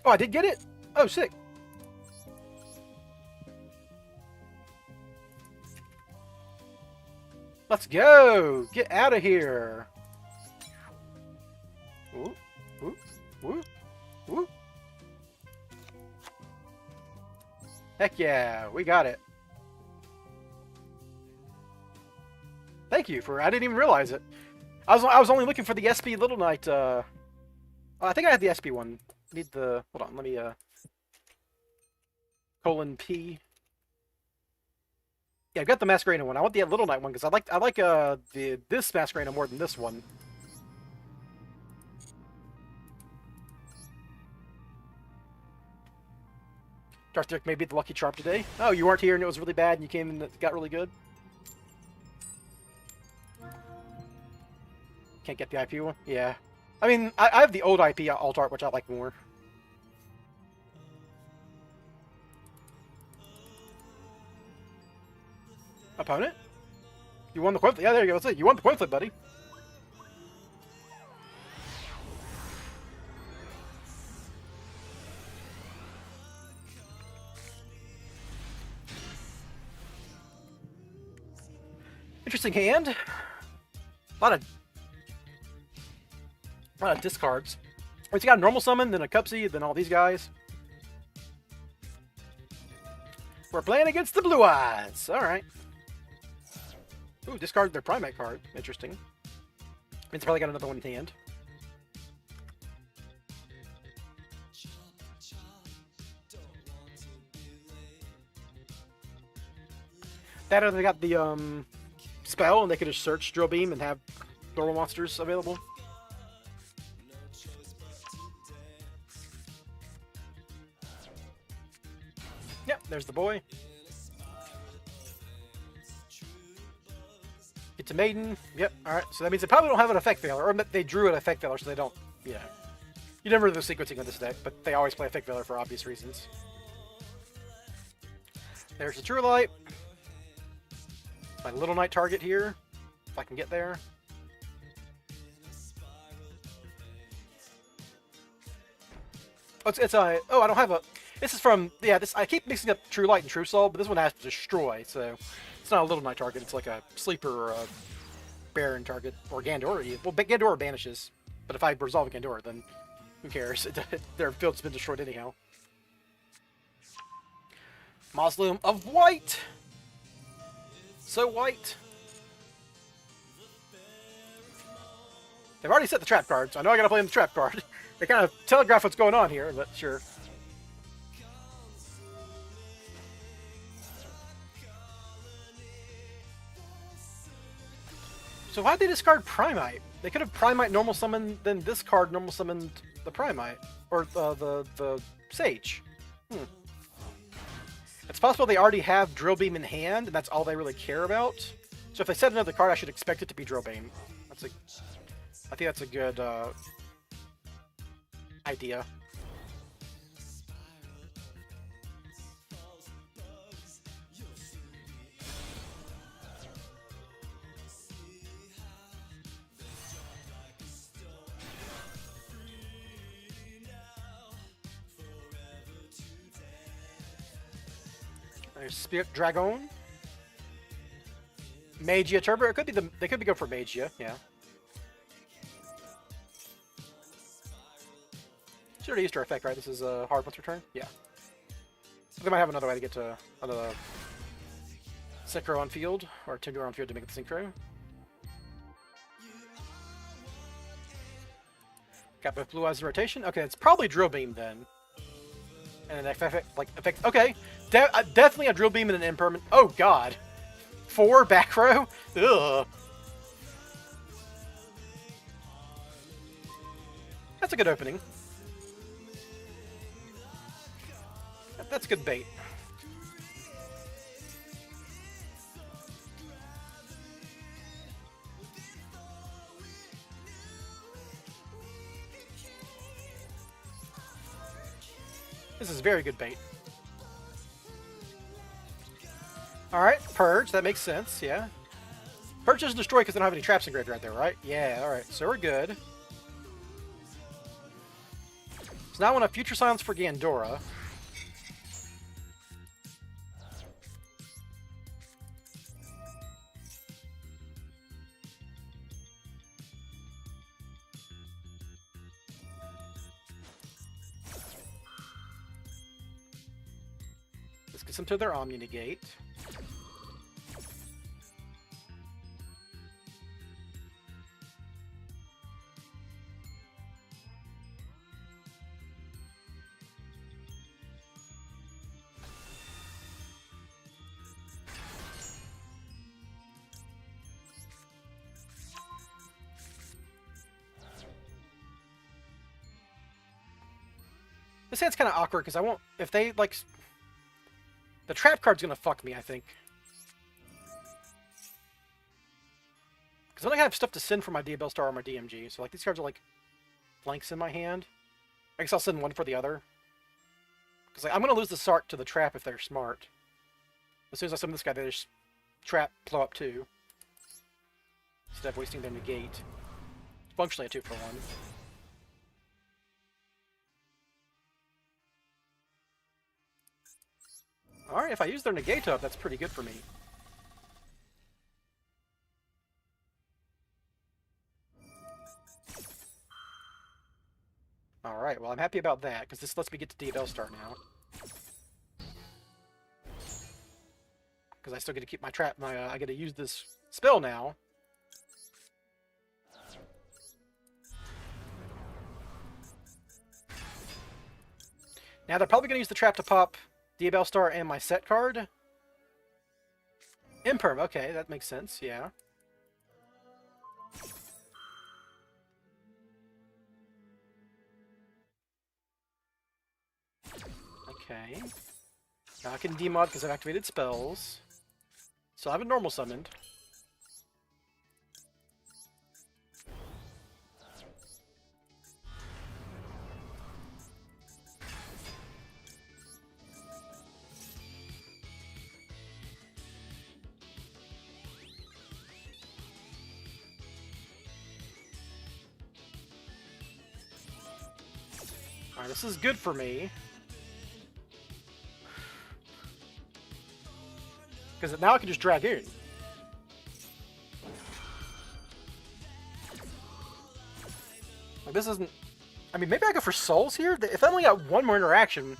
Oh, I did get it. Oh, sick. Let's go. Get out of here. Ooh, ooh, ooh, ooh. Heck yeah, we got it. Thank you for. I didn't even realize it. I was only looking for the SP Little Knight. Oh, I think I had the SP one. Need the. Hold on. Let me. :P. Yeah, I've got the Masquerade one. I want the Little Knight one because I like this Masquerade more than this one. Darth Dirk may be the lucky charm today. Oh, you weren't here and it was really bad and you came and it got really good? Can't get the IP one? Yeah. I mean, I have the old IP alt art, which I like more. Opponent? You won the coin flip. Yeah, there you go. That's it. You won the coin flip, buddy. Interesting hand. A lot of discards. It's got a normal summon, then a Cupsy, then all these guys. We're playing against the Blue Eyes. All right. Ooh, discard their Primate card. Interesting. Means they probably got another one in hand. That or they got the spell and they could just search Drill Beam and have normal monsters available. Yep, there's the boy. It's a maiden. Yep, alright. So that means they probably don't have an effect failure. Or they drew an effect failure, so they don't. Yeah. You never know the sequencing of this deck, but they always play effect failure for obvious reasons. There's the True Light. My Little Knight target here. If I can get there. Oh, oh, I don't have a. This is from. Yeah, this. I keep mixing up True Light and True Soul, but this one has to destroy, so. It's not a Little Knight target, it's like a Sleeper or a Baron target. Or Gandora. Well, Gandora banishes. But if I resolve Gandora, then who cares? Their field's been destroyed anyhow. Mausoleum of White! So white. They've already set the trap card, so I know I gotta play them the trap card. They kind of telegraph what's going on here, but sure. So why'd they discard Primite? They could have Primite normal summoned, then this card normal summoned the Primite. Or the Sage. It's possible they already have Drill Beam in hand, and that's all they really care about. So if they set another card, I should expect it to be Drill Beam. I think that's a good idea. There's Spirit Dragon. Magia Turbo. It could be they could be good for Magia, yeah. She already used her effect, right? This is a hard once return? Yeah. They might have another way to get to another Synchro on field, or Tinder on field to make it the Synchro. Got both Blue Eyes in rotation. Okay, it's probably Drill Beam then. And an effect. Okay, definitely a Drill Beam and an Impermanent. Oh god, 4 back row. Ugh. That's a good opening. That's good bait. This is very good bait. Alright, Purge, that makes sense, yeah. Purchase and destroy because they don't have any traps engraved right there, right? Yeah, alright. So we're good. So now I want a Future Silence for Gandora. This gets them to their Omni Negate. This hand's kind of awkward because I won't. If they like, the trap card's gonna fuck me, I think. Because then I have stuff to send for my Diabell Star or my DMG. So like these cards are like blanks in my hand. I guess I'll send one for the other. Because like, I'm gonna lose the Sark to the trap if they're smart. As soon as I summon this guy, they just trap blow up too. Instead of wasting their negate. Functionally a 2-for-1. Alright, if I use their negate up, that's pretty good for me. Alright, well I'm happy about that, because this lets me get to Diabell Star now. Because I still get to keep my trap, I get to use this spell now. Now they're probably going to use the trap to pop Diabell Star and my set card. Imperm, okay, that makes sense, yeah. Okay. Now I can demod because I've activated spells. So I have a normal summoned. Alright, this is good for me. Because now I can just Dragoon. Like, this isn't... I mean, maybe I go for Souls here? If I only got one more interaction...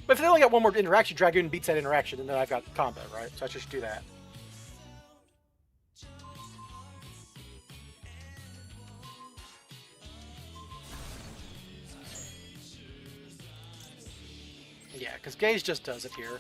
But if they only got one more interaction, Dragoon beats that interaction, and then I've got combo, right? So I should just do that. Yeah, because Gaze just does it here.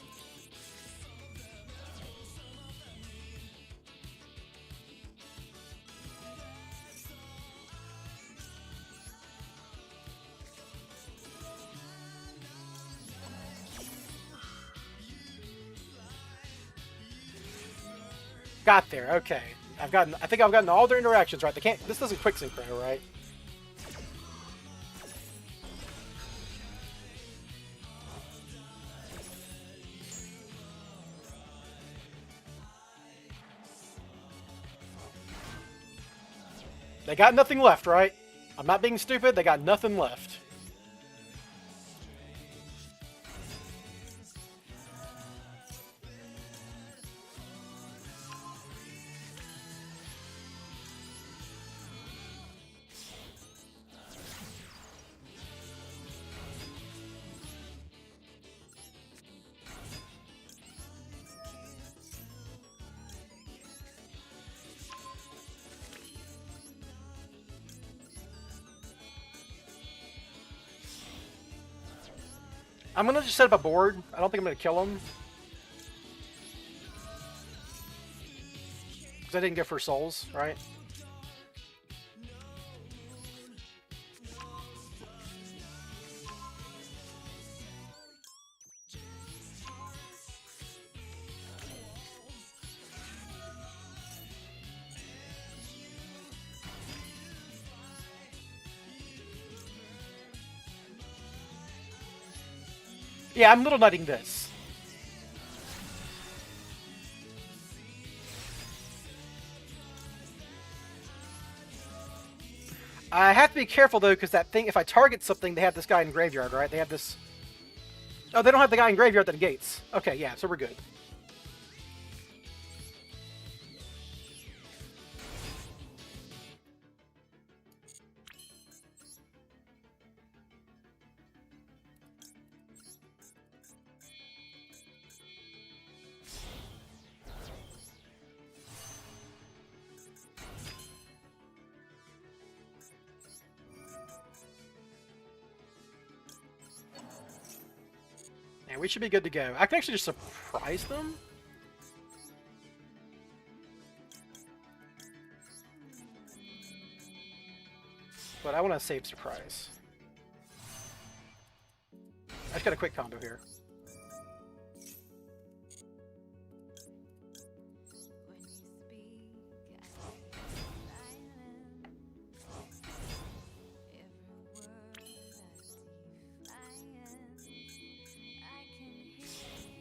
Got there, okay. I think I've gotten all their interactions right. They can't, this doesn't quick synchro, right? They got nothing left, right? I'm not being stupid, they got nothing left. I'm gonna just set up a board. I don't think I'm gonna kill him. Because I didn't go for souls, right? Yeah, I'm Little Nutting this. I have to be careful though, because that thing, if I target something, they have this guy in graveyard, right? They have this... Oh, they don't have the guy in graveyard that negates. Okay, yeah, so we're good. And we should be good to go. I can actually just surprise them. But I want to save surprise. I just got a quick combo here.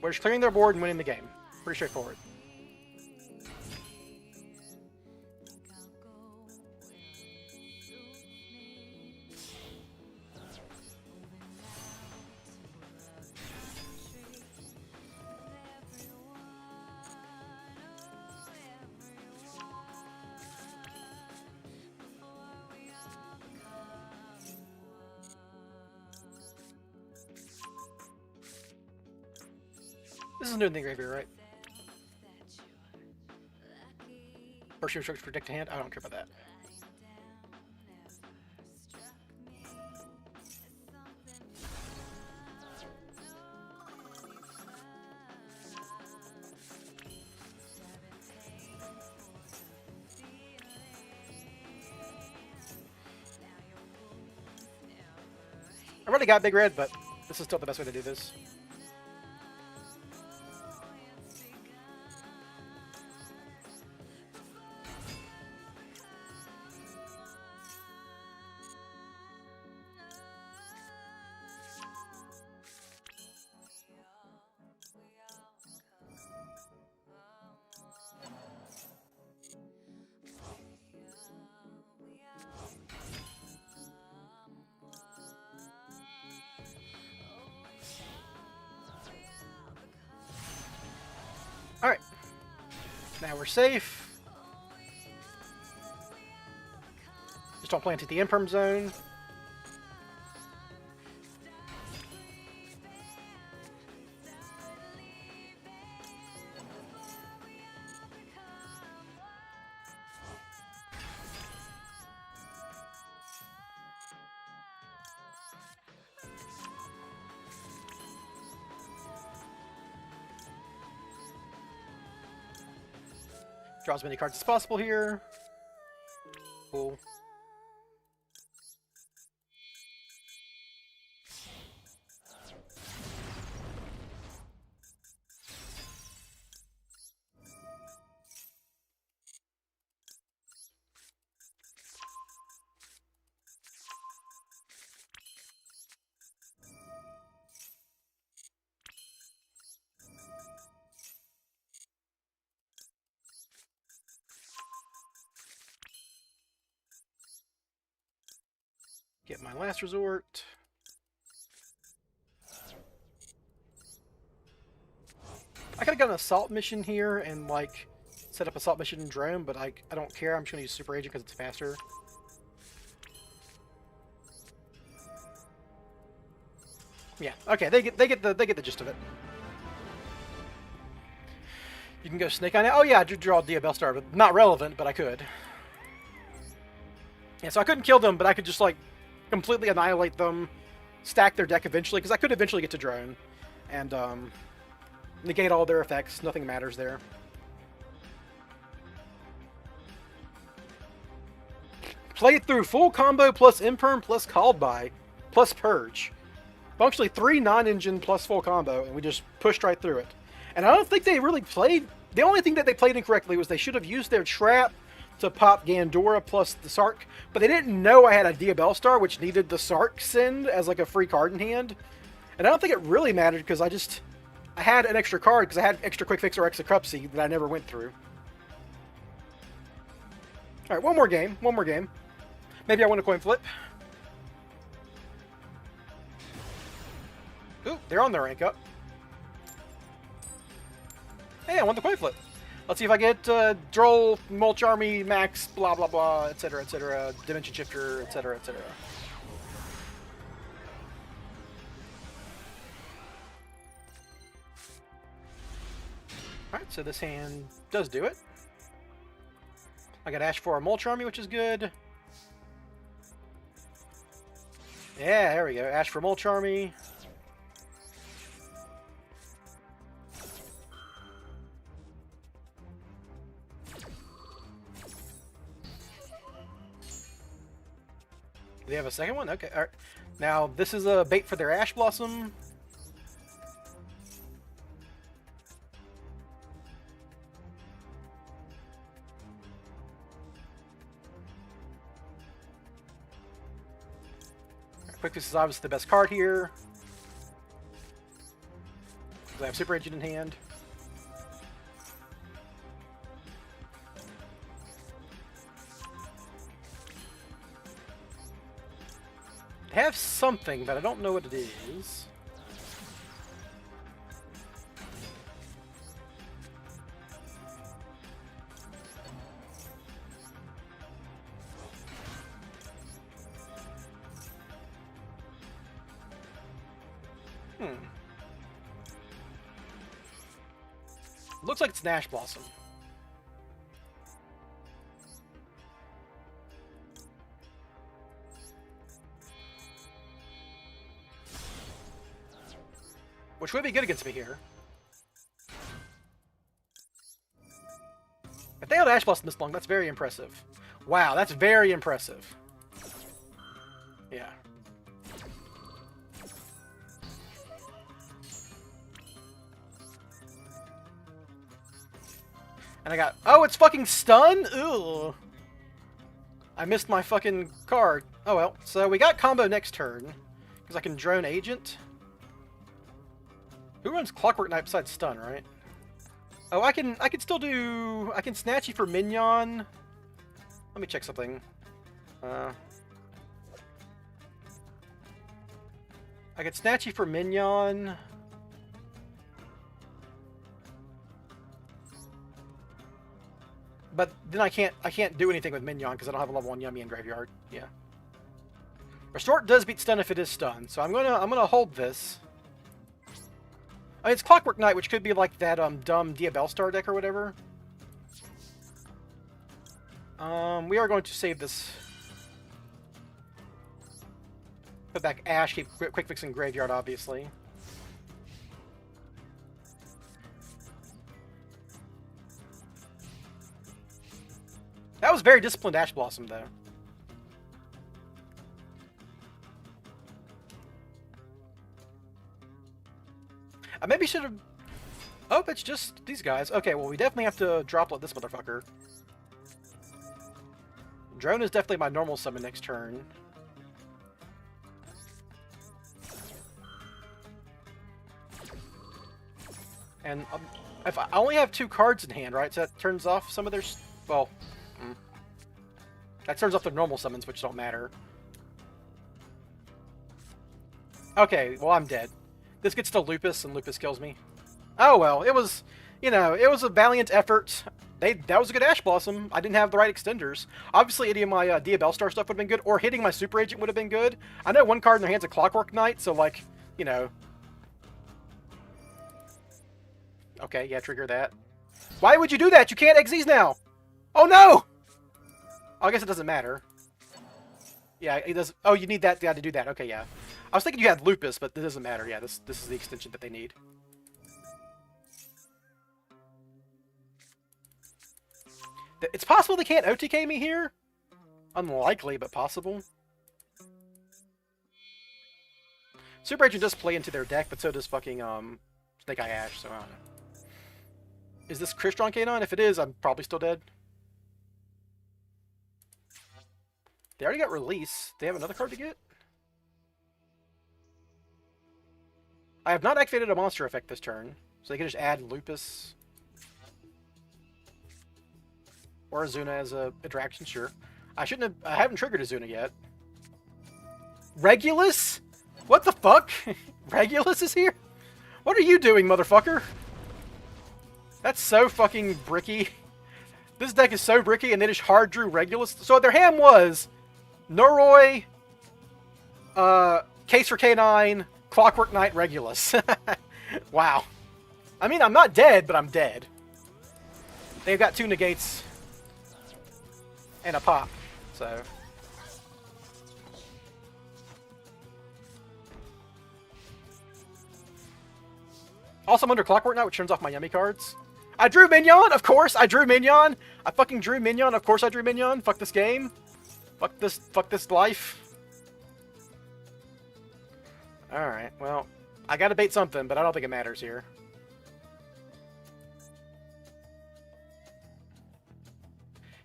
We're just clearing their board and winning the game. Pretty straightforward. This is new in the graveyard, right? First instructions protect a hand? I don't care about that. I already got big red, but this is still the best way to do this. Alright. Now we're safe. Just don't plant at the imperm zone. Draw as many cards as possible here. Cool. Get my last resort. I could have got an assault mission here and like set up assault mission in drone, but I don't care. I'm just gonna use super agent because it's faster. Yeah. Okay. They get the gist of it. You can go snake on it. Oh yeah, I did draw Diabell Star, but not relevant. But I could. Yeah. So I couldn't kill them, but I could just like completely annihilate them, stack their deck eventually, because I could eventually get to drone, and negate all their effects. Nothing matters there. Play it through full combo plus imperm plus called by plus purge. Functionally 3 non-engine plus full combo, and we just pushed right through it. And I don't think they really played... The only thing that they played incorrectly was they should have used their trap to pop Gandora plus the Sark, but they didn't know I had a Diabell Star, which needed the Sark send as like a free card in hand. And I don't think it really mattered, because I had an extra card, because I had extra Quick Fix or Exocrupsy that I never went through. Alright, one more game. Maybe I win a coin flip. Ooh, they're on their rank up. Hey, I won the coin flip. Let's see if I get Droll, Mulch Army, Max, blah blah blah, etc., Dimension Shifter, etc., etc. Alright, so this hand does do it. I got Ash for a Mulch Army, which is good. Yeah, there we go. Ash for Mulch Army. Do they have a second one? Okay, alright. Now, this is a bait for their Ash Blossom. Quick Fix is obviously the best card here. I have Super Agent in hand. I have something, but I don't know what it is. Looks like it's Nash Blossom. Which would be good against me here. If they held Ash Blossom this long, that's very impressive. Wow, that's very impressive. Yeah. And I got... Oh, it's fucking stun? Ugh. I missed my fucking card. Oh well. So we got combo next turn. Because I can drone agent. Who runs Clockwork Knight besides stun, right? Oh, I can still do... I can Snatchy for Mignon. Let me check something. I could Snatchy for Mignon. But then I can't do anything with Mignon because I don't have a level 1 Yummy in Graveyard. Yeah. Restore does beat stun if it is stun, so I'm gonna hold this. I mean, it's Clockwork Knight, which could be like that dumb Diabellstar deck or whatever. We are going to save this. Put back Ash, keep Quick Fix in Graveyard, obviously. That was very disciplined Ash Blossom, though. I maybe should have... Oh, it's just these guys. Okay, well, we definitely have to droplet this motherfucker. Drone is definitely my normal summon next turn. And if I only have 2 cards in hand, right? So that turns off some of their... Well... That turns off their normal summons, which don't matter. Okay, well, I'm dead. This gets to Lupus, and Lupus kills me. Oh, well, it was, you know, it was a valiant effort. That was a good Ash Blossom. I didn't have the right extenders. Obviously, any of my Diabellstar stuff would have been good, or hitting my Super Agent would have been good. I know one card in their hand's a Clockwork Knight, so, like, you know. Okay, yeah, trigger that. Why would you do that? You can't Xyz now! Oh, no! I guess it doesn't matter. Yeah, it does. Oh, you need that guy to do that. Okay, yeah. I was thinking you had Lupus, but it doesn't matter. Yeah, this is the extension that they need. It's possible they can't OTK me here. Unlikely, but possible. Super Agent does play into their deck, but so does fucking Snake Eye Ash. So I don't know. Is this Crystron Canon? If it is, I'm probably still dead. They already got Release. They have another card to get? I have not activated a monster effect this turn, so they can just add Lupus. Or Azuna as a interaction, sure. I haven't triggered Azuna yet. Regulus? What the fuck? Regulus is here? What are you doing, motherfucker? That's so fucking bricky. This deck is so bricky, and they just hard drew Regulus. So their hand was Noroi, Case for K9, Clockwork Knight, Regulus. Wow. I mean, I'm not dead, but I'm dead. They've got 2 negates and a pop, so... Also, I'm under Clockwork Knight, which turns off my Yummy cards. I drew Minion! Of course, I drew Minion! I fucking drew Minion. Of course I drew Minion. Fuck this game. Fuck this life. Alright, well, I gotta bait something, but I don't think it matters here.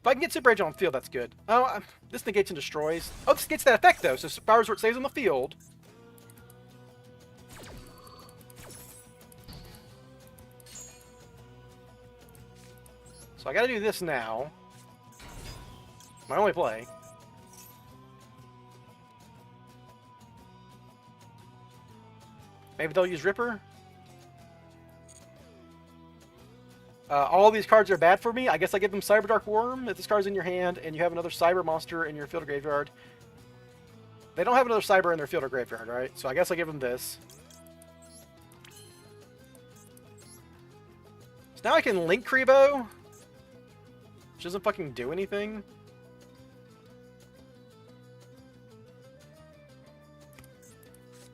If I can get Super Rage on the field, that's good. Oh, this negates and destroys. Oh, this gets that effect, though, so Spyral Support stays on the field. So I gotta do this now. My only play. Maybe they'll use Ripper? All these cards are bad for me. I guess I give them Cyber Dark Worm if this card's in your hand and you have another Cyber monster in your field or graveyard. They don't have another Cyber in their field or graveyard, right? So I guess I give them this. So now I can Link Kribo, which doesn't fucking do anything.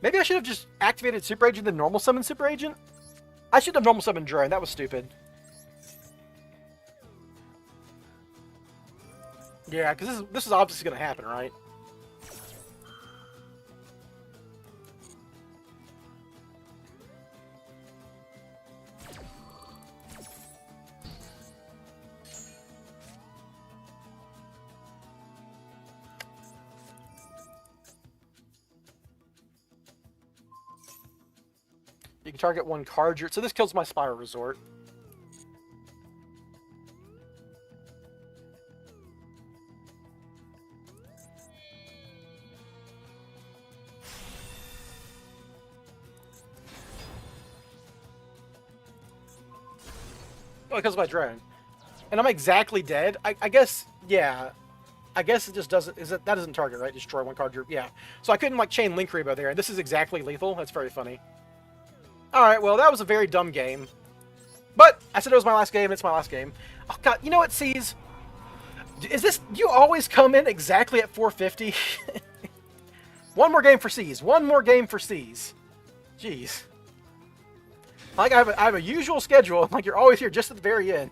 Maybe I should have just activated Super Agent and then normal summon Super Agent? I should have normal summoned Drone. That was stupid. Yeah, because this is obviously going to happen, right? You can target one card. So this kills my Spyral Resort. Oh, because of my drone. And I'm exactly dead. I guess, yeah. I guess it just doesn't, that doesn't target, right? Destroy one card. Yeah. So I couldn't like chain Link Rebo there. And this is exactly lethal. That's very funny. Alright, well, that was a very dumb game. But I said it was my last game. It's my last game. Oh, God. You know what, C's? Is this, you always come in exactly at 450? One more game for C's. One more game for C's. Jeez. Like, I have a usual schedule. Like, you're always here just at the very end.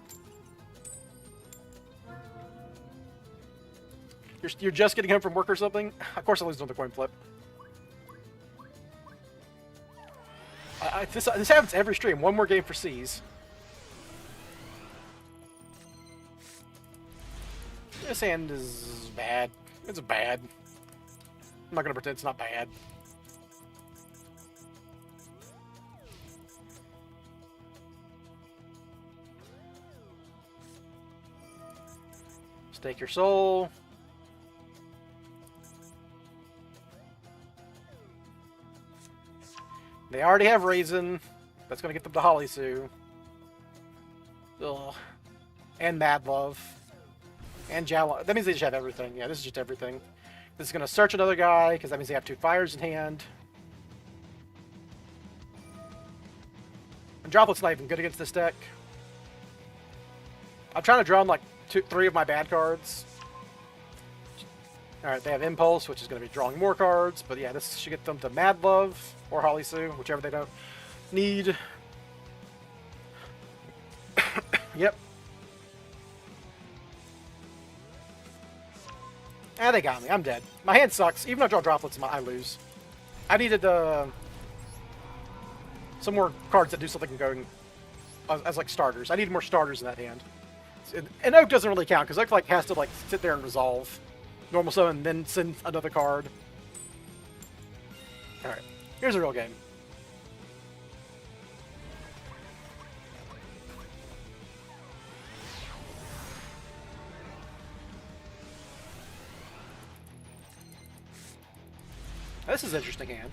You're just getting home from work or something? Of course I lose another coin flip. This happens every stream. One more game for C's. This hand is bad. It's bad. I'm not going to pretend it's not bad. Stake your soul. They already have Raisin. That's going to get them to Holly Sue. Ugh. And Mad Love. And Jala. That means they just have everything. Yeah, this is just everything. This is going to search another guy, because that means they have 2 fires in hand. And Droplet's not even good against this deck. I'm trying to draw on like 3 of my bad cards. Alright, they have Impulse, which is going to be drawing more cards. But yeah, this should get them to Mad Love or Holly Sue, whichever they don't need. Yep. Ah, they got me. I'm dead. My hand sucks. Even though I draw Droplets, I lose. I needed some more cards that do something going as like starters. I need more starters in that hand. And Oak doesn't really count, because Oak like has to like sit there and resolve. Normal summon, and then send another card. Alright, here's a real game. This is an interesting hand.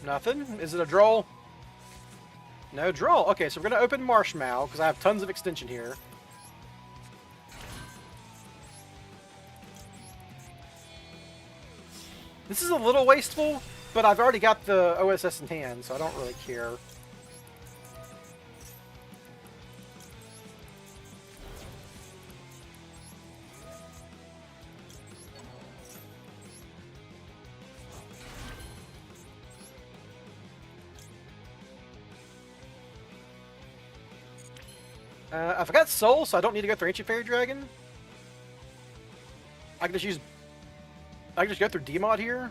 Nothing? Is it a droll? No droll. Okay, so we're going to open Marshmallow, because I have tons of extension here. This is a little wasteful, but I've already got the OSS in hand, so I don't really care. I forgot Soul, so I don't need to go through Ancient Fairy Dragon. I can just go through DMOD here.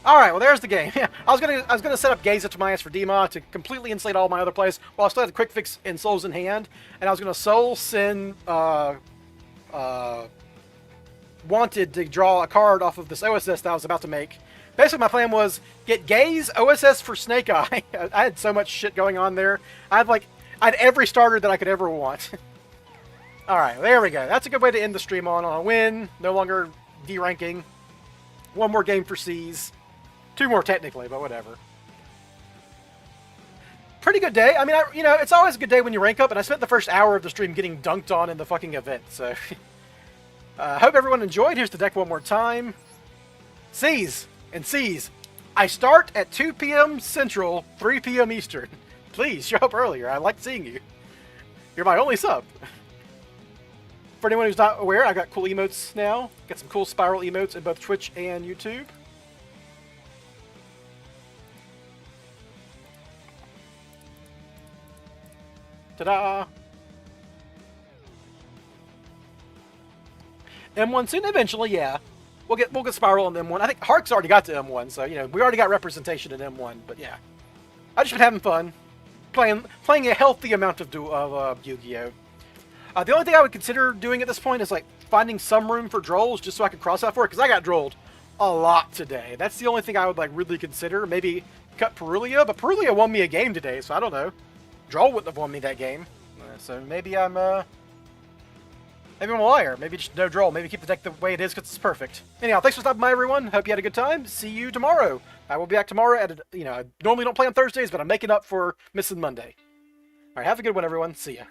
Alright, well there's the game. Yeah, I was gonna set up Gaze Up to my ass for DMOD to completely insulate all my other plays, while I still had the quick fix and Souls in hand, and I was gonna Soul Sin Wanted to draw a card off of this OSS that I was about to make. Basically my plan was get Gaze, OSS for Snake Eye. I had so much shit going on there. I had every starter that I could ever want. Alright, there we go. That's a good way to end the stream on a win. No longer D-ranking. One more game for C's. 2 more technically, but whatever. Pretty good day. I mean, it's always a good day when you rank up, and I spent the first hour of the stream getting dunked on in the fucking event, so... hope everyone enjoyed. Here's the deck one more time. C's and C's. I start at 2 p.m. Central, 3 p.m. Eastern. Please, show up earlier. I like seeing you. You're my only sub. For anyone who's not aware, I got cool emotes now. Got some cool Spyral emotes in both Twitch and YouTube. Ta-da! M1 soon, eventually, yeah. We'll get Spyral on M1. I think Hark's already got to M1, so we already got representation in M1. But yeah, I just been having fun, playing a healthy amount of Yu-Gi-Oh. The only thing I would consider doing at this point is like finding some room for drolls, just so I can cross out for it, because I got drolled a lot today. That's the only thing I would like really consider. Maybe cut Perulia, but Perulia won me a game today, so I don't know. Droll wouldn't have won me that game, so maybe I'm a liar. Maybe just no droll. Maybe keep the deck the way it is because it's perfect. Anyhow, thanks for stopping by, everyone. Hope you had a good time. See you tomorrow. I will be back tomorrow at I normally don't play on Thursdays, but I'm making up for missing Monday. All right, have a good one, everyone. See ya.